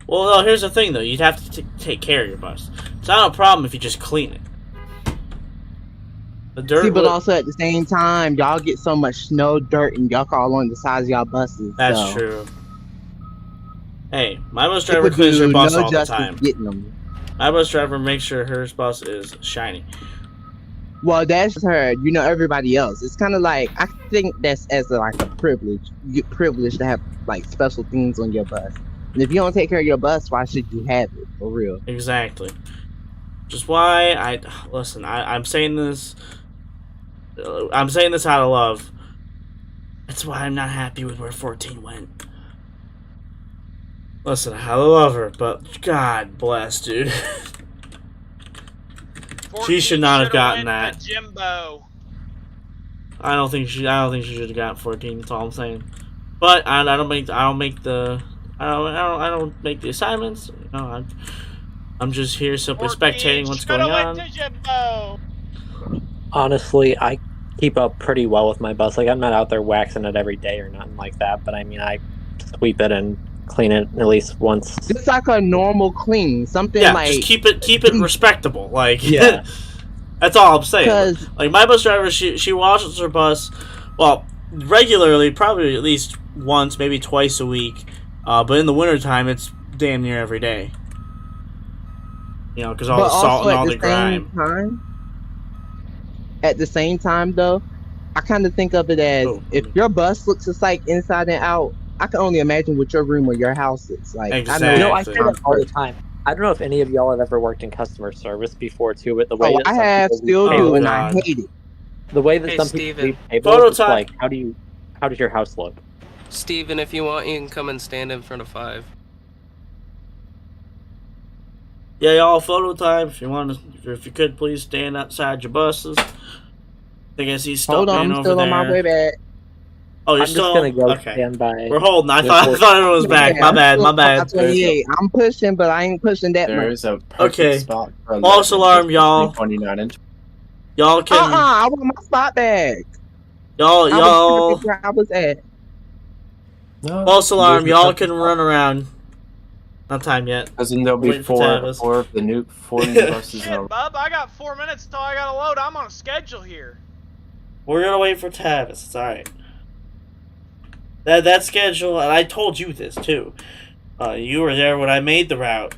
Speaker 1: Well, no, here's the thing, though. You'd have to take care of your bus. It's not a problem if you just clean it. The dirt.
Speaker 7: See, but
Speaker 1: would-
Speaker 7: also at the same time, y'all get so much snow, dirt, and yuck all on the sides of y'all buses.
Speaker 1: That's
Speaker 7: so
Speaker 1: true. Hey, my bus
Speaker 7: it
Speaker 1: driver
Speaker 7: would
Speaker 1: cleans her
Speaker 7: do
Speaker 1: bus
Speaker 7: no
Speaker 1: all the
Speaker 7: justice
Speaker 1: time.
Speaker 7: getting them.
Speaker 1: My bus driver makes sure her bus is shiny.
Speaker 7: Well, that's her. You know, everybody else. It's kind of like I think that's as a privilege. You get privileged to have special things on your bus. And if you don't take care of your bus, why should you have it? For real.
Speaker 1: Exactly. Just why I'm saying this. I'm saying this out of love. That's why I'm not happy with where 14 went. Listen, I love her, but God bless, dude. She should not have gotten that.
Speaker 4: Jimbo.
Speaker 1: I don't think she should have gotten 14. That's all I'm saying. But I don't make the assignments. No, I'm just here simply spectating what's going on.
Speaker 2: Honestly, I keep up pretty well with my bus. I'm not out there waxing it every day or nothing like that, but I mean, I sweep it and clean it at least once.
Speaker 7: Just like a normal clean, something
Speaker 1: Yeah,
Speaker 7: like
Speaker 1: just keep it respectable.
Speaker 2: Yeah.
Speaker 1: That's all I'm saying.
Speaker 7: 'Cause-
Speaker 1: My bus driver, she washes her bus, well, regularly, probably at least once, maybe twice a week. But in the wintertime, it's damn near every day. Because all the salt and all the grime.
Speaker 7: At the same time, though, I kind of think of it as if your bus looks just like inside and out, I can only imagine what your room or your house is like.
Speaker 1: Exactly.
Speaker 2: I say that all the time. I don't know if any of y'all have ever worked in customer service before too, but the way that
Speaker 7: I
Speaker 2: some
Speaker 7: have,
Speaker 2: people
Speaker 7: still
Speaker 2: leave
Speaker 7: do,
Speaker 2: tables-
Speaker 7: and I hate it.
Speaker 2: The way that
Speaker 11: Hey,
Speaker 2: some
Speaker 11: Steven.
Speaker 2: people leave tables, it's
Speaker 1: Phototype.
Speaker 2: like, how does your house look?
Speaker 11: Steven, if you want, you can come and stand in front of 5.
Speaker 1: Yeah, y'all, photo time. If you want to, if you could, please stand outside your buses. I think I see
Speaker 7: Hold on,
Speaker 1: Stuntman
Speaker 7: I'm
Speaker 1: over
Speaker 7: still on my
Speaker 1: there.
Speaker 7: way back.
Speaker 1: Oh, you're
Speaker 2: I'm just
Speaker 1: still
Speaker 2: gonna go
Speaker 1: okay.
Speaker 2: stand by.
Speaker 1: We're holding. I
Speaker 6: There's
Speaker 1: thought everyone was back.
Speaker 7: Yeah,
Speaker 1: My
Speaker 7: I'm
Speaker 1: bad.
Speaker 7: still
Speaker 1: My
Speaker 7: on
Speaker 1: bad.
Speaker 7: 28. I'm pushing, but I ain't pushing that much.
Speaker 6: There's a perfect
Speaker 1: Okay.
Speaker 6: spot for
Speaker 1: False
Speaker 6: 11
Speaker 1: alarm,
Speaker 6: just
Speaker 1: y'all.
Speaker 6: between 29 and
Speaker 1: Y'all can.
Speaker 7: I want my spot back.
Speaker 1: Y'all.
Speaker 7: I was perfect where I was at.
Speaker 6: No,
Speaker 1: False alarm.
Speaker 6: there's a
Speaker 1: Y'all
Speaker 6: perfect
Speaker 1: can
Speaker 6: spot.
Speaker 1: run around. Not time yet.
Speaker 6: Because then there'll be
Speaker 1: Waiting for Tavis.
Speaker 6: four new buses in a
Speaker 4: Shit, bub, I got 4 minutes till I gotta load. I'm on a schedule here.
Speaker 1: We're gonna wait for Tavis. It's alright. That schedule, and I told you this too. You were there when I made the route.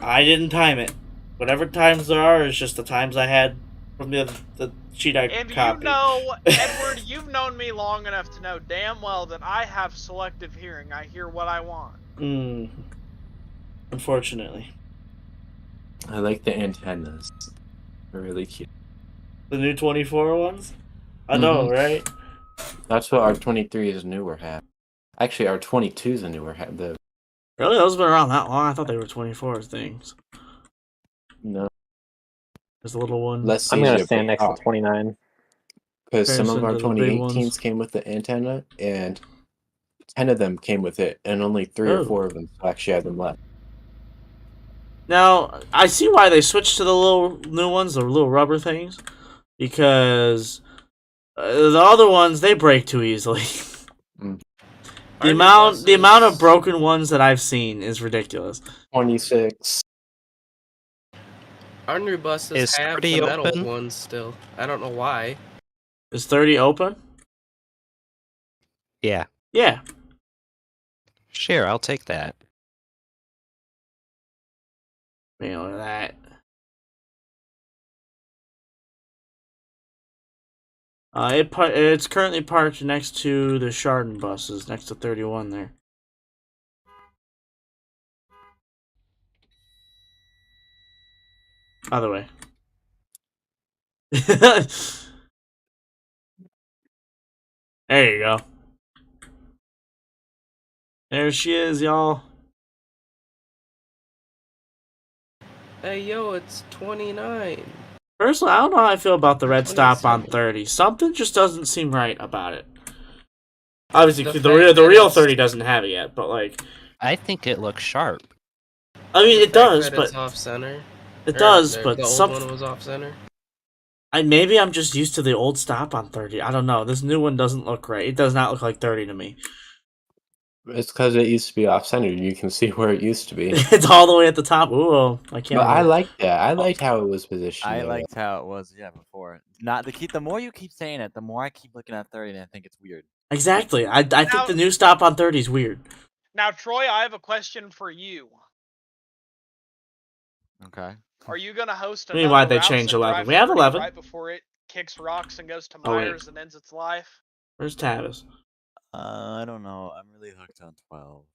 Speaker 1: I didn't time it. Whatever times there are is just the times I had from the sheet I
Speaker 4: And
Speaker 1: copied.
Speaker 4: you know, Edward, you've known me long enough to know damn well that I have selective hearing. I hear what I want.
Speaker 1: Unfortunately.
Speaker 6: I like the antennas. They're really cute.
Speaker 1: The new 24 ones? I know, right?
Speaker 6: That's what our 23 is newer hat. Actually, our 22 is a newer hat.
Speaker 1: Really? Those have been around that long? I thought they were 24 things.
Speaker 6: No.
Speaker 1: There's a little one.
Speaker 2: I'm gonna stand next to 29.
Speaker 6: Because some of
Speaker 1: Comparison
Speaker 6: our
Speaker 1: to the big ones.
Speaker 6: 2018s came with the antenna, and 10 of them came with it, and only 3 or 4 of them actually had them left.
Speaker 1: Now, I see why they switched to the little new ones, the little rubber things, because the other ones, they break too easily. The amount of broken ones that I've seen is ridiculous.
Speaker 6: 26.
Speaker 11: Our new buses
Speaker 12: Is
Speaker 11: have
Speaker 12: 30
Speaker 11: the metal
Speaker 12: open?
Speaker 11: ones still. I don't know why.
Speaker 1: Is 30 open?
Speaker 12: Yeah.
Speaker 1: Yeah.
Speaker 12: Sure, I'll take that.
Speaker 1: Look at that. It's currently parked next to the Chardon buses, next to 31 there. Other way. There you go. There she is, y'all.
Speaker 11: Hey, yo, it's 29.
Speaker 1: Personally, I don't know how I feel about the red stop on 30. Something just doesn't seem right about it. Obviously, the real 30 doesn't have it yet, but like,
Speaker 12: I think it looks sharp.
Speaker 1: I mean, it does, but
Speaker 11: it's off center.
Speaker 1: It does, but
Speaker 11: the old one was off center.
Speaker 1: Maybe I'm just used to the old stop on 30. I don't know. This new one doesn't look right. It does not look like 30 to me.
Speaker 6: It's because it used to be off-center. You can see where it used to be.
Speaker 1: It's all the way at the top. Ooh, I can't.
Speaker 6: But I like that. I liked how it was positioned.
Speaker 5: I liked how it was, before. The more you keep saying it, the more I keep looking at 30 and I think it's weird.
Speaker 1: Exactly. I think the new stop on 30 is weird.
Speaker 4: Now, Troy, I have a question for you.
Speaker 5: Okay.
Speaker 4: Are you gonna host
Speaker 1: I mean,
Speaker 4: another
Speaker 1: why'd they
Speaker 4: routes
Speaker 1: change
Speaker 4: and
Speaker 1: 11?
Speaker 4: drive
Speaker 1: We have
Speaker 4: 30
Speaker 1: 11.
Speaker 4: right before it kicks rocks and goes to
Speaker 1: Oh, wait.
Speaker 4: Myers and ends its life?
Speaker 1: Where's Tavis?
Speaker 5: I don't know. I'm really hooked on 12.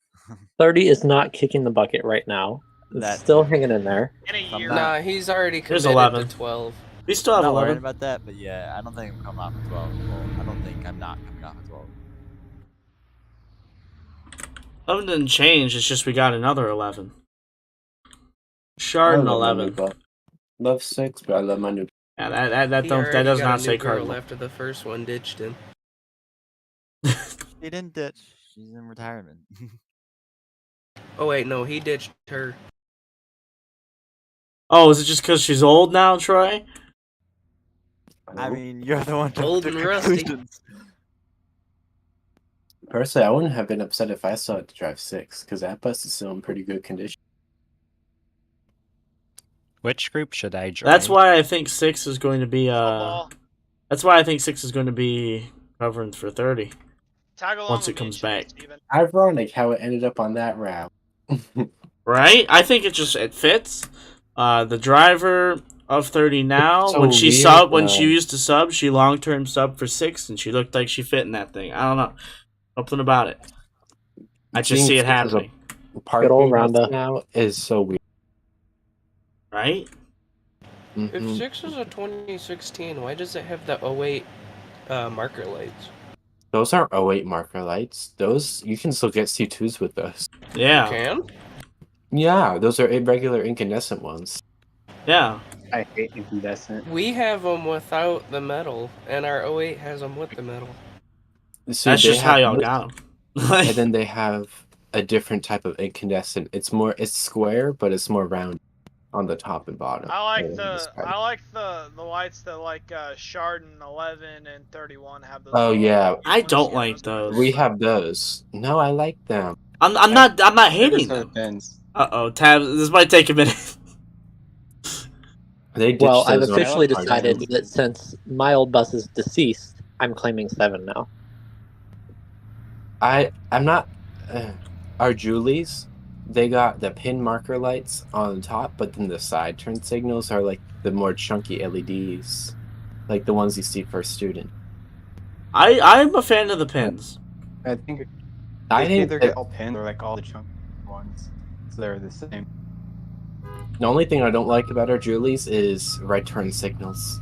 Speaker 2: 30 is not kicking the bucket right now. It's still hanging in there.
Speaker 4: In a year.
Speaker 11: Nah, he's already
Speaker 1: There's
Speaker 11: committed
Speaker 1: 11.
Speaker 11: to 12.
Speaker 1: We still have
Speaker 5: I'm not
Speaker 1: 11.
Speaker 5: worried about that, but yeah, I don't think I'm coming off of 12. Well, I don't think I'm not coming off of 12.
Speaker 1: 11 didn't change. It's just we got another 11. Chardon 11.
Speaker 6: Love 6, but I love my new.
Speaker 1: Yeah, that
Speaker 11: He
Speaker 1: does
Speaker 11: already
Speaker 1: not
Speaker 11: got a
Speaker 1: say
Speaker 11: new girl
Speaker 1: Cardinal.
Speaker 11: after the first one ditched him.
Speaker 5: She didn't ditch. She's in retirement.
Speaker 11: Oh wait, no, he ditched her.
Speaker 1: Oh, is it just because she's old now, Troy?
Speaker 5: I mean, you're the one
Speaker 11: Old
Speaker 5: to
Speaker 11: and rusty.
Speaker 5: conclusions.
Speaker 6: Personally, I wouldn't have been upset if I still had to drive 6, because that bus is still in pretty good condition.
Speaker 12: Which group should I join?
Speaker 1: That's why I think 6 is going to be That's why I think 6 is going to be covering for 30.
Speaker 4: Tag along
Speaker 1: Once it
Speaker 4: with me,
Speaker 1: comes back.
Speaker 4: Steven.
Speaker 6: Ironic how it ended up on that route.
Speaker 1: Right? I think it fits. The driver of 30 now,
Speaker 6: It's so
Speaker 1: when she
Speaker 6: weird,
Speaker 1: when she used to sub, she long-term sub for 6, and she looked like she fit in that thing. I don't know. Something about it. I just see it happening.
Speaker 2: Good old Rhonda.
Speaker 6: Now is so weird.
Speaker 1: Right?
Speaker 11: If 6 is a 2016, why does it have the 08 marker lights?
Speaker 6: Those aren't 08 marker lights. Those you can still get C2s with those.
Speaker 1: Yeah.
Speaker 11: Can?
Speaker 6: Yeah, those are regular incandescent ones.
Speaker 1: Yeah.
Speaker 13: I hate incandescent.
Speaker 11: We have them without the metal, and our O8 has them with the metal.
Speaker 6: So
Speaker 1: That's
Speaker 6: they
Speaker 1: just how
Speaker 6: have
Speaker 1: y'all
Speaker 6: this,
Speaker 1: got them.
Speaker 6: and then they have a different type of incandescent. It's square, but it's more round on the top and bottom.
Speaker 4: I like
Speaker 6: Or
Speaker 4: the lights that like Chardon 11 and 31 have those.
Speaker 6: Oh yeah,
Speaker 1: I don't like those.
Speaker 6: we have those. No, I like them.
Speaker 1: I'm not hating them.
Speaker 13: Depends.
Speaker 1: Tabs. This might take a minute.
Speaker 6: They ditched
Speaker 2: Well, I've
Speaker 6: those on
Speaker 2: officially
Speaker 6: Cardinal.
Speaker 2: decided that since my old bus is deceased, I'm claiming 7 now.
Speaker 6: I'm not. Our Julies, they got the pin marker lights on top, but then the side turn signals are like the more chunky LEDs, like the ones you see for a student.
Speaker 1: I'm a fan of the pins.
Speaker 13: I think
Speaker 6: I think
Speaker 13: either
Speaker 6: that-
Speaker 13: get all pins or like all the chunky ones, so they're the same.
Speaker 6: The only thing I don't like about our Julies is right turn signals,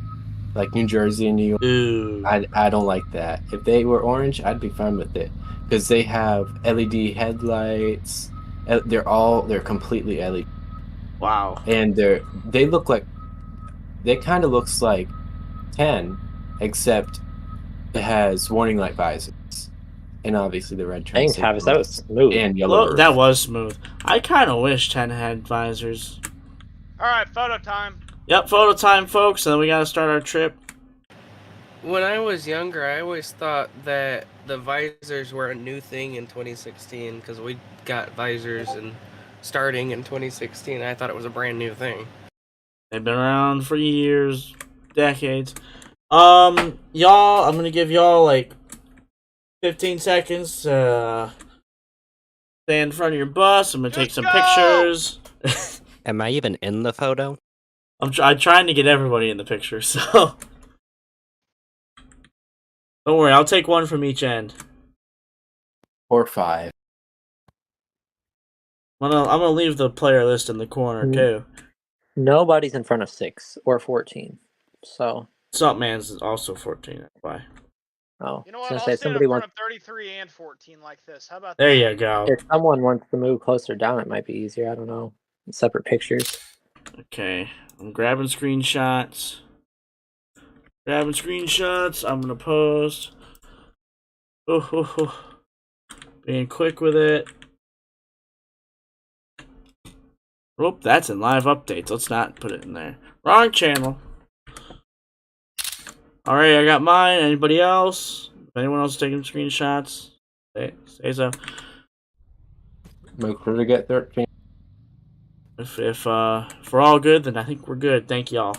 Speaker 6: like New Jersey and New York.
Speaker 1: Ooh.
Speaker 6: I don't like that. If they were orange, I'd be fine with it, because they have LED headlights. They're completely LED.
Speaker 1: Wow.
Speaker 6: And they kind of looks like 10, except it has warning light visors, and obviously the red turn
Speaker 2: Dang, Travis, that was smooth.
Speaker 6: and yellow.
Speaker 1: Look, that was smooth. I kind of wish 10 had visors.
Speaker 4: All right, photo time.
Speaker 1: Yep, photo time, folks, and then we gotta start our trip.
Speaker 11: When I was younger, I always thought that the visors were a new thing in 2016 because we got visors and starting in 2016. I thought it was a brand new thing.
Speaker 1: They've been around for years, decades. Y'all, I'm gonna give y'all like 15 seconds to stay in front of your bus. I'm gonna take some pictures.
Speaker 12: Am I even in the photo?
Speaker 1: I'm trying to get everybody in the picture, so don't worry. I'll take one from each end.
Speaker 6: Or 5.
Speaker 1: I'm gonna leave the player list in the corner too.
Speaker 2: Nobody's in front of 6 or 14, so.
Speaker 1: Sumpman's is also 14. That's why.
Speaker 2: Oh,
Speaker 4: You know what?
Speaker 2: I was
Speaker 4: I'll
Speaker 2: gonna say
Speaker 4: stand
Speaker 2: somebody
Speaker 4: in front
Speaker 2: wants.
Speaker 4: of 33 and 14 like this. How about
Speaker 1: There
Speaker 4: that?
Speaker 1: you go.
Speaker 2: If someone wants to move closer down, it might be easier. I don't know. Separate pictures.
Speaker 1: Okay, I'm grabbing screenshots. I'm gonna post. Being quick with it. Oop, that's in live updates. Let's not put it in there. Wrong channel. Alright, I got mine. Anybody else? If anyone else is taking screenshots, say so.
Speaker 6: Make sure to get 13.
Speaker 1: If we're all good, then I think we're good. Thank y'all.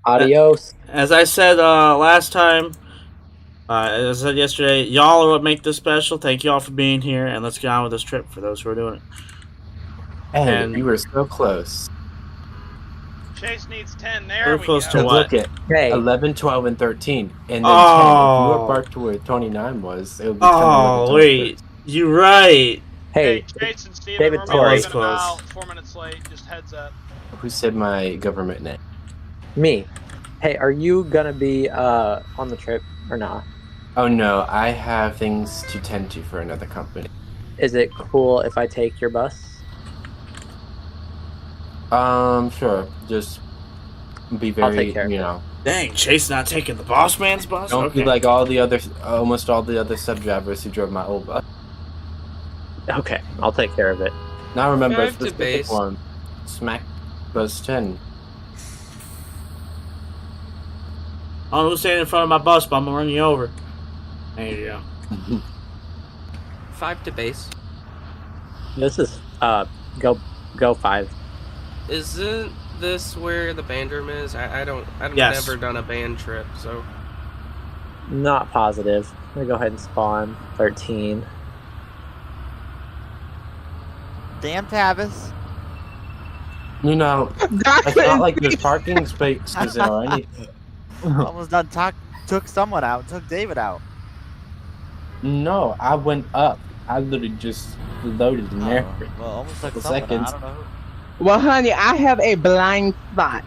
Speaker 2: Adios.
Speaker 1: As I said last time, as I said yesterday, y'all are what make this special. Thank y'all for being here, and let's get on with this trip for those who are doing it.
Speaker 6: Hey,
Speaker 1: And-
Speaker 6: you were so close.
Speaker 4: Chase needs 10. There
Speaker 1: We're
Speaker 4: we
Speaker 1: close
Speaker 4: go.
Speaker 1: to what?
Speaker 6: Look at
Speaker 2: Hey.
Speaker 6: 11, 12, and 13, and then 10. If you
Speaker 1: Oh.
Speaker 6: were parked to where 29 was, it would be 10, 11,
Speaker 1: Oh
Speaker 6: 12,
Speaker 1: wait, you're right.
Speaker 2: Hey,
Speaker 4: Chase and Steven,
Speaker 2: David
Speaker 4: we're
Speaker 2: Torrey.
Speaker 4: leaving
Speaker 1: Close.
Speaker 4: about 4 minutes late. Just heads up.
Speaker 6: 13. Who said my government name?
Speaker 2: me. Hey, are you gonna be on the trip or not?
Speaker 6: Oh no, I have things to tend to for another company.
Speaker 2: Is it cool if I take your bus?
Speaker 6: Sure. Just be
Speaker 2: I'll
Speaker 6: very,
Speaker 2: take care of it.
Speaker 1: Dang, Chase not taking the boss man's bus?
Speaker 6: Don't
Speaker 1: Okay.
Speaker 6: be like almost all the other sub drivers who drove my old bus.
Speaker 2: Okay, I'll take care of it.
Speaker 6: Now remember a
Speaker 11: Drive to
Speaker 6: specific
Speaker 11: base.
Speaker 6: one. Smack bus 10.
Speaker 1: I don't know who's standing in front of my bus, but I'm gonna run you over. There you go.
Speaker 11: 5 to base.
Speaker 2: This is go 5.
Speaker 11: Isn't this where the band room is? I've
Speaker 1: Yes.
Speaker 11: never done a band trip, so
Speaker 2: Not positive. I'm gonna go ahead and spawn 13.
Speaker 5: Damn, Tavis.
Speaker 6: You know, it's not like there's parking spaces or anything.
Speaker 5: Almost done. Took someone out. Took David out.
Speaker 6: No, I went up. I literally just loaded in there.
Speaker 5: Well, almost took
Speaker 6: Couple
Speaker 5: someone out.
Speaker 6: seconds.
Speaker 5: I don't know who.
Speaker 7: Well, honey, I have a blind spot,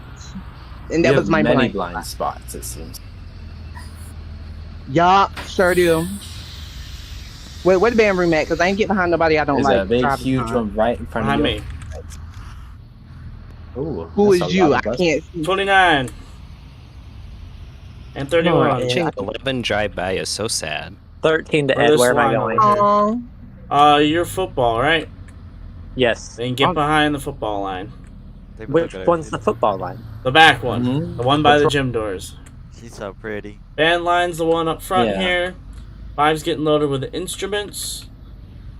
Speaker 7: and that
Speaker 6: You
Speaker 7: was
Speaker 6: have
Speaker 7: my
Speaker 6: many
Speaker 7: blind spot.
Speaker 6: spots, it seems.
Speaker 7: Yup, sure do. Where the band room at? Because I ain't get behind nobody I don't
Speaker 6: There's
Speaker 7: like.
Speaker 6: a big,
Speaker 7: driving
Speaker 6: huge
Speaker 7: behind.
Speaker 6: one right in front
Speaker 1: Behind
Speaker 6: of
Speaker 1: me.
Speaker 6: you. Ooh,
Speaker 7: Who
Speaker 6: that's
Speaker 7: is
Speaker 6: a
Speaker 7: you?
Speaker 6: lot
Speaker 7: I
Speaker 6: of buses.
Speaker 7: can't see.
Speaker 1: 29 and 31.
Speaker 12: Watching 11 drive by is so sad.
Speaker 2: 13 to
Speaker 1: Or
Speaker 2: Ed.
Speaker 1: this
Speaker 2: Where am I
Speaker 1: line
Speaker 2: going?
Speaker 1: over
Speaker 7: Oh,
Speaker 1: You're football, right?
Speaker 2: Yes.
Speaker 1: Then get behind the football line.
Speaker 2: Which one's the football line?
Speaker 1: The back one.
Speaker 6: Mhm.
Speaker 1: The one by
Speaker 2: What's
Speaker 1: the
Speaker 2: wrong?
Speaker 1: gym doors.
Speaker 5: She's so pretty.
Speaker 1: Band line's the one up front
Speaker 6: Yeah.
Speaker 1: here. 5's getting loaded with the instruments.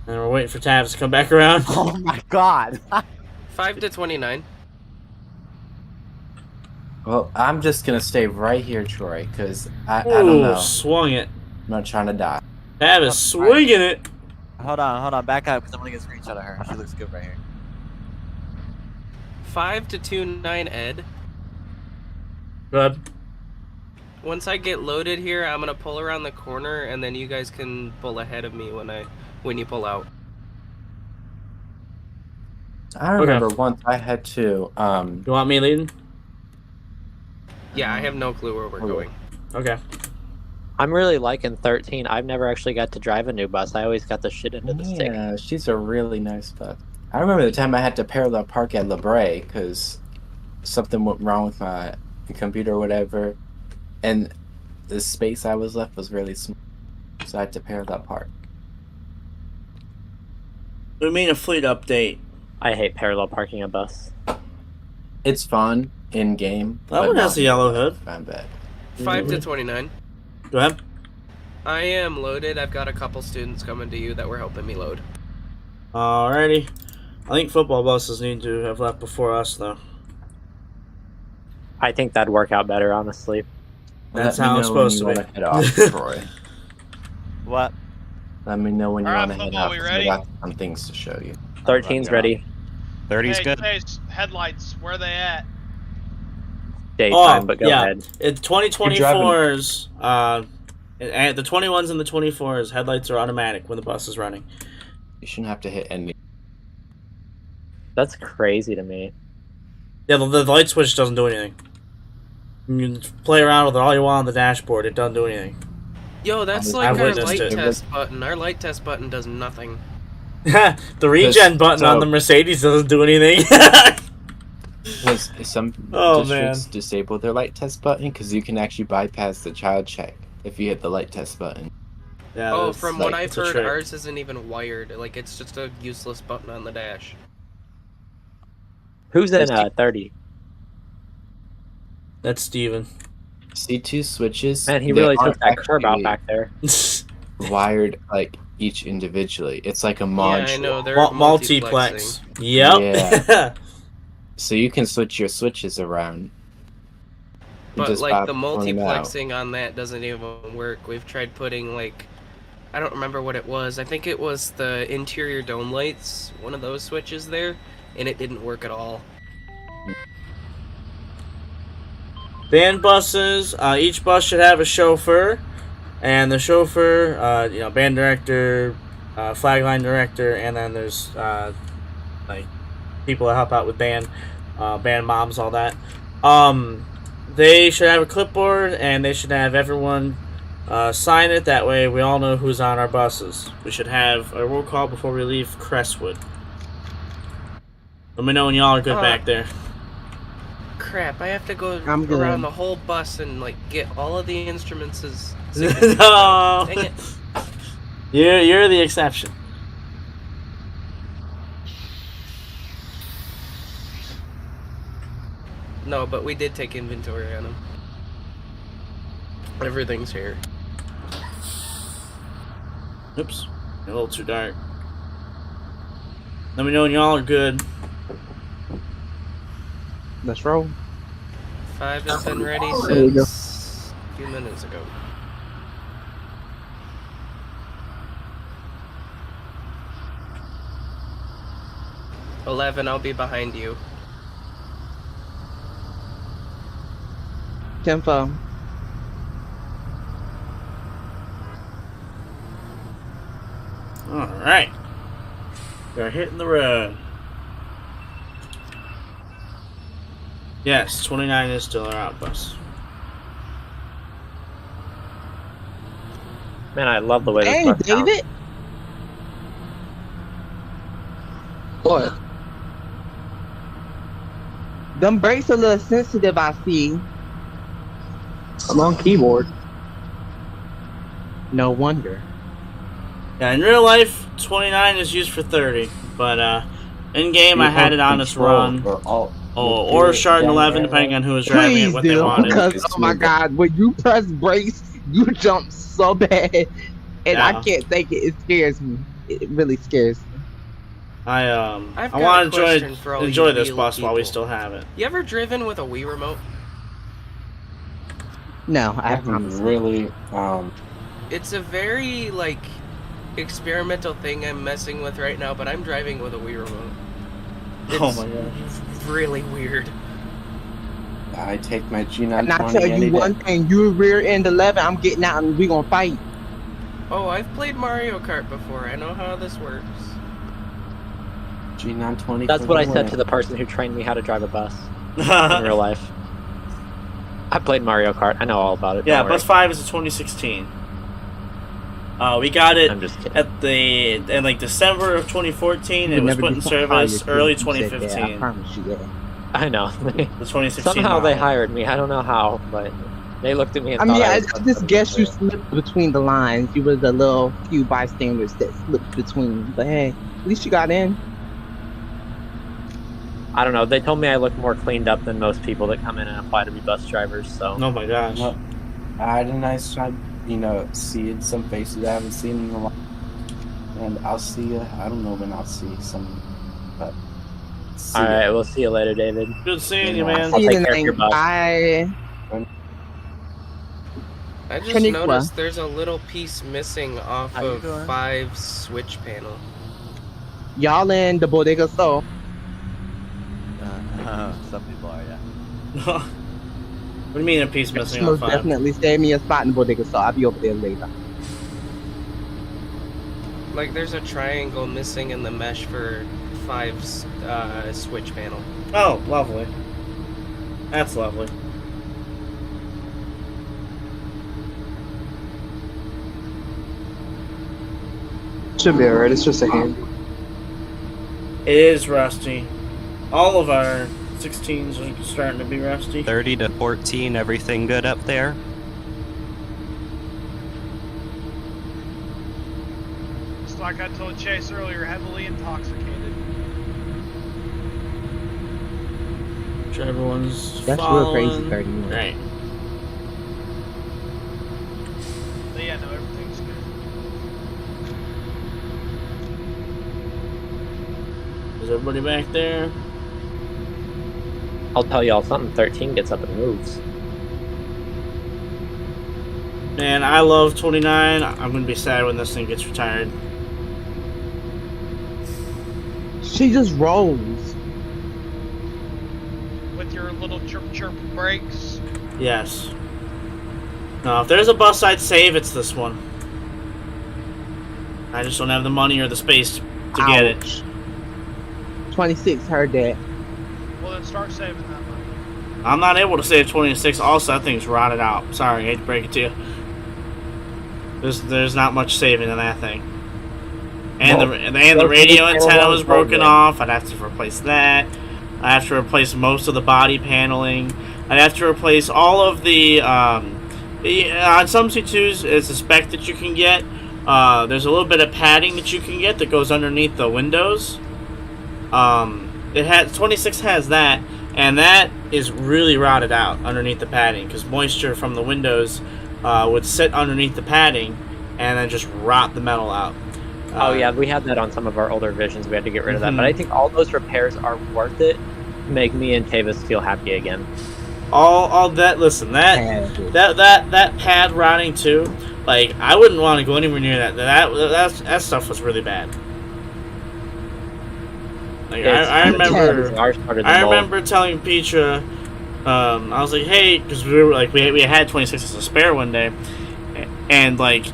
Speaker 1: And we're waiting for Tabs to come back around.
Speaker 5: Oh my god.
Speaker 11: 5 to 29.
Speaker 6: Well, I'm just gonna stay right here, Troy, because I don't
Speaker 1: Ooh,
Speaker 6: know.
Speaker 1: swung it.
Speaker 6: I'm not trying to die.
Speaker 1: Tab is swinging it.
Speaker 5: Hold on, back up because I'm gonna get a screenshot of her. She looks good right here.
Speaker 11: 5 to 29, Ed.
Speaker 1: Good.
Speaker 11: Once I get loaded here, I'm gonna pull around the corner, and then you guys can pull ahead of me when you pull out.
Speaker 6: I remember once I had to.
Speaker 1: You want me leading?
Speaker 11: Yeah, I have no clue where we're going.
Speaker 1: Okay.
Speaker 2: I'm really liking 13. I've never actually got to drive a new bus. I always got the shit into the stick.
Speaker 6: Yeah, she's a really nice bus. I remember the time I had to parallel park at La Brea because something went wrong with my computer or whatever, and the space I was left was really small, so I had to parallel park.
Speaker 1: We mean a fleet update.
Speaker 2: I hate parallel parking a bus.
Speaker 6: It's fun in game.
Speaker 1: That one has a yellow hood.
Speaker 6: I'm bad.
Speaker 11: 5 to 29.
Speaker 1: Go ahead.
Speaker 11: I am loaded. I've got a couple students coming to you that were helping me load.
Speaker 1: Alrighty. I think football buses need to have left before us, though.
Speaker 2: I think that'd work out better, honestly.
Speaker 1: That's
Speaker 6: Let me
Speaker 1: how it's
Speaker 6: know when
Speaker 1: supposed
Speaker 6: you
Speaker 1: to be.
Speaker 6: wanna head off, Troy.
Speaker 5: What?
Speaker 6: Let me know when you
Speaker 4: Alright,
Speaker 6: want to head
Speaker 4: football,
Speaker 6: off.
Speaker 4: we
Speaker 6: 'Cause
Speaker 4: ready?
Speaker 6: I got some things to show you.
Speaker 2: 13's ready.
Speaker 12: 30's
Speaker 4: Hey,
Speaker 12: good.
Speaker 4: Chase, headlights, where they at?
Speaker 2: Daytime, but go
Speaker 1: yeah.
Speaker 2: ahead.
Speaker 1: It's 2024s. And the 21s and the 24s, headlights are automatic when the bus is running.
Speaker 6: You shouldn't have to hit any.
Speaker 2: That's crazy to me.
Speaker 1: Yeah, the light switch doesn't do anything. You can play around with it all you want on the dashboard. It doesn't do anything.
Speaker 11: Yo, that's
Speaker 1: I
Speaker 11: like our
Speaker 1: witnessed
Speaker 11: light
Speaker 1: it.
Speaker 11: test button. Our light test button does nothing.
Speaker 1: The regen button on the Mercedes doesn't do anything.
Speaker 6: Because some
Speaker 1: Oh,
Speaker 6: districts disable their light test button because you can actually bypass the child check if you hit the light test button.
Speaker 1: Yeah,
Speaker 11: Oh,
Speaker 1: that's
Speaker 11: from
Speaker 6: like-
Speaker 11: what I've
Speaker 1: it's a
Speaker 11: heard,
Speaker 1: trick.
Speaker 11: ours isn't even wired. Like, it's just a useless button on the dash.
Speaker 2: Who's in 30?
Speaker 1: That's Steven.
Speaker 6: C2 switches.
Speaker 2: Man, he
Speaker 6: they
Speaker 2: really took
Speaker 6: aren't
Speaker 2: that curb out
Speaker 6: actually
Speaker 2: back there.
Speaker 6: wired like each individually. It's like a
Speaker 11: Yeah,
Speaker 6: module.
Speaker 11: I know. They're
Speaker 1: Multiplex.
Speaker 11: multiplexing.
Speaker 1: Yep.
Speaker 6: Yeah. So you can switch your switches around.
Speaker 11: But,
Speaker 6: just
Speaker 11: like,
Speaker 6: by
Speaker 11: the
Speaker 6: pulling them out.
Speaker 11: multiplexing on that doesn't even work. We've tried putting, like, I don't remember what it was. I think it was the interior dome lights, one of those switches there, and it didn't work at all.
Speaker 1: Band buses. Each bus should have a chauffeur, and the chauffeur, band director, flag line director, and then there's like people that help out with band moms, all that. They should have a clipboard, and they should have everyone sign it. That way, we all know who's on our buses. We should have a roll call before we leave Crestwood. Let me know when y'all are good back there.
Speaker 11: Crap, I have to go
Speaker 7: I'm good.
Speaker 11: around the whole bus and, like, get all of the instruments as
Speaker 1: No.
Speaker 11: Dang it.
Speaker 1: You're the exception.
Speaker 11: No, but we did take inventory on them. Everything's here.
Speaker 1: Oops. A little too dark. Let me know when y'all are good.
Speaker 7: Let's roll.
Speaker 11: 5 has been ready
Speaker 7: There you go.
Speaker 11: since a few minutes ago. I'll be behind you.
Speaker 7: Tempo.
Speaker 1: Alright. We're hitting the road. Yes, 29 is still our outbus.
Speaker 2: Man, I love the way this
Speaker 7: Hey,
Speaker 2: bus sounds.
Speaker 7: David.
Speaker 8: What?
Speaker 7: Them brakes a little sensitive, I see.
Speaker 8: I'm on keyboard.
Speaker 7: No wonder.
Speaker 1: Yeah, in real life, 29 is used for 30, but in game I had it on its run. Or Shard 11, depending on who was driving it,
Speaker 7: Please
Speaker 1: what they
Speaker 7: do,
Speaker 1: wanted.
Speaker 7: because oh my god, when you press brakes, you jump so bad, and I
Speaker 1: Yeah.
Speaker 7: can't take it. It scares me. It really scares me.
Speaker 1: I
Speaker 11: I've
Speaker 1: I
Speaker 11: got
Speaker 1: want
Speaker 11: a
Speaker 1: to
Speaker 11: question for all
Speaker 1: enjoy
Speaker 11: you
Speaker 1: this
Speaker 11: wheel
Speaker 1: bus while we
Speaker 11: people.
Speaker 1: still have it.
Speaker 11: You ever driven with a Wii remote?
Speaker 7: No, I
Speaker 6: haven't
Speaker 7: promise.
Speaker 6: really.
Speaker 11: It's a very like experimental thing I'm messing with right now, but I'm driving with a Wii remote. It's
Speaker 1: Oh my god.
Speaker 11: really weird.
Speaker 6: I take my G920
Speaker 7: And I tell
Speaker 6: any
Speaker 7: you
Speaker 6: day.
Speaker 7: one thing, you rear end 11, I'm getting out and we gonna fight.
Speaker 11: Oh, I've played Mario Kart before. I know how this works.
Speaker 6: G920.
Speaker 2: That's
Speaker 6: for
Speaker 2: what
Speaker 6: the
Speaker 2: I said
Speaker 6: win.
Speaker 2: to the person who trained me how to drive a bus in real life. I played Mario Kart. I know all about it.
Speaker 1: Yeah,
Speaker 2: Don't worry.
Speaker 1: Bus 5 is a 2016. We got it
Speaker 2: I'm just kidding.
Speaker 1: in like December of 2014. It was put in service early 2015.
Speaker 7: I promise you that.
Speaker 2: I know.
Speaker 1: The 2016
Speaker 2: Somehow they
Speaker 1: model.
Speaker 2: hired me. I don't know how, but they looked at me and
Speaker 7: I
Speaker 2: thought
Speaker 7: mean,
Speaker 2: I
Speaker 7: I
Speaker 2: was
Speaker 7: just guess you slipped between the lines. You were the little few bystanders that slipped between. But hey, at least you got in.
Speaker 2: I don't know. They told me I look more cleaned up than most people that come in and apply to be bus drivers. So.
Speaker 1: Oh my gosh.
Speaker 6: Well, I had a nice time, seeing some faces I haven't seen in a while. And I'll see you. I don't know when I'll see some, but.
Speaker 2: All right, we'll see you later, David.
Speaker 1: Good seeing you, man.
Speaker 7: See you
Speaker 2: take care of your
Speaker 7: tonight.
Speaker 2: bus.
Speaker 7: Bye.
Speaker 11: I just
Speaker 7: Konnichiwa.
Speaker 11: noticed there's a little piece missing off
Speaker 5: How you
Speaker 11: of
Speaker 5: doing?
Speaker 11: 5's switch panel.
Speaker 7: Y'all in the bodega store.
Speaker 5: Some people are, yeah.
Speaker 1: What do you mean a piece missing on
Speaker 7: Most
Speaker 1: 5?
Speaker 7: definitely save me a spot in the bodega store. I'll be over there later.
Speaker 11: Like there's a triangle missing in the mesh for 5's switch panel.
Speaker 1: Oh, lovely. That's lovely.
Speaker 8: Should be alright. It's just a hand.
Speaker 1: It is rusty. All of our 16s are starting to be rusty.
Speaker 12: 30 to 14, everything good up there?
Speaker 4: Just like I told Chase earlier, heavily intoxicated.
Speaker 1: Sure everyone's
Speaker 7: That's real crazy, 31.
Speaker 1: Right.
Speaker 4: But yeah, no, everything's good.
Speaker 1: Is everybody back there?
Speaker 2: I'll tell y'all something. 13 gets up and moves.
Speaker 1: Man, I love 29. I'm gonna be sad when this thing gets retired.
Speaker 7: She just rolls.
Speaker 4: With your little chirp chirp brakes.
Speaker 1: Yes. No, if there's a bus I'd save, it's this one. I just don't have the money or the space to get it.
Speaker 7: Ouch. 26 heard that.
Speaker 4: Well, then start saving that money.
Speaker 1: I'm not able to save 26. Also, that thing's rotted out. Sorry, I hate to break it to you. There's not much saving in that thing. And the radio antenna was broken off. I'd have to replace that. I have to replace most of the body paneling. I'd have to replace all of the on some C2s, it's a spec that you can get. There's a little bit of padding that you can get that goes underneath the windows. 26 has that, and that is really rotted out underneath the padding because moisture from the windows would sit underneath the padding and then just rot the metal out.
Speaker 2: Oh yeah, we had that on some of our older Visions. We had to get rid of that, but I think all those repairs are worth it. Make me and Tavis feel happy again.
Speaker 1: All that. Listen, that pad rotting too. Like I wouldn't want to go anywhere near that. That stuff was really bad. Like I remember telling Petra, I was like, hey, because we had 26 as a spare one day, and like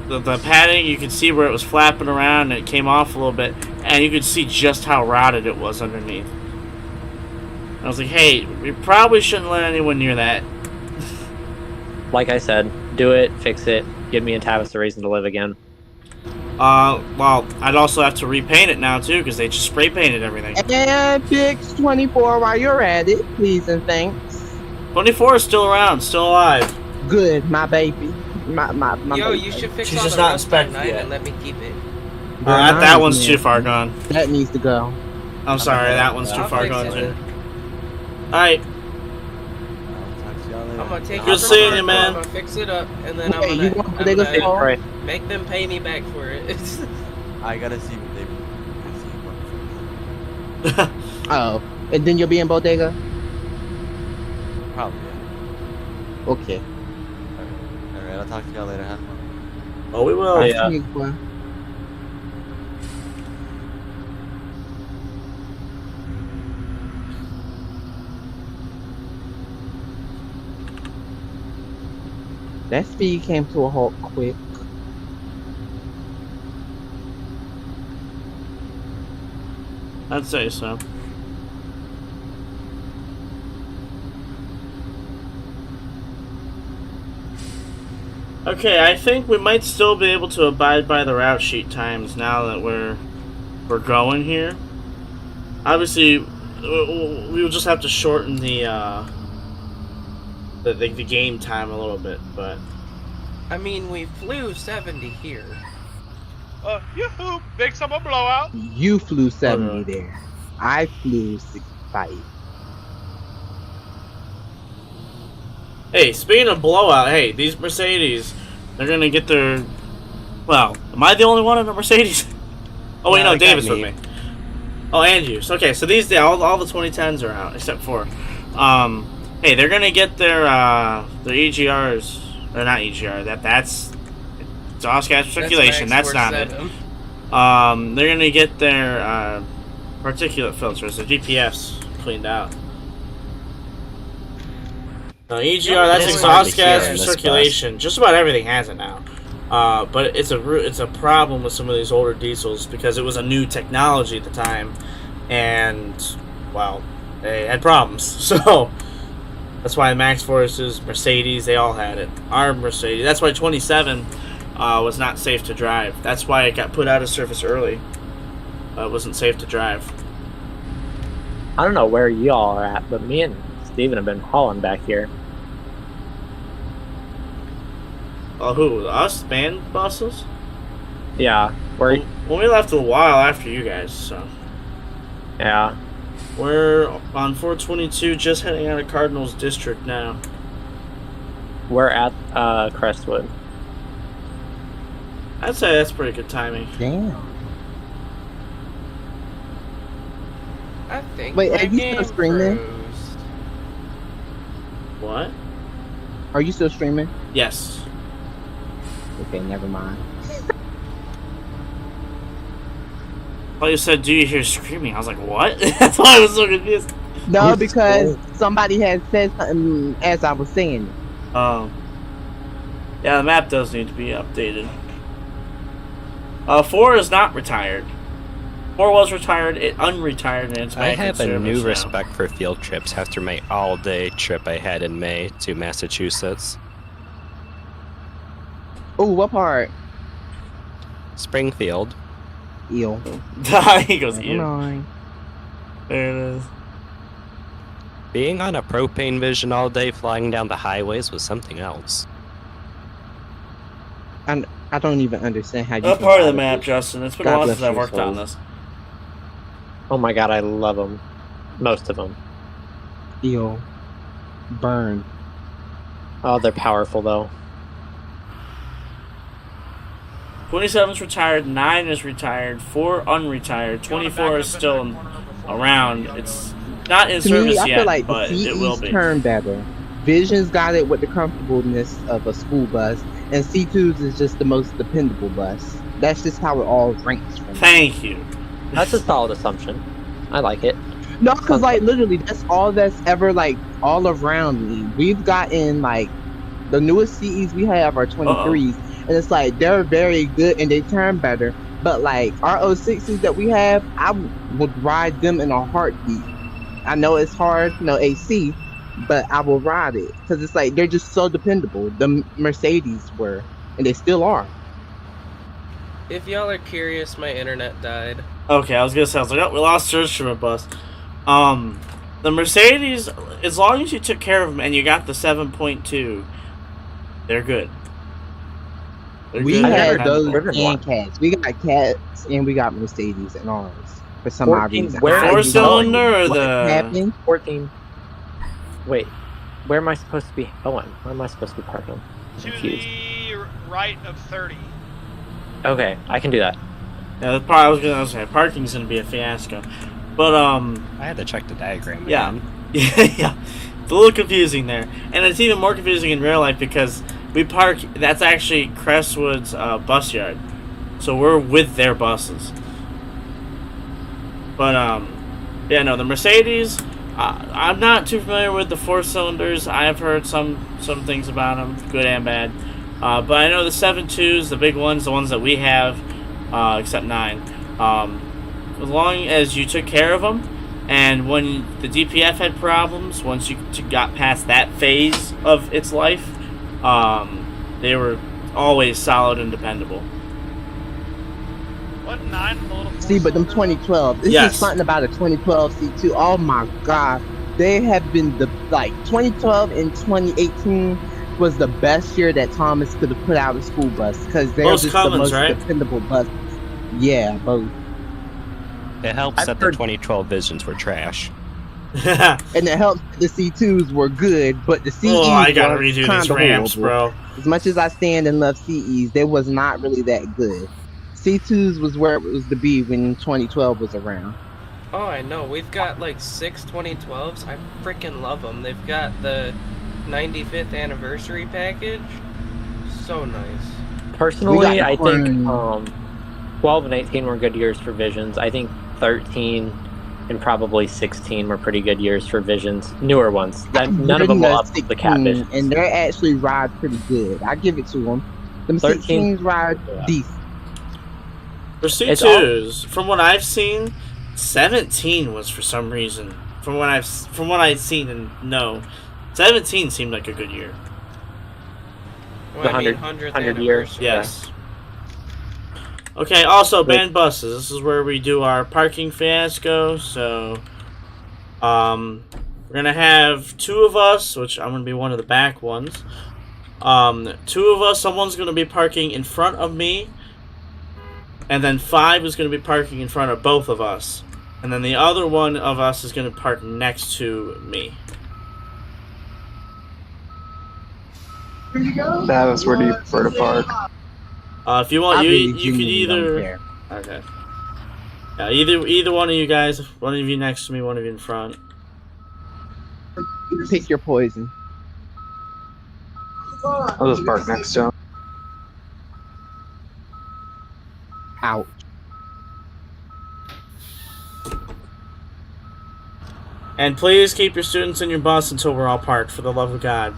Speaker 1: the padding, you could see where it was flapping around and it came off a little bit, and you could see just how rotted it was underneath. I was like, hey, we probably shouldn't let anyone near that.
Speaker 2: Like I said, do it, fix it, give me and Tavis a reason to live again.
Speaker 1: Well, I'd also have to repaint it now too because they just spray painted everything.
Speaker 7: And fix 24 while you're at it, please and thanks.
Speaker 1: 24 is still around, still alive.
Speaker 7: Good, my baby. My
Speaker 11: Yo,
Speaker 7: baby.
Speaker 11: you should fix
Speaker 1: She's
Speaker 11: all
Speaker 1: just
Speaker 11: the
Speaker 1: not
Speaker 11: rust
Speaker 1: inspected
Speaker 11: on 9
Speaker 1: yet.
Speaker 11: and let me keep it.
Speaker 1: That one's too far gone.
Speaker 7: That needs to go.
Speaker 1: I'm sorry, that one's too
Speaker 11: I'll
Speaker 1: far
Speaker 11: fix
Speaker 1: gone
Speaker 11: it
Speaker 1: too.
Speaker 11: then.
Speaker 1: Alright,
Speaker 11: I'm gonna take
Speaker 1: Good
Speaker 11: it from
Speaker 1: seeing
Speaker 11: her,
Speaker 1: you, man.
Speaker 11: I'm gonna fix it up, and then
Speaker 7: Wait, you want
Speaker 11: I'm
Speaker 7: Bodega's
Speaker 11: gonna
Speaker 7: car?
Speaker 11: make them pay me back for it.
Speaker 5: I gotta see what they see.
Speaker 7: Oh, and then you'll be in Bodega?
Speaker 5: Probably, yeah.
Speaker 7: Okay.
Speaker 5: Alright, I'll talk to y'all later. Have fun.
Speaker 1: oh, we will.
Speaker 2: Yeah.
Speaker 7: That speed came to a halt quick.
Speaker 1: I'd say so. Okay, I think we might still be able to abide by the route sheet times now that we're going here. Obviously, we'll just have to shorten the game time a little bit, but
Speaker 11: I mean, we flew 70 here.
Speaker 4: Yoo-hoo! Big summer blowout!
Speaker 7: You flew 70 there. I flew 65.
Speaker 1: hey, speaking of blowout, hey, these Mercedes, they're gonna get their. Well, am I the only one in a Mercedes? Oh wait, no, David's with me. Oh, and you. So, okay, so these, yeah, all the 2010s are out except for. Hey, they're gonna get their EGRs, or not EGR. That's exhaust gas circulation. That's not it. They're gonna get their particulate filters, the DPFs, cleaned out. No, EGR, that's exhaust gas recirculation. Just about everything has it now. But it's a problem with some of these older diesels because it was a new technology at the time, and well, they had problems. So that's why Max Forces, Mercedes, they all had it. Our Mercedes. That's why 27 was not safe to drive. That's why it got put out of service early. It wasn't safe to drive.
Speaker 2: I don't know where y'all are at, but me and Steven have been hauling back here.
Speaker 1: Oh, who? Us? Band buses?
Speaker 2: Yeah, we're
Speaker 1: Well, we left a while after you guys, so.
Speaker 2: yeah.
Speaker 1: We're on 422, just heading out of Cardinal's district now.
Speaker 2: We're at Crestwood.
Speaker 1: I'd say that's pretty good timing.
Speaker 7: Damn.
Speaker 11: I think.
Speaker 7: Wait,
Speaker 11: my
Speaker 7: are you still
Speaker 11: game
Speaker 7: streaming?
Speaker 11: froze.
Speaker 1: What?
Speaker 7: Are you still streaming?
Speaker 1: Yes.
Speaker 7: Okay, never mind.
Speaker 1: Oh, you said, do you hear screaming? I was like, what? That's why I was so confused.
Speaker 7: No, because somebody had said something as I was saying it.
Speaker 1: Oh. Yeah, the map does need to be updated. 4 is not retired. 4 was retired, it unretired, and it's
Speaker 12: I
Speaker 1: back in
Speaker 12: have a
Speaker 1: service
Speaker 12: new
Speaker 1: now.
Speaker 12: respect for field trips after my all-day trip I had in May to Massachusetts.
Speaker 7: Oh, what part?
Speaker 12: Springfield.
Speaker 7: Eel.
Speaker 1: He goes,
Speaker 7: Never
Speaker 1: ew.
Speaker 7: mind.
Speaker 1: There it is.
Speaker 12: Being on a propane vision all day flying down the highways was something else.
Speaker 7: I don't even understand how you.
Speaker 1: What
Speaker 7: can
Speaker 1: part of the
Speaker 7: fly
Speaker 1: map,
Speaker 7: with
Speaker 1: Justin? It's been
Speaker 7: God
Speaker 1: a while
Speaker 7: bless
Speaker 1: since I've
Speaker 7: your
Speaker 1: worked on
Speaker 7: souls.
Speaker 1: this.
Speaker 2: Oh my god, I love them. Most of them.
Speaker 7: Eel. Burn.
Speaker 2: Oh, they're powerful though.
Speaker 1: 27 is retired, 9 is retired, 4 unretired, 24 is still around. It's not in
Speaker 7: To
Speaker 1: service
Speaker 7: me, I
Speaker 1: yet,
Speaker 7: feel like
Speaker 1: but
Speaker 7: the
Speaker 1: it will
Speaker 7: CEs
Speaker 1: be.
Speaker 7: turn better. Vision's got it with the comfortableness of a school bus, and C2's is just the most dependable bus. That's just how it all ranks for me.
Speaker 1: Thank you.
Speaker 2: That's a solid assumption. I like it.
Speaker 7: No, because like literally, that's all that's ever like all around me. We've gotten like the newest CEs we have are 23s, and it's like they're very good and they turn better. But like our 06s that we have, I would ride them in a heartbeat. I know it's hard, no AC, but I will ride it because it's like they're just so dependable. The Mercedes were, and they still are.
Speaker 11: If y'all are curious, my internet died.
Speaker 1: Okay, I was gonna say, I was like, oh, we lost our instrument bus. The Mercedes, as long as you took care of them and you got the 7.2, they're good. They're
Speaker 7: We
Speaker 1: good.
Speaker 7: had
Speaker 1: They're
Speaker 7: those
Speaker 2: driven
Speaker 7: and
Speaker 2: one.
Speaker 7: cats. We got cats and we got Mercedes in ours for some odd
Speaker 2: 14,
Speaker 7: reason.
Speaker 2: where
Speaker 7: I
Speaker 2: are
Speaker 1: Four
Speaker 2: you
Speaker 7: don't know
Speaker 1: cylinder or
Speaker 7: what
Speaker 1: the
Speaker 7: happened.
Speaker 2: 14. Wait, where am I supposed to be going? Where am I supposed to be parking? I'm
Speaker 4: To
Speaker 2: confused.
Speaker 4: the right of 30.
Speaker 2: Okay, I can do that.
Speaker 1: Yeah, that's probably, I was gonna say parking's gonna be a fiasco, but
Speaker 12: I had to check the diagram
Speaker 1: yeah,
Speaker 12: again.
Speaker 1: yeah, it's a little confusing there, and it's even more confusing in real life because we park. That's actually Crestwood's bus yard, so we're with their buses. But yeah, no, the Mercedes. I'm not too familiar with the 4 cylinders. I've heard some things about them, good and bad. But I know the 7.2s, the big ones, the ones that we have, except 9. As long as you took care of them, and when the DPF had problems, once you got past that phase of its life, they were always solid and dependable.
Speaker 4: What 9? The little
Speaker 7: See, but them 2012. This
Speaker 1: Yes.
Speaker 7: is something about a 2012 C2. Oh my god. They have been the 2012 and 2018 was the best year that Thomas could have put out a school bus because they're
Speaker 1: Most
Speaker 7: just
Speaker 1: Cummins,
Speaker 7: the most
Speaker 1: right?
Speaker 7: dependable buses. Yeah, both.
Speaker 12: It helps
Speaker 2: I've
Speaker 12: that the
Speaker 2: heard-
Speaker 12: 2012 Visions were trash.
Speaker 7: And it helps that the C2s were good, but the CEs
Speaker 1: Oh, I gotta
Speaker 7: were
Speaker 1: redo
Speaker 7: kind
Speaker 1: these
Speaker 7: of
Speaker 1: ramps,
Speaker 7: horrible.
Speaker 1: bro.
Speaker 7: As much as I stand and love CEs, they was not really that good. C2s was where it was to be when 2012 was around.
Speaker 11: Oh, I know. We've got like 6 2012s. I freaking love them. They've got the 95th anniversary package. So nice.
Speaker 2: Personally, I think
Speaker 7: one.
Speaker 2: 12 and 18 were good years for Visions. I think 13 and probably 16 were pretty good years for Visions. Newer ones. None of them will up the Cat Visions.
Speaker 7: And they actually ride pretty good. I give it to them. Them
Speaker 2: 13
Speaker 7: 16s ride
Speaker 2: yeah.
Speaker 7: decent.
Speaker 1: For C2s, from what I've seen, 17 was for some reason. From what I've seen and know, 17 seemed like a good year.
Speaker 11: Well,
Speaker 2: The
Speaker 11: I mean,
Speaker 2: 100
Speaker 11: 100th
Speaker 2: years.
Speaker 11: anniversary.
Speaker 1: Yes. Okay, also banned buses. This is where we do our parking fiasco. So, we're gonna have 2 of us, which I'm gonna be one of the back ones. 2 of us. Someone's gonna be parking in front of me, and then 5 is gonna be parking in front of both of us, and then the other one of us is gonna park next to me.
Speaker 8: Travis, where do you prefer to park?
Speaker 1: If you want,
Speaker 7: I
Speaker 1: you
Speaker 7: really
Speaker 1: you could
Speaker 7: genuinely don't
Speaker 1: either.
Speaker 7: care.
Speaker 1: Okay. Yeah, either one of you guys, one of you next to me, one of you in front.
Speaker 7: Pick your poison.
Speaker 8: I'll just park next to him.
Speaker 7: Ouch.
Speaker 1: And please keep your students in your bus until we're all parked, for the love of God.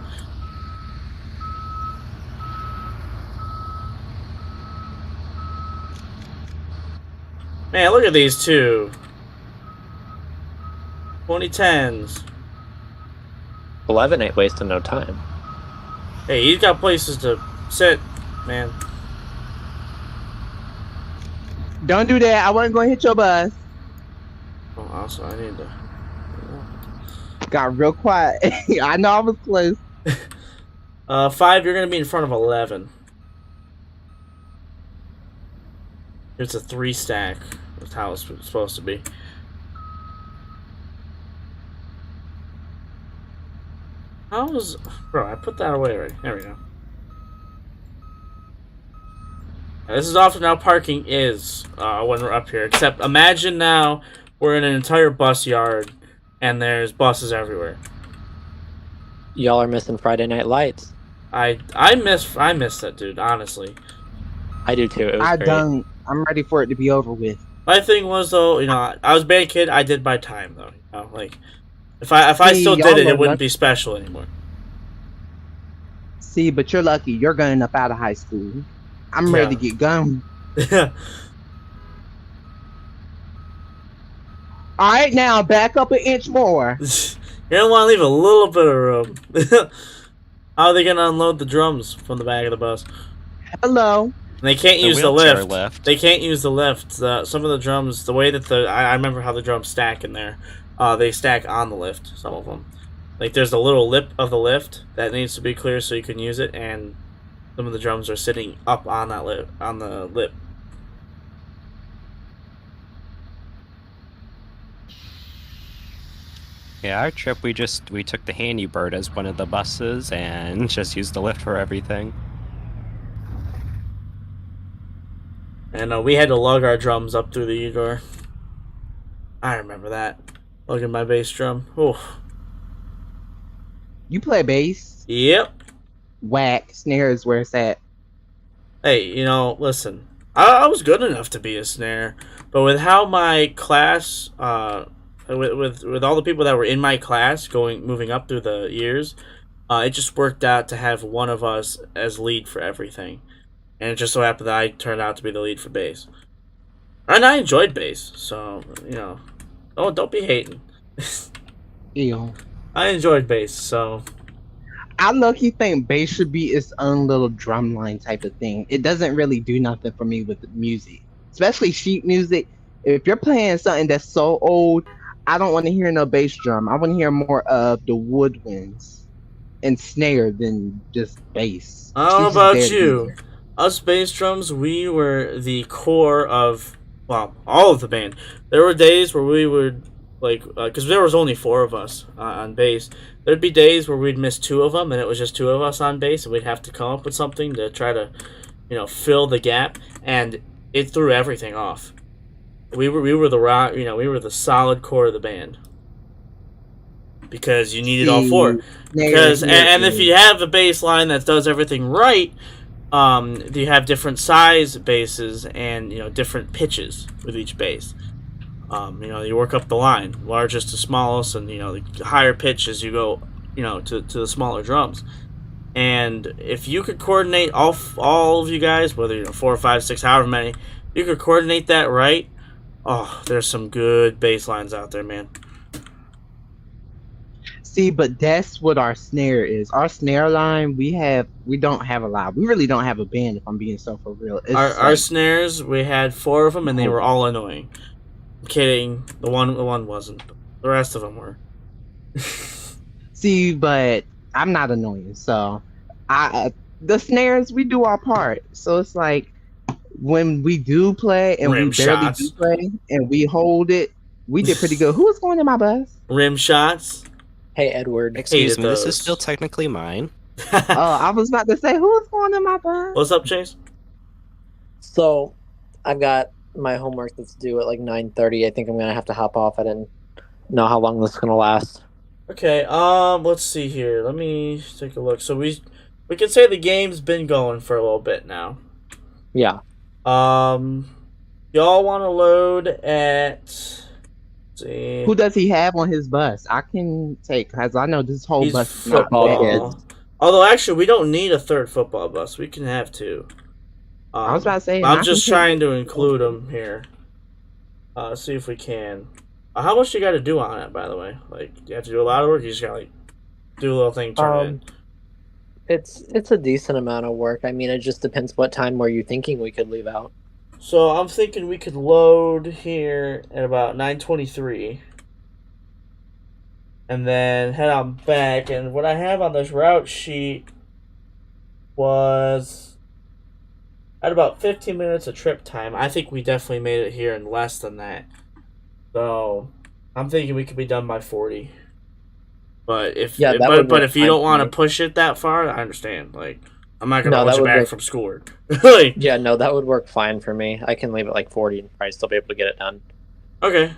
Speaker 1: Man, look at these two. 2010s.
Speaker 2: 11 ain't wasting no time.
Speaker 1: Hey, he's got places to sit, man.
Speaker 7: Don't do that. I wasn't going to hit your bus.
Speaker 1: Oh, also, I need to.
Speaker 7: Got real quiet. I know I was close.
Speaker 1: 5, you're gonna be in front of 11. It's a 3 stack. That's how it's supposed to be. How was... Bro, I put that away already. There we go. Now, this is often how parking is when we're up here. Except, imagine now we're in an entire bus yard and there's buses everywhere.
Speaker 2: Y'all are missing Friday Night Lights.
Speaker 1: I miss that, dude, honestly.
Speaker 2: I do too. It was
Speaker 7: I
Speaker 2: great.
Speaker 7: don't. I'm ready for it to be over with.
Speaker 1: My thing was, though, you know, I was a bad kid. I did my time, though. You know, like, if I still did it, it wouldn't be special anymore.
Speaker 7: See, but you're lucky. You're going up out of high school. I'm ready to get going. All right, now back up an inch more.
Speaker 1: You're gonna want to leave a little bit of room. How are they gonna unload the drums from the back of the bus?
Speaker 7: Hello.
Speaker 1: They can't
Speaker 12: The
Speaker 1: use the
Speaker 12: wheelchair
Speaker 1: lift.
Speaker 12: lift.
Speaker 1: They can't use the lift. Some of the drums, the way that I remember how the drums stack in there. They stack on the lift. Some of them, like there's a little lip of the lift that needs to be clear so you can use it, and some of the drums are sitting up on that lip, on the lip.
Speaker 12: Yeah, our trip we took the Handy Bird as one of the buses and just used the lift for everything.
Speaker 1: And we had to lug our drums up through the U-door. I remember that. Lugging my bass drum. Oof.
Speaker 7: You play bass?
Speaker 1: Yep.
Speaker 7: Whack. Snare is where it's at.
Speaker 1: Hey, you know, listen. I was good enough to be a snare, but with how my class, with all the people that were in my class moving up through the years, it just worked out to have one of us as lead for everything. And it just so happened that I turned out to be the lead for bass. And I enjoyed bass, so, you know, don't be hating.
Speaker 7: Ew.
Speaker 1: I enjoyed bass, so...
Speaker 7: I low-key think bass should be its own little drumline type of thing. It doesn't really do nothing for me with the music. Especially sheet music. If you're playing something that's so old, I don't want to hear no bass drum. I want to hear more of the woodwinds and snare than just bass.
Speaker 1: I don't know
Speaker 7: She's just
Speaker 1: about
Speaker 7: there to be
Speaker 1: you.
Speaker 7: there.
Speaker 1: Us bass drums, we were the core of, well, all of the band. There were days where we would, like, because there was only 4 of us on bass. There'd be days where we'd miss 2 of them, and it was just 2 of us on bass, and we'd have to come up with something to try to, you know, fill the gap, and it threw everything off. We were the rock, you know, we were the solid core of the band. Because you needed all 4. Because and if you have a bass line that does everything right, you have different size basses and, you know, different pitches with each bass. You know, you work up the line, largest to smallest, and, you know, the higher pitch as you go, you know, to the smaller drums. And if you could coordinate all of you guys, whether, you know, 4 or 5, 6, however many, you could coordinate that right. Oh, there's some good bass lines out there, man.
Speaker 7: See, but that's what our snare is. Our snare line, we don't have a lot. We really don't have a band, if I'm being so for real. It's
Speaker 1: Our snares, we had 4 of them, and they were all annoying. I'm kidding. The one wasn't. The rest of them were.
Speaker 7: See, but I'm not annoying, so the snares, we do our part. So it's like when we do play and
Speaker 1: Rim
Speaker 7: we barely
Speaker 1: shots.
Speaker 7: do play and we hold it, we did pretty good. Who's going in my bus?
Speaker 1: Rim shots.
Speaker 2: Hey, Edward.
Speaker 12: Excuse me, this is
Speaker 1: those.
Speaker 12: still technically mine.
Speaker 7: Oh, I was about to say, who's going in my bus?
Speaker 1: What's up, Chase?
Speaker 2: So, I've got my homework that's due at like 9:30. I think I'm gonna have to hop off. I didn't know how long this is gonna last.
Speaker 1: Okay, let's see here. Let me take a look. So we can say the game's been going for a little bit now.
Speaker 2: Yeah.
Speaker 1: Y'all want to load at... Let's see.
Speaker 7: Who does he have on his bus? I can take, because I know this whole
Speaker 1: He's
Speaker 7: bus is not
Speaker 1: football.
Speaker 7: bad.
Speaker 1: Although, actually, we don't need a 3rd football bus. We can have 2.
Speaker 7: I was about to say,
Speaker 1: I'm
Speaker 7: I
Speaker 1: just
Speaker 7: can take-
Speaker 1: trying to include them here. See if we can. How much you got to do on it, by the way? Like, do you have to do a lot of work? You just got to, like, do a little thing, turn it in.
Speaker 2: It's a decent amount of work. I mean, it just depends what time were you thinking we could leave out.
Speaker 1: So I'm thinking we could load here at about 9:23, and then head on back. And what I have on this route sheet was at about 15 minutes of trip time. I think we definitely made it here in less than that. So I'm thinking we could be done by 40. But if
Speaker 2: Yeah, that would
Speaker 1: but
Speaker 2: work
Speaker 1: if you
Speaker 2: fine
Speaker 1: don't
Speaker 2: for
Speaker 1: want to
Speaker 2: me.
Speaker 1: push it that far, I understand. Like, I'm not gonna
Speaker 2: No,
Speaker 1: push
Speaker 2: that
Speaker 1: it
Speaker 2: would
Speaker 1: back
Speaker 2: work.
Speaker 1: from school. Like,
Speaker 2: Yeah, no, that would work fine for me. I can leave at like 40 and probably still be able to get it done.
Speaker 1: okay.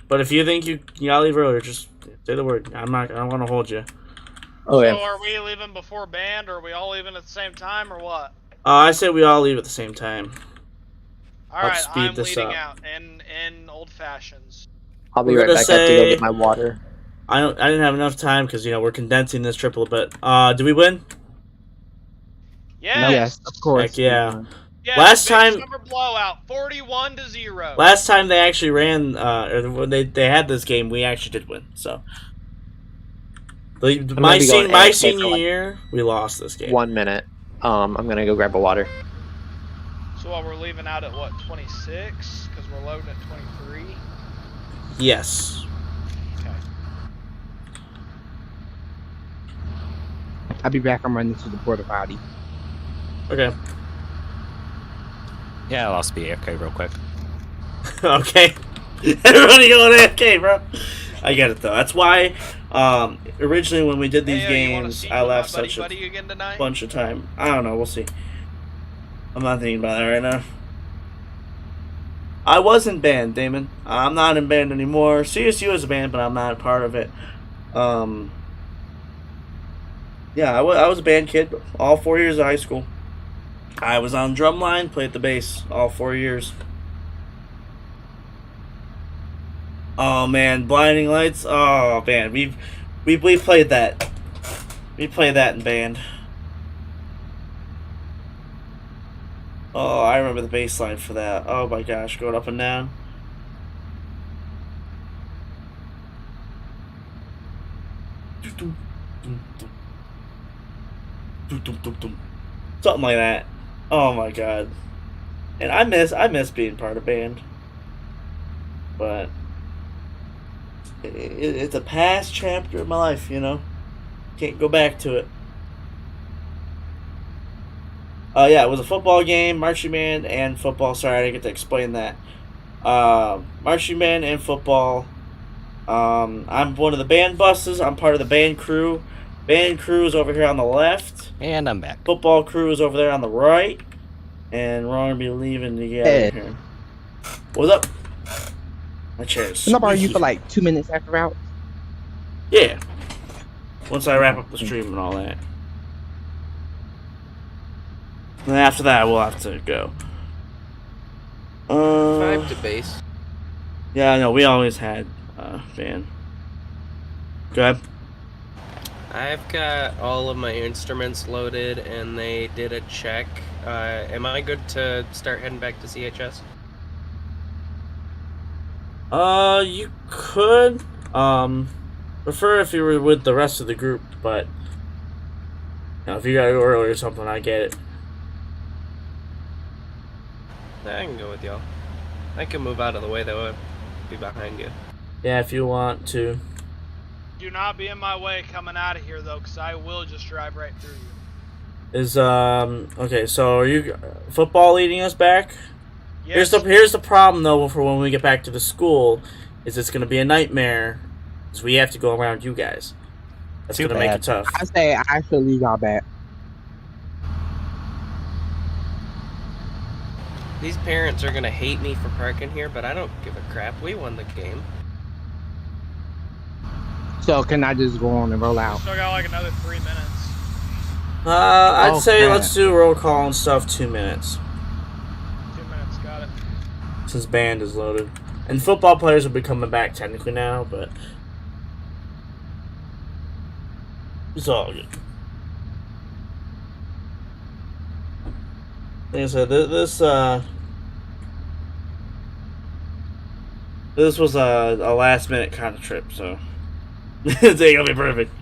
Speaker 1: But if you think you gotta leave earlier, just say the word. I don't want to hold you.
Speaker 2: Oh yeah.
Speaker 4: So are we leaving before band, or are we all leaving at the same time, or what?
Speaker 1: I say we all leave at the same time.
Speaker 4: Alright,
Speaker 1: speed
Speaker 4: I'm
Speaker 1: this
Speaker 4: leading
Speaker 1: up.
Speaker 4: out in old fashions.
Speaker 2: I'll be
Speaker 1: We're
Speaker 2: right
Speaker 1: gonna
Speaker 2: back. I have to go
Speaker 1: say-
Speaker 2: get my water.
Speaker 1: I didn't have enough time because, you know, we're condensing this trip a little bit. Did we win?
Speaker 4: Yes.
Speaker 7: Yes, of course.
Speaker 1: Heck yeah.
Speaker 4: Yes,
Speaker 1: Last
Speaker 4: big
Speaker 1: time-
Speaker 4: summer blowout, 41-0.
Speaker 1: Last time they actually ran, or when they had this game, we actually did win. So, my
Speaker 2: gonna be going AFK
Speaker 1: senior
Speaker 2: for, like,
Speaker 1: year, we lost this game.
Speaker 2: 1 minute. I'm gonna go grab a water.
Speaker 4: So what, we're leaving out at what, 26? Because we're loading at 23?
Speaker 1: Yes.
Speaker 4: Okay.
Speaker 7: I'll be back. I'm running to the porta potty.
Speaker 1: Okay.
Speaker 12: Yeah, I'll also be AFK real quick.
Speaker 1: Okay. Everybody going AFK, bro. I get it though. That's why originally when we did these games, I left such a bunch of time. I don't know. We'll see. I'm not thinking about that right now. I was in band, Damon. I'm not in band anymore. CSU is a band, but I'm not a part of it. Yeah, I was a band kid all 4 years of high school. I was on Drumline, played the bass all 4 years. Oh man, Blinding Lights. Oh man, we played that. We played that in band. Oh, I remember the bass line for that. Oh my gosh, going up and down. Something like that. Oh my god. And I miss being part of band. But it's a past chapter of my life, you know. Can't go back to it. Yeah, it was a football game, marching band and football. Sorry, I didn't get to explain that. Marching band and football. I'm one of the band buses. I'm part of the band crew. Band crew is over here on the left.
Speaker 12: And I'm back.
Speaker 1: Football crew is over there on the right. And we're going to be leaving together here. What's up? My chair's
Speaker 7: Can I borrow you for like 2 minutes after out?
Speaker 1: Yeah. Once I wrap up the stream and all that. And after that, we'll have to go.
Speaker 11: 5 to base.
Speaker 1: Yeah, I know. We always had band. Go ahead.
Speaker 11: I've got all of my instruments loaded, and they did a check. Am I good to start heading back to CHS?
Speaker 1: You could. Prefer if you were with the rest of the group, but you know, if you gotta go early or something, I get it.
Speaker 11: I can go with y'all. I can move out of the way, though. I'll be behind you.
Speaker 1: Yeah, if you want to.
Speaker 4: Do not be in my way coming out of here, though, because I will just drive right through you.
Speaker 1: Is okay? So are you football leading us back?
Speaker 4: Yes.
Speaker 1: Here's the problem though for when we get back to the school, is it's gonna be a nightmare, because we have to go around you guys. That's gonna make it tough.
Speaker 7: I say I should leave y'all back.
Speaker 11: These parents are gonna hate me for parking here, but I don't give a crap. We won the game.
Speaker 7: So can I just go on and roll out?
Speaker 4: Still got like another 3 minutes.
Speaker 1: I'd say
Speaker 7: Okay.
Speaker 1: let's do roll call and stuff 2 minutes.
Speaker 4: 2 minutes, got it.
Speaker 1: Since band is loaded. And football players will be coming back technically now, but it's all good. Like I said, this was a last minute kind of trip, so it's gonna be perfect.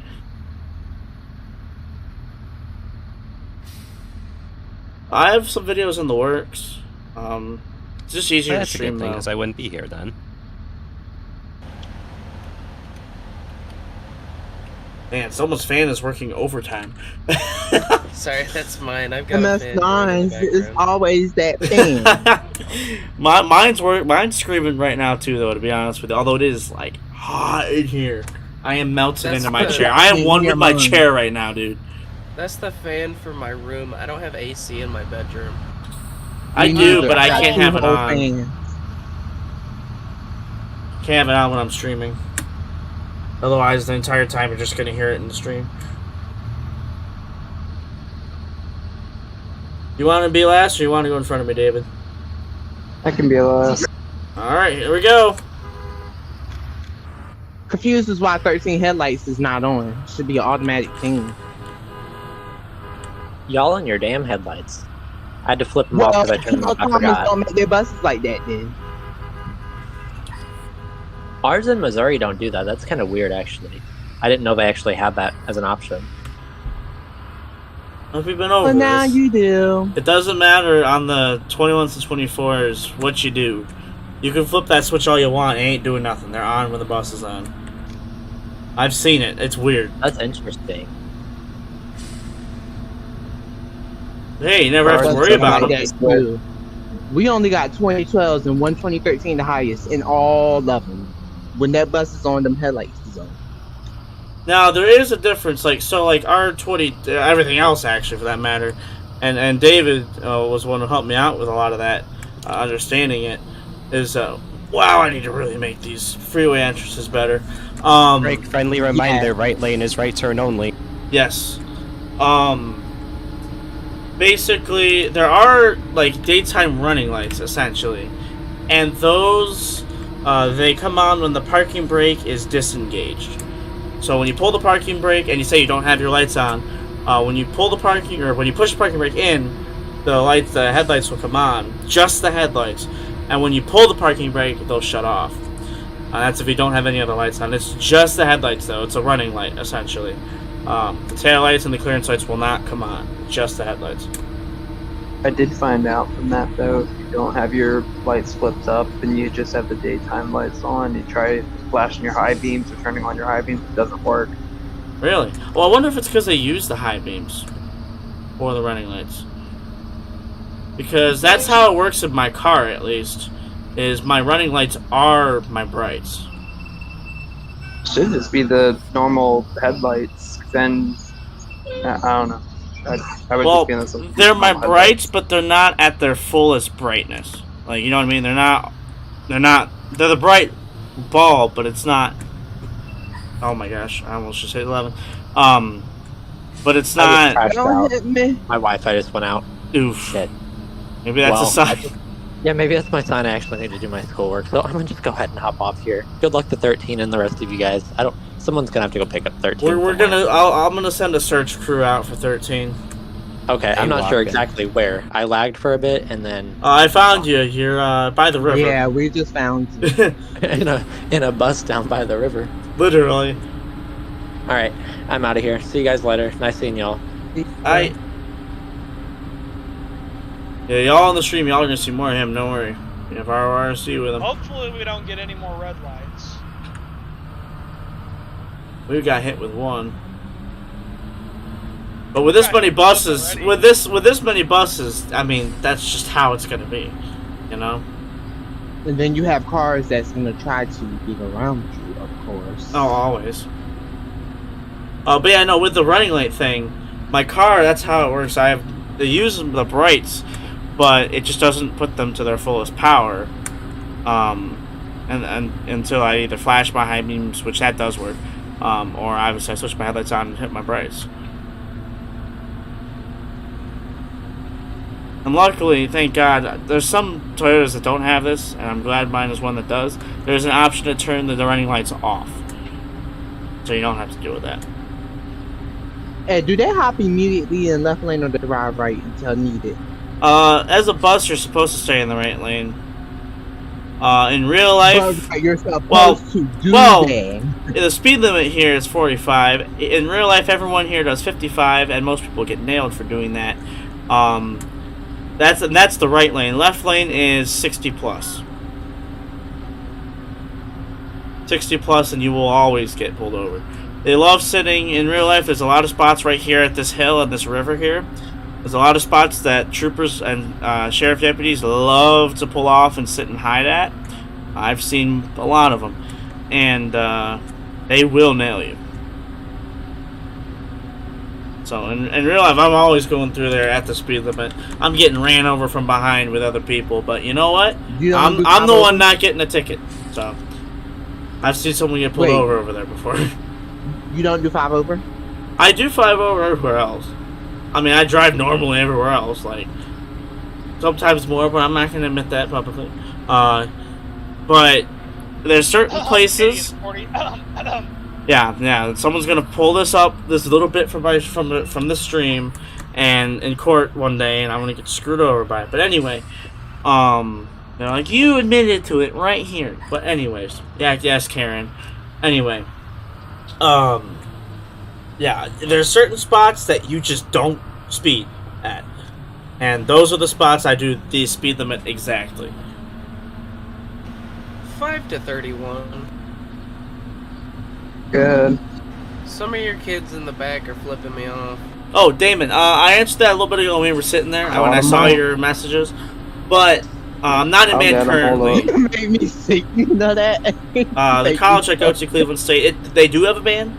Speaker 1: I have some videos in the works. It's just easier
Speaker 12: That's
Speaker 1: to
Speaker 12: a good
Speaker 1: stream
Speaker 12: thing,
Speaker 1: though.
Speaker 12: because I wouldn't be here then.
Speaker 1: Man, someone's fan is working overtime.
Speaker 11: Sorry, that's mine. I've got a fan
Speaker 7: MS Lines
Speaker 11: in the
Speaker 7: is
Speaker 11: background.
Speaker 7: always that thing.
Speaker 1: Mine's screaming right now too, though. To be honest with you, although it is like hot in here, I am melted
Speaker 11: That's
Speaker 1: into my
Speaker 11: the-
Speaker 1: chair. I am one
Speaker 7: Near
Speaker 1: with my
Speaker 7: mine.
Speaker 1: chair right now, dude.
Speaker 11: That's the fan for my room. I don't have AC in my bedroom.
Speaker 1: I
Speaker 7: Me
Speaker 1: do,
Speaker 7: neither.
Speaker 1: but I
Speaker 7: got
Speaker 1: can't
Speaker 7: two
Speaker 1: have it
Speaker 7: whole
Speaker 1: on.
Speaker 7: fans.
Speaker 1: Can't have it on when I'm streaming. Otherwise, the entire time you're just gonna hear it in the stream. You want to be last, or you want to go in front of me, David?
Speaker 8: I can be last.
Speaker 1: All right, here we go.
Speaker 7: Confused is why 13 headlights is not on. Should be an automatic thing.
Speaker 2: Y'all and your damn headlights. I had to flip them off because I turned them off. I
Speaker 7: Thomas
Speaker 2: forgot.
Speaker 7: don't make their buses like that then.
Speaker 2: Ours in Missouri don't do that. That's kind of weird, actually. I didn't know they actually had that as an option.
Speaker 1: Have you been over
Speaker 7: Well, now
Speaker 1: this?
Speaker 7: you do.
Speaker 1: It doesn't matter on the 21s and 24s what you do. You can flip that switch all you want. It ain't doing nothing. They're on when the bus is on. I've seen it. It's weird.
Speaker 2: That's interesting.
Speaker 1: Hey, you never have to worry about
Speaker 7: Like
Speaker 1: it.
Speaker 7: that, too. We only got 2012s and one 2013 the highest in all of them. When that bus is on, them headlights is on.
Speaker 1: Now there is a difference, like our 20, everything else actually for that matter, and David was one who helped me out with a lot of that, understanding it. Is wow, I need to really make these freeway entrances better.
Speaker 12: Break friendly reminder: right lane is right turn only.
Speaker 1: Yes. Basically, there are like daytime running lights essentially, and those they come on when the parking brake is disengaged. So when you pull the parking brake and you say you don't have your lights on, when you pull the parking or when you push the parking brake in, the headlights will come on, just the headlights. And when you pull the parking brake, they'll shut off. That's if you don't have any other lights on. It's just the headlights though. It's a running light essentially. The tail lights and the clearance lights will not come on. Just the headlights.
Speaker 8: I did find out from that though, if you don't have your lights flipped up and you just have the daytime lights on, you try flashing your high beams or turning on your high beams, it doesn't work.
Speaker 1: Really? Well, I wonder if it's because they use the high beams or the running lights. Because that's how it works in my car, at least. Is my running lights are my brights.
Speaker 8: Should just be the normal headlights. Then I don't know. I would
Speaker 1: Well,
Speaker 8: just be
Speaker 1: they're my brights, but they're not at their fullest brightness. Like, you know what I mean? They're the bright bulb, but it's not. Oh my gosh, I almost just hit 11. But it's not.
Speaker 7: Don't hit me.
Speaker 2: My Wi-Fi just went out.
Speaker 1: Oof.
Speaker 2: Shit.
Speaker 1: Maybe that's a sign.
Speaker 2: Yeah, maybe that's my sign. I actually need to do my schoolwork, so I'm gonna just go ahead and hop off here. Good luck to 13 and the rest of you guys. Someone's gonna have to go pick up 13.
Speaker 1: I'm gonna send a search crew out for 13.
Speaker 2: Okay, I'm not sure exactly where. I lagged for a bit, and then
Speaker 1: I found you. You're by the river.
Speaker 7: Yeah, we just found you.
Speaker 2: in a bus down by the river.
Speaker 1: Literally.
Speaker 2: All right, I'm out of here. See you guys later. Nice seeing y'all.
Speaker 1: Yeah, y'all on the stream, y'all are gonna see more of him. Don't worry. We have our RC with him.
Speaker 4: Hopefully we don't get any more red lights.
Speaker 1: We got hit with one. But with this many buses, with this many buses, I mean, that's just how it's gonna be, you know.
Speaker 7: And then you have cars that's gonna try to get around you, of course.
Speaker 1: Oh, always. But yeah, no, with the running light thing, my car, that's how it works. They use the brights, but it just doesn't put them to their fullest power. And until I either flash my high beams, which that does work, or obviously I switch my headlights on and hit my brights. And luckily, thank God, there's some Toyotas that don't have this, and I'm glad mine is one that does. There's an option to turn the running lights off, so you don't have to deal with that.
Speaker 7: Hey, do they hop immediately in left lane or do they drive right until needed?
Speaker 1: As a bus, you're supposed to stay in the right lane. In real life,
Speaker 7: you're supposed to do that.
Speaker 1: The speed limit here is 45. In real life, everyone here does 55, and most people get nailed for doing that. That's the right lane. Left lane is 60 plus. 60 plus, and you will always get pulled over. They love sitting in real life. There's a lot of spots right here at this hill and this river here. There's a lot of spots that troopers and sheriff deputies love to pull off and sit and hide at. I've seen a lot of them, and they will nail you. So in real life, I'm always going through there at the speed limit. I'm getting ran over from behind with other people, but you know what? I'm the one not getting a ticket. So I've seen someone get pulled over there before.
Speaker 7: You don't do 5 over?
Speaker 1: I do 5 over everywhere else. I mean, I drive normally everywhere else, like sometimes more, but I'm not going to admit that publicly. But there's certain places. Yeah. Someone's gonna pull this up this little bit from the stream, and in court one day, and I'm gonna get screwed over by it. But anyway, they're like, you admitted to it right here. But anyways, yes, Karen. Anyway, yeah, there's certain spots that you just don't speed at. And those are the spots I do the speed limit exactly.
Speaker 11: 5 to 31.
Speaker 8: Good.
Speaker 11: Some of your kids in the back are flipping me off.
Speaker 1: Oh, Damon, I answered that a little bit ago when we were sitting there when I saw your messages. But I'm not in band currently.
Speaker 7: You made me sick. You know that?
Speaker 1: The college I go to, Cleveland State, they do have a band,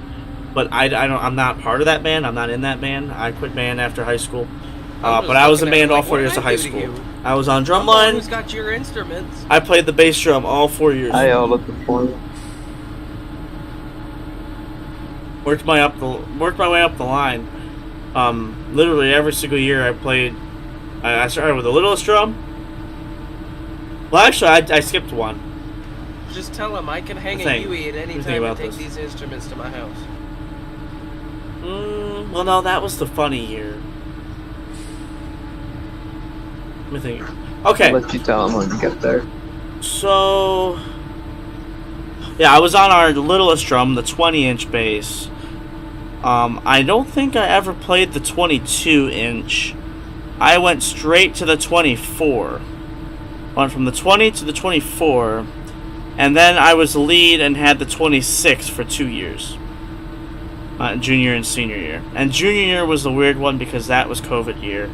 Speaker 1: but I'm not part of that band. I'm not in that band. I quit band after high school. But I was in band all 4 years of high school. I was on Drumline.
Speaker 11: Who's got your instruments?
Speaker 1: I played the bass drum all 4 years.
Speaker 8: I yelled at the point.
Speaker 1: Worked my way up the line. Literally every single year I played. I started with the littlest drum. Well, actually, I skipped one.
Speaker 11: Just tell him I can hang a Yui at any time and take these instruments to my house.
Speaker 1: Well, no, that was the funny year. Let me think. Okay.
Speaker 8: I'll let you tell him when you get there.
Speaker 1: So, yeah, I was on our littlest drum, the 20-inch bass. I don't think I ever played the 22-inch. I went straight to the 24. Went from the 20 to the 24, and then I was lead and had the 26 for 2 years. Junior and senior year. And junior year was the weird one because that was COVID year.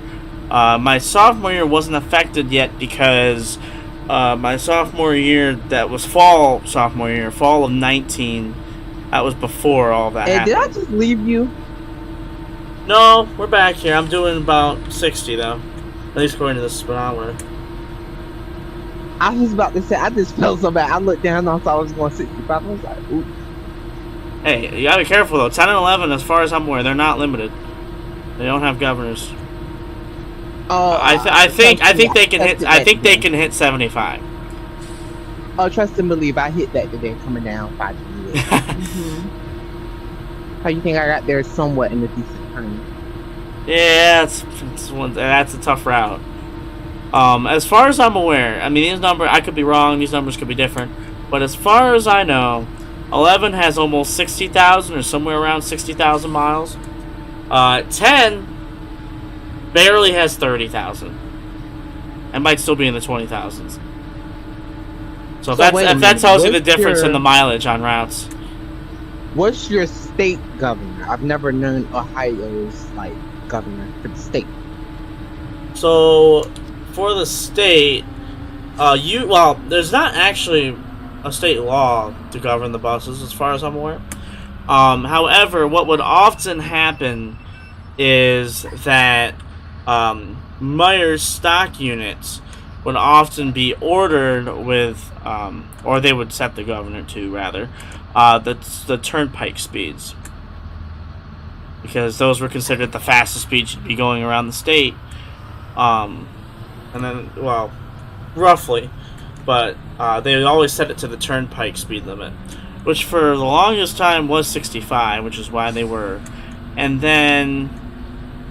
Speaker 1: My sophomore year wasn't affected yet because my sophomore year, that was fall sophomore year, fall of 19, that was before all that happened.
Speaker 7: Did I just leave you?
Speaker 1: No, we're back here. I'm doing about 60 though. At least according to the speedometer.
Speaker 7: I was about to say, I just felt so bad. I looked down and I saw I was going 65. I was like, ooh.
Speaker 1: Hey, you gotta be careful though. 10 and 11, as far as I'm aware, they're not limited. They don't have governors.
Speaker 7: Oh,
Speaker 1: I think they can hit. I think they can hit 75.
Speaker 7: Oh, trust and believe. I hit that today coming down 5 years. How you think I got there somewhat in a decent time?
Speaker 1: Yeah, that's a tough route. As far as I'm aware, I mean, these numbers, I could be wrong. These numbers could be different, but as far as I know, 11 has almost 60,000 or somewhere around 60,000 miles. 10 barely has 30,000, and might still be in the 20,000s. So if that tells you the difference in the mileage on routes.
Speaker 7: What's your state governor? I've never known Ohio's governor for the state.
Speaker 1: So for the state, there's not actually a state law to govern the buses, as far as I'm aware. However, what would often happen is that Myers stock units would often be ordered with, or they would set the governor to, rather, the turnpike speeds. Because those were considered the fastest speeds you'd be going around the state. And then, well, roughly. But they would always set it to the turnpike speed limit, which for the longest time was 65, which is why they were. And then,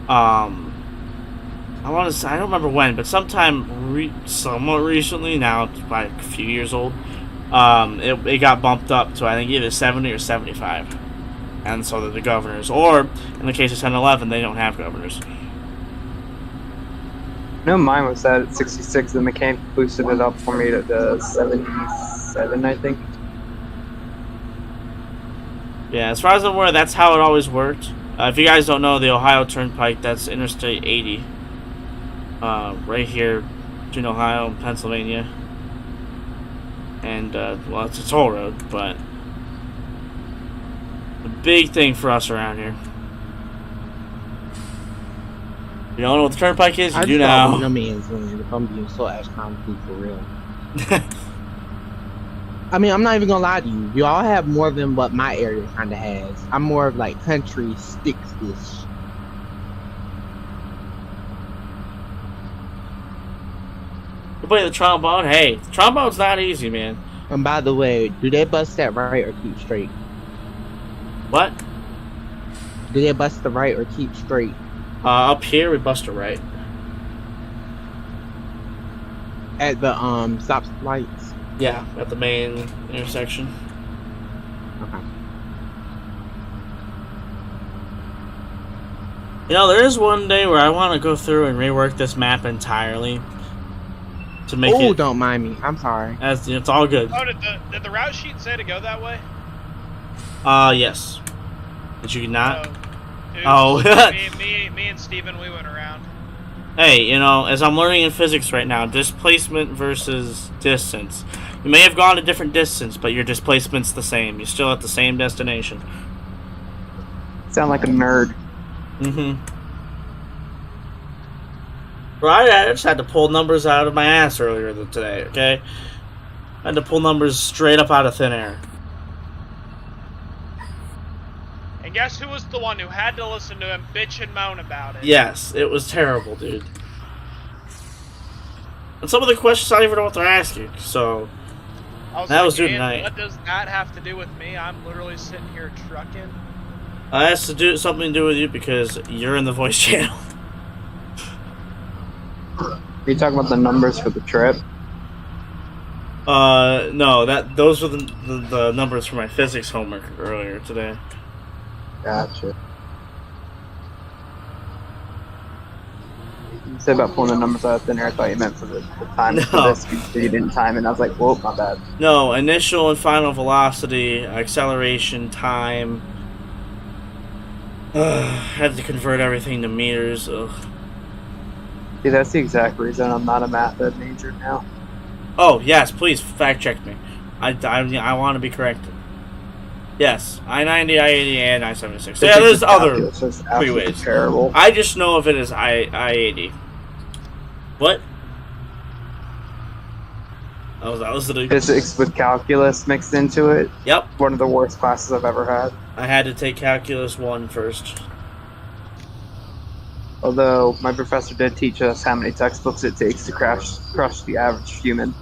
Speaker 1: I want to say, I don't remember when, but sometime somewhat recently, now it's probably a few years old, it got bumped up to, I think, either 70 or 75. And so that the governors, or in the case of 10-11, they don't have governors.
Speaker 8: No, mine was set at 66. The mechanic boosted it up for me to the 77, I think.
Speaker 1: Yeah, as far as I'm aware, that's how it always worked. If you guys don't know, the Ohio Turnpike, that's Interstate 80. Right here between Ohio and Pennsylvania. And, well, it's a toll road, but the big thing for us around here. You don't know what the turnpike is? You do now.
Speaker 7: No man's land, if I'm being so astronomically for real. I mean, I'm not even gonna lie to you. You all have more than what my area kind of has. I'm more of like country sticks-ish.
Speaker 1: You play the trombone? Hey, the trombone's not easy, man.
Speaker 7: And by the way, do they bust that right or keep straight?
Speaker 1: What?
Speaker 7: Do they bust the right or keep straight?
Speaker 1: Up here, we bust it right.
Speaker 7: At the stop lights?
Speaker 1: Yeah, at the main intersection.
Speaker 7: Okay.
Speaker 1: You know, there is one day where I want to go through and rework this map entirely to make
Speaker 7: Oh,
Speaker 1: it.
Speaker 7: don't mind me. I'm sorry.
Speaker 1: As it's all good.
Speaker 4: Oh, did the route sheet say to go that way?
Speaker 1: Yes. Did you not?
Speaker 4: Oh.
Speaker 1: Oh.
Speaker 4: me and Steven, we went around.
Speaker 1: Hey, you know, as I'm learning in physics right now, displacement versus distance. You may have gone a different distance, but your displacement's the same. You're still at the same destination.
Speaker 8: Sound like a nerd.
Speaker 1: Mm-hmm. Right, I just had to pull numbers out of my ass earlier today, okay? I had to pull numbers straight up out of thin air.
Speaker 4: And guess who was the one who had to listen to him bitch and moan about it?
Speaker 1: Yes, it was terrible, dude. And some of the questions I don't even know what they're asking, so... That was due tonight.
Speaker 4: What does that have to do with me? I'm literally sitting here trucking.
Speaker 1: It has to do something to do with you because you're in the voice channel.
Speaker 8: Are you talking about the numbers for the trip?
Speaker 1: No, those were the numbers for my physics homework earlier today.
Speaker 8: Gotcha. You said about pulling the numbers out of thin air. I thought you meant for the time for this. You didn't time it, and I was like, whoa, my bad.
Speaker 1: No, initial and final velocity, acceleration, time. Had to convert everything to meters. Ugh.
Speaker 8: See, that's the exact reason I'm not a math ed major now.
Speaker 1: Oh, yes, please fact check me. I want to be corrected. Yes, I-90, I-80, and I-76. Yeah, there's other freeways.
Speaker 8: Terrible.
Speaker 1: I just know if it is I-80. What? That was the
Speaker 8: Physics with calculus mixed into it.
Speaker 1: Yep.
Speaker 8: One of the worst classes I've ever had.
Speaker 1: I had to take Calculus 1 first.
Speaker 8: Although my professor did teach us how many textbooks it takes to crush the average human.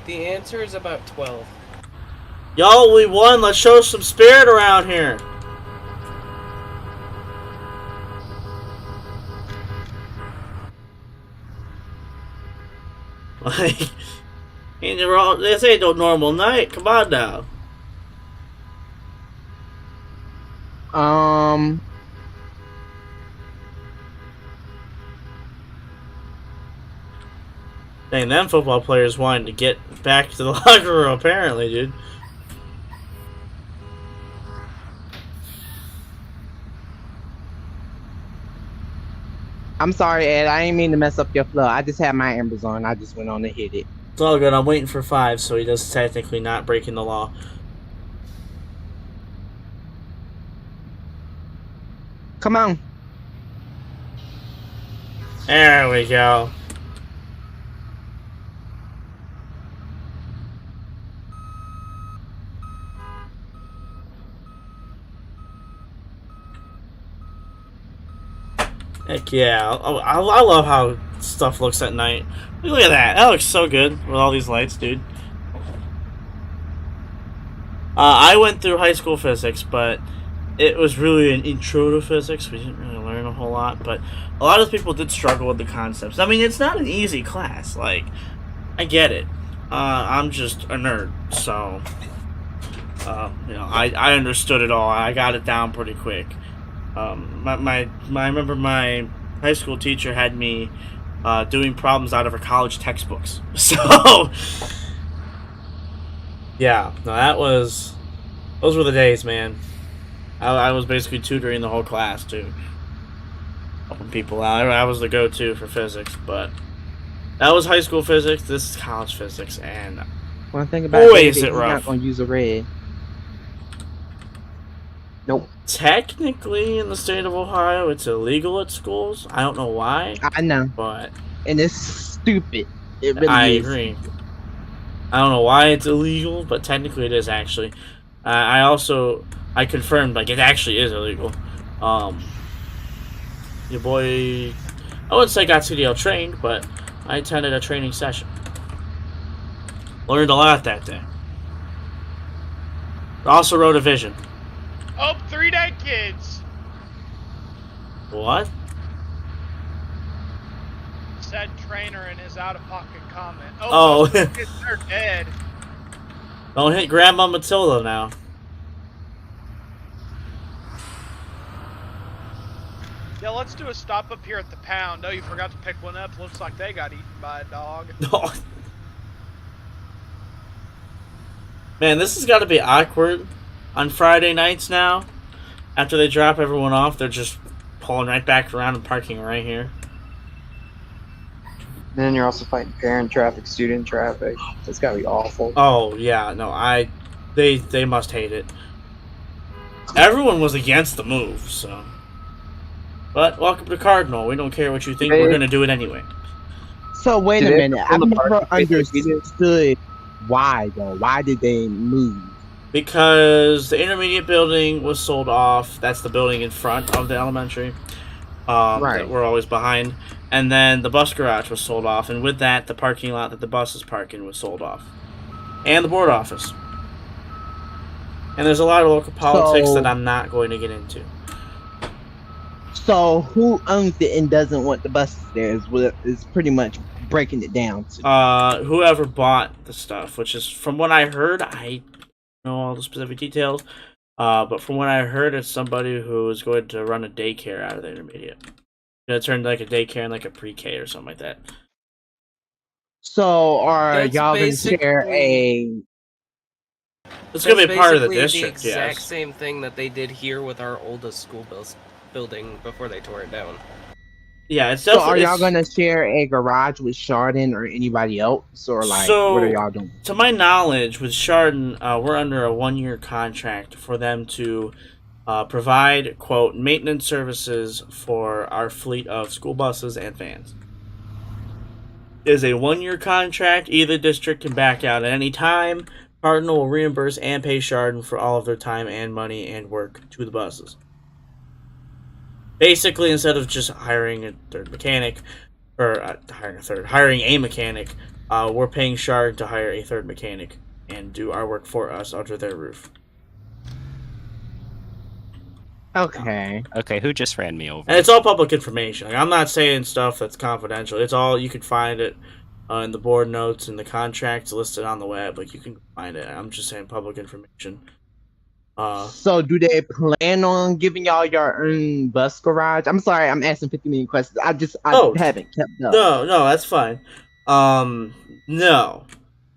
Speaker 11: The answer is about 12.
Speaker 1: Yo, we won. Let's show some spirit around here. Like, this ain't no normal night. Come on now. Dang, them football players wanted to get back to the locker room, apparently, dude.
Speaker 7: I'm sorry, Ed. I didn't mean to mess up your flow. I just had my embers on. I just went on and hit it.
Speaker 1: It's all good. I'm waiting for 5, so he does technically not breaking the law.
Speaker 7: Come on.
Speaker 1: There we go. Heck yeah. I love how stuff looks at night. Look at that. That looks so good with all these lights, dude. I went through high school physics, but it was really an intro to physics. We didn't really learn a whole lot, but a lot of people did struggle with the concepts. I mean, it's not an easy class. Like, I get it. I'm just a nerd, so you know, I understood it all. I got it down pretty quick. I remember my high school teacher had me doing problems out of her college textbooks. So, yeah, no, those were the days, man. I was basically tutoring the whole class too, helping people out. I was the go-to for physics, but that was high school physics. This is college physics, and
Speaker 7: one thing about
Speaker 1: boy,
Speaker 7: it
Speaker 1: is it rough.
Speaker 7: You're not gonna use a red.
Speaker 8: Nope.
Speaker 1: Technically, in the state of Ohio, it's illegal at schools. I don't know why.
Speaker 7: I know,
Speaker 1: but
Speaker 7: and it's stupid. It really
Speaker 1: I
Speaker 7: is.
Speaker 1: agree. I don't know why it's illegal, but technically it is actually. I confirmed, like, it actually is illegal. Your boy, I wouldn't say got CDL trained, but I attended a training session. Learned a lot that day. Also wrote a vision.
Speaker 4: Oh, 3 dead kids.
Speaker 1: What?
Speaker 4: Said trainer in his out-of-pocket comment.
Speaker 1: Oh.
Speaker 4: Those kids are dead.
Speaker 1: Don't hit Grandma Matilda now.
Speaker 4: Yeah, let's do a stop up here at the pound. Oh, you forgot to pick one up. Looks like they got eaten by a dog.
Speaker 1: Man, this has got to be awkward on Friday nights now. After they drop everyone off, they're just pulling right back around and parking right here.
Speaker 8: And then you're also fighting parent traffic, student traffic. That's gotta be awful.
Speaker 1: Oh yeah, no, they must hate it. Everyone was against the move, so. But welcome to Cardinal. We don't care what you think. We're gonna do it anyway.
Speaker 7: So wait a minute. I've never understood why though. Why did they move?
Speaker 1: Because the intermediate building was sold off. That's the building in front of the elementary.
Speaker 7: Right.
Speaker 1: That we're always behind. And then the bus garage was sold off. And with that, the parking lot that the buses park in was sold off. And the board office. And there's a lot of local politics that I'm not going to get into.
Speaker 7: So who owns it and doesn't want the buses there is pretty much breaking it down to.
Speaker 1: Whoever bought the stuff, which is from what I heard, I don't know all the specific details. But from what I heard, it's somebody who is going to run a daycare out of the intermediate. It's going to turn like a daycare and like a pre-K or something like that.
Speaker 7: So are y'all going to share a...
Speaker 1: It's going to be a part of the
Speaker 11: basically
Speaker 1: district,
Speaker 11: the exact
Speaker 1: yes.
Speaker 11: same thing that they did here with our oldest school building before they tore it down.
Speaker 1: Yeah, it's
Speaker 7: So
Speaker 1: definitely...
Speaker 7: are y'all going to share a garage with Chardon or anybody else? Or like, what are y'all doing?
Speaker 1: To my knowledge, with Chardon, we're under a 1-year contract for them to provide, quote, maintenance services for our fleet of school buses and vans. It is a 1-year contract. Either district can back out at any time. Cardinal will reimburse and pay Chardon for all of their time and money and work to the buses. Basically, instead of just hiring a third mechanic, or hiring a mechanic, we're paying Chardon to hire a third mechanic and do our work for us under their roof.
Speaker 7: Okay.
Speaker 12: Okay, who just ran me over?
Speaker 1: And it's all public information. Like, I'm not saying stuff that's confidential. It's all, you can find it in the board notes and the contracts listed on the web. Like, you can find it. I'm just saying public information.
Speaker 7: So do they plan on giving y'all your own bus garage? I'm sorry, I'm asking 50 million questions. I haven't kept up.
Speaker 1: No, that's fine. No.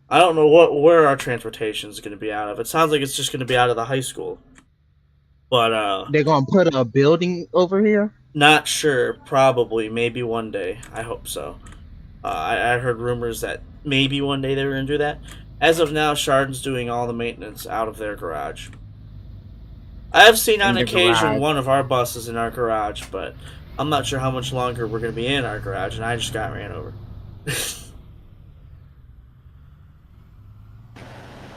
Speaker 1: I don't know where our transportation is going to be out of. It sounds like it's just going to be out of the high school. But,
Speaker 7: they're going to put a building over here?
Speaker 1: Not sure. Probably. Maybe one day. I hope so. I heard rumors that maybe one day they were going to do that. As of now, Chardon's doing all the maintenance out of their garage. I have seen on occasion one of our buses in our garage, but I'm not sure how much longer we're going to be in our garage, and I just got ran over.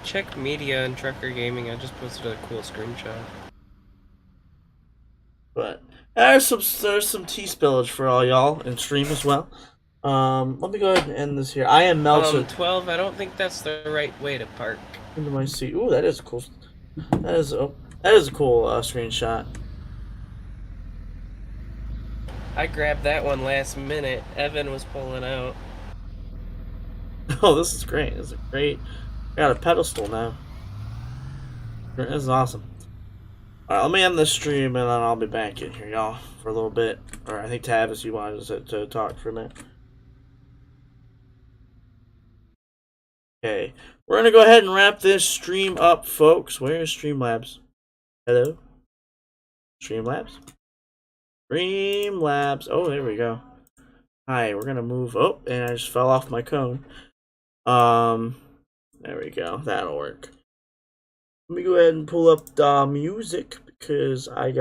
Speaker 11: Check media and Trucker Gaming. I just posted a cool screenshot.
Speaker 1: But there's some tea spillage for all y'all in stream as well. Let me go ahead and end this here. I am melted.
Speaker 11: 12. I don't think that's the right way to park.
Speaker 1: Into my seat. Ooh, that is cool. That is a cool screenshot.
Speaker 11: I grabbed that one last minute. Evan was pulling out.
Speaker 1: Oh, this is great. This is great. I got a pedestal now. This is awesome. Alright, let me end this stream and then I'll be back in here, y'all, for a little bit. Or I think Tavis, you wanted to talk for a minute. Okay. We're going to go ahead and wrap this stream up, folks. Where is Streamlabs? Hello? Streamlabs? Streamlabs. Oh, there we go. Hi, we're going to move. Oh, and I just fell off my cone. There we go. That'll work. Let me go ahead and pull up the music because I'm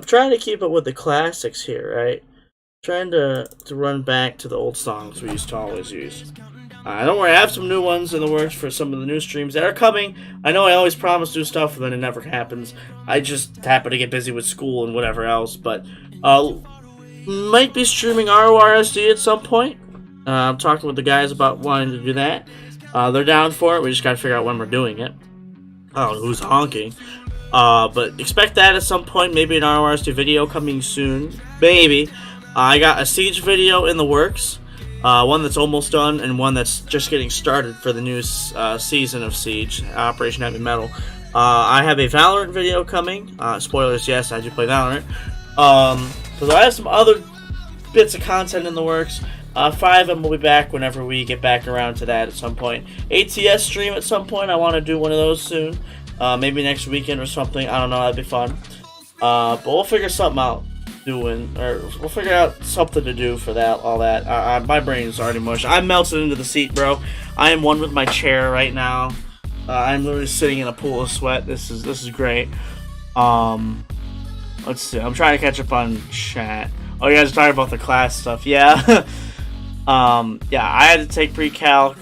Speaker 1: trying to keep up with the classics here, right? Trying to run back to the old songs we used to always use. Don't worry, I have some new ones in the works for some of the new streams that are coming. I know I always promise new stuff, but then it never happens. I just happen to get busy with school and whatever else, but might be streaming RORSD at some point. I'm talking with the guys about wanting to do that. They're down for it. We just gotta figure out when we're doing it. I don't know who's honking. But expect that at some point. Maybe an RORSD video coming soon. Maybe. I got a Siege video in the works. one that's almost done, and one that's just getting started for the new season of Siege, Operation Heavy Metal. I have a Valorant video coming. Spoilers, yes, I do play Valorant. So I have some other bits of content in the works. 5 of them will be back whenever we get back around to that at some point. ATS stream at some point. I want to do one of those soon. Maybe next weekend or something. I don't know. That'd be fun. But we'll figure something out. We'll figure out something to do for that. All that. My brain is already mush. I'm melted into the seat, bro. I am one with my chair right now. I'm literally sitting in a pool of sweat. This is great. Let's see. I'm trying to catch up on chat. Oh, you guys are talking about the class stuff. Yeah. Yeah, I had to take pre-calc.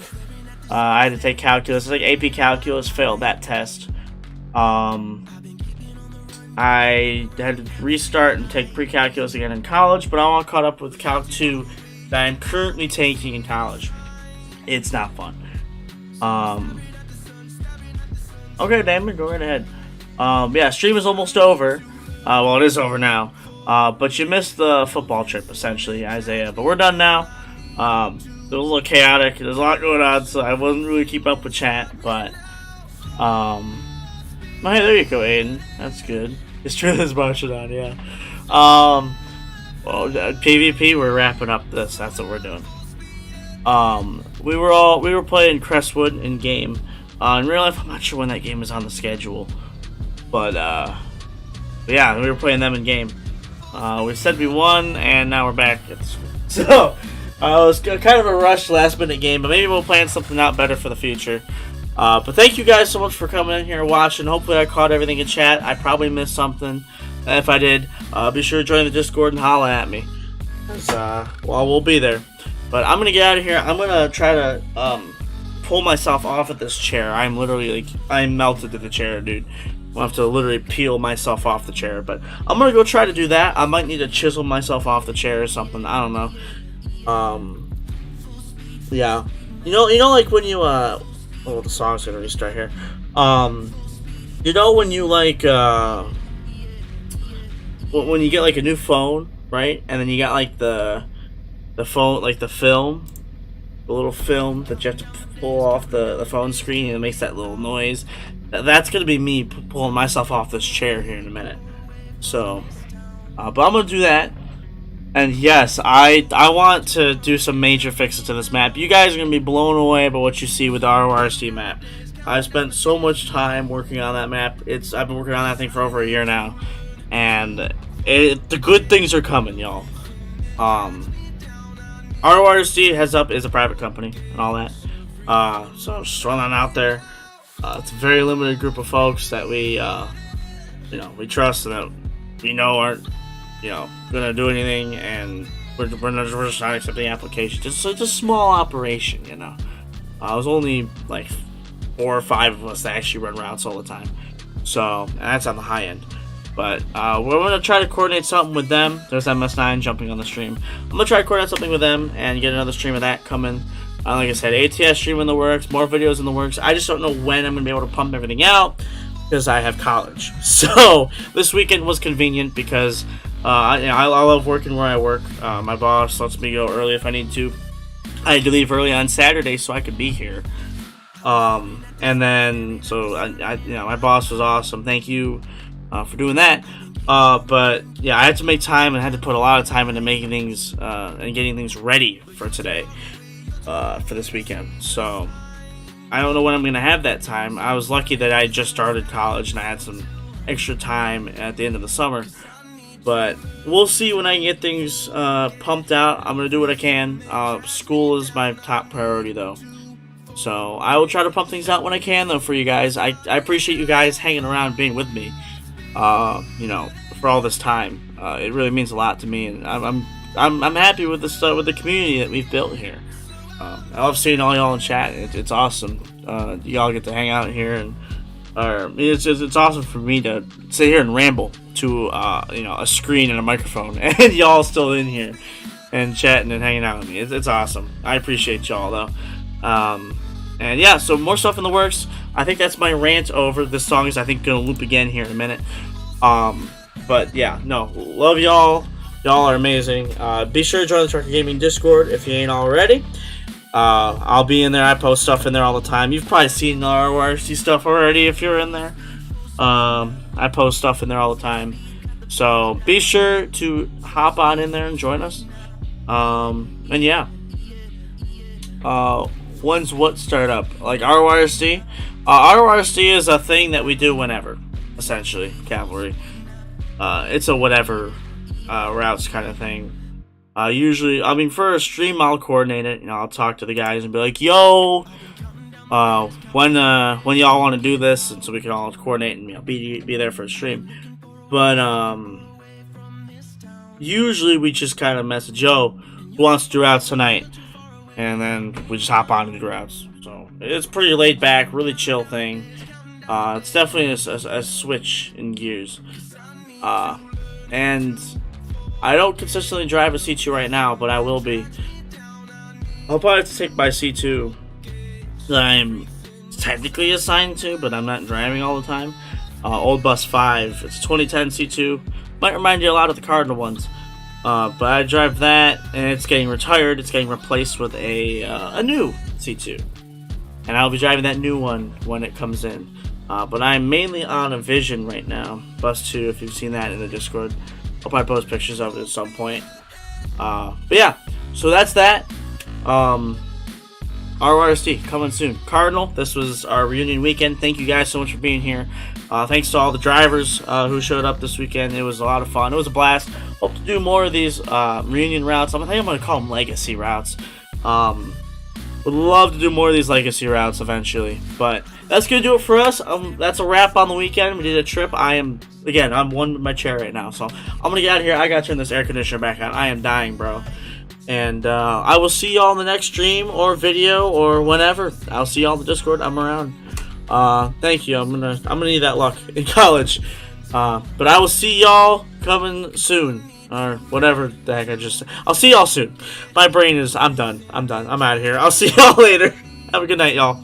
Speaker 1: I had to take calculus. I think AP calculus, failed that test. I had to restart and take pre-calculus again in college, but I'm all caught up with Calc 2 that I'm currently taking in college. It's not fun. Okay, Damon, go right ahead. Yeah, stream is almost over. Well, it is over now. But you missed the football trip, essentially, Isaiah. But we're done now. It was a little chaotic. There's a lot going on, so I wasn't really keeping up with chat. But, oh, hey, there you go, Aiden. That's good. It's true there's motion on, yeah. Well, PvP, we're wrapping up this. That's what we're doing. We were playing Crestwood in game. In real life, I'm not sure when that game is on the schedule. But yeah, we were playing them in game. We said we won, and now we're back. So, it was kind of a rushed last-minute game, but maybe we'll plan something out better for the future. But thank you guys so much for coming in here and watching. Hopefully I caught everything in chat. I probably missed something. And if I did, be sure to join the Discord and holla at me. Well, we'll be there. But I'm going to get out of here. I'm going to try to pull myself off of this chair. I'm literally, I'm melted to the chair, dude. I'll have to literally peel myself off the chair. But I'm going to go try to do that. I might need to chisel myself off the chair or something. I don't know. Yeah. You know, like when you, oh, the song's going to restart here. You know when you, like, when you get, like, a new phone, right? And then you got, like, the phone, like, the film. The little film that you have to pull off the phone screen and it makes that little noise. That's going to be me pulling myself off this chair here in a minute. So, but I'm going to do that. And yes, I want to do some major fixes to this map. You guys are going to be blown away by what you see with the RORST map. I spent so much time working on that map. I've been working on that thing for over a year now. And the good things are coming, y'all. RORST, heads up, is a private company and all that. So just throwing that out there. It's a very limited group of folks that we trust and that we know aren't, gonna do anything, and we're just not accepting applications. It's a small operation, There's only like 4 or 5 of us that actually run routes all the time. So, and that's on the high end. But we're gonna try to coordinate something with them. There's MS9 jumping on the stream. I'm gonna try to coordinate something with them and get another stream of that coming. Like I said, ATS stream in the works, more videos in the works. I just don't know when I'm gonna be able to pump everything out because I have college. So this weekend was convenient because I love working where I work. My boss lets me go early if I need to. I had to leave early on Saturday so I could be here. And then so my boss was awesome. Thank you for doing that. But yeah, I had to make time and had to put a lot of time into making things and getting things ready for today. For this weekend. So I don't know when I'm gonna have that time. I was lucky that I just started college and I had some extra time at the end of the summer, but we'll see when I can get things pumped out. I'm gonna do what I can. School is my top priority though, so I will try to pump things out when I can though for you guys. I appreciate you guys hanging around, being with me for all this time. It really means a lot to me, and I'm happy with the community that we've built here. I love seeing all y'all in chat. It's awesome. Y'all get to hang out here, and it's awesome for me to sit here and ramble to a screen and a microphone, and y'all still in here and chatting and hanging out with me. It's awesome. I appreciate y'all though. And yeah, so more stuff in the works. I think that's my rant over. This song is, I think, gonna loop again here in a minute. But yeah, no, love y'all. Y'all are amazing. Be sure to join the Trucker Gaming Discord if you ain't already. I'll be in there. I post stuff in there all the time. You've probably seen the RYC stuff already if you're in there. I post stuff in there all the time. So be sure to hop on in there and join us. And yeah. When's what start up? Like RYC? RYC is a thing that we do whenever, essentially. Cavalry. It's a whatever routes kind of thing. Usually, I mean, for a stream, I'll coordinate it. You know, I'll talk to the guys and be like, "Yo, when y'all want to do this," and so we can all coordinate and, you know, be there for a stream. But usually we just kind of message, "Yo, who wants to do routes tonight?" And then we just hop on and do routes. So it's pretty laid back, really chill thing. It's definitely a switch in gears. And I don't consistently drive a C2 right now, but I will be. I'll probably have to take my C2 that I'm technically assigned to, but I'm not driving all the time. Old Bus 5. It's a 2010 C2. Might remind you a lot of the Cardinal ones. But I drive that, and it's getting retired. It's getting replaced with a new C2. And I'll be driving that new one when it comes in. But I'm mainly on a Vision right now. Bus 2, if you've seen that in the Discord. I'll probably post pictures of it at some point. But yeah, so that's that. RYST coming soon. Cardinal, this was our reunion weekend. Thank you guys so much for being here. Thanks to all the drivers who showed up this weekend. It was a lot of fun. It was a blast. Hope to do more of these reunion routes. I think I'm going to call them legacy routes. Would love to do more of these legacy routes eventually. But that's going to do it for us. That's a wrap on the weekend. We did a trip. I'm one with my chair right now. So I'm going to get out of here. I got to turn this air conditioner back on. I am dying, bro. And I will see y'all in the next stream or video or whenever. I'll see y'all in the Discord. I'm around. Thank you. I'm gonna need that luck in college. But I will see y'all coming soon. Or whatever the heck I just said. I'll see y'all soon. My brain is... I'm done. I'm out of here. I'll see y'all later. Have a good night, y'all.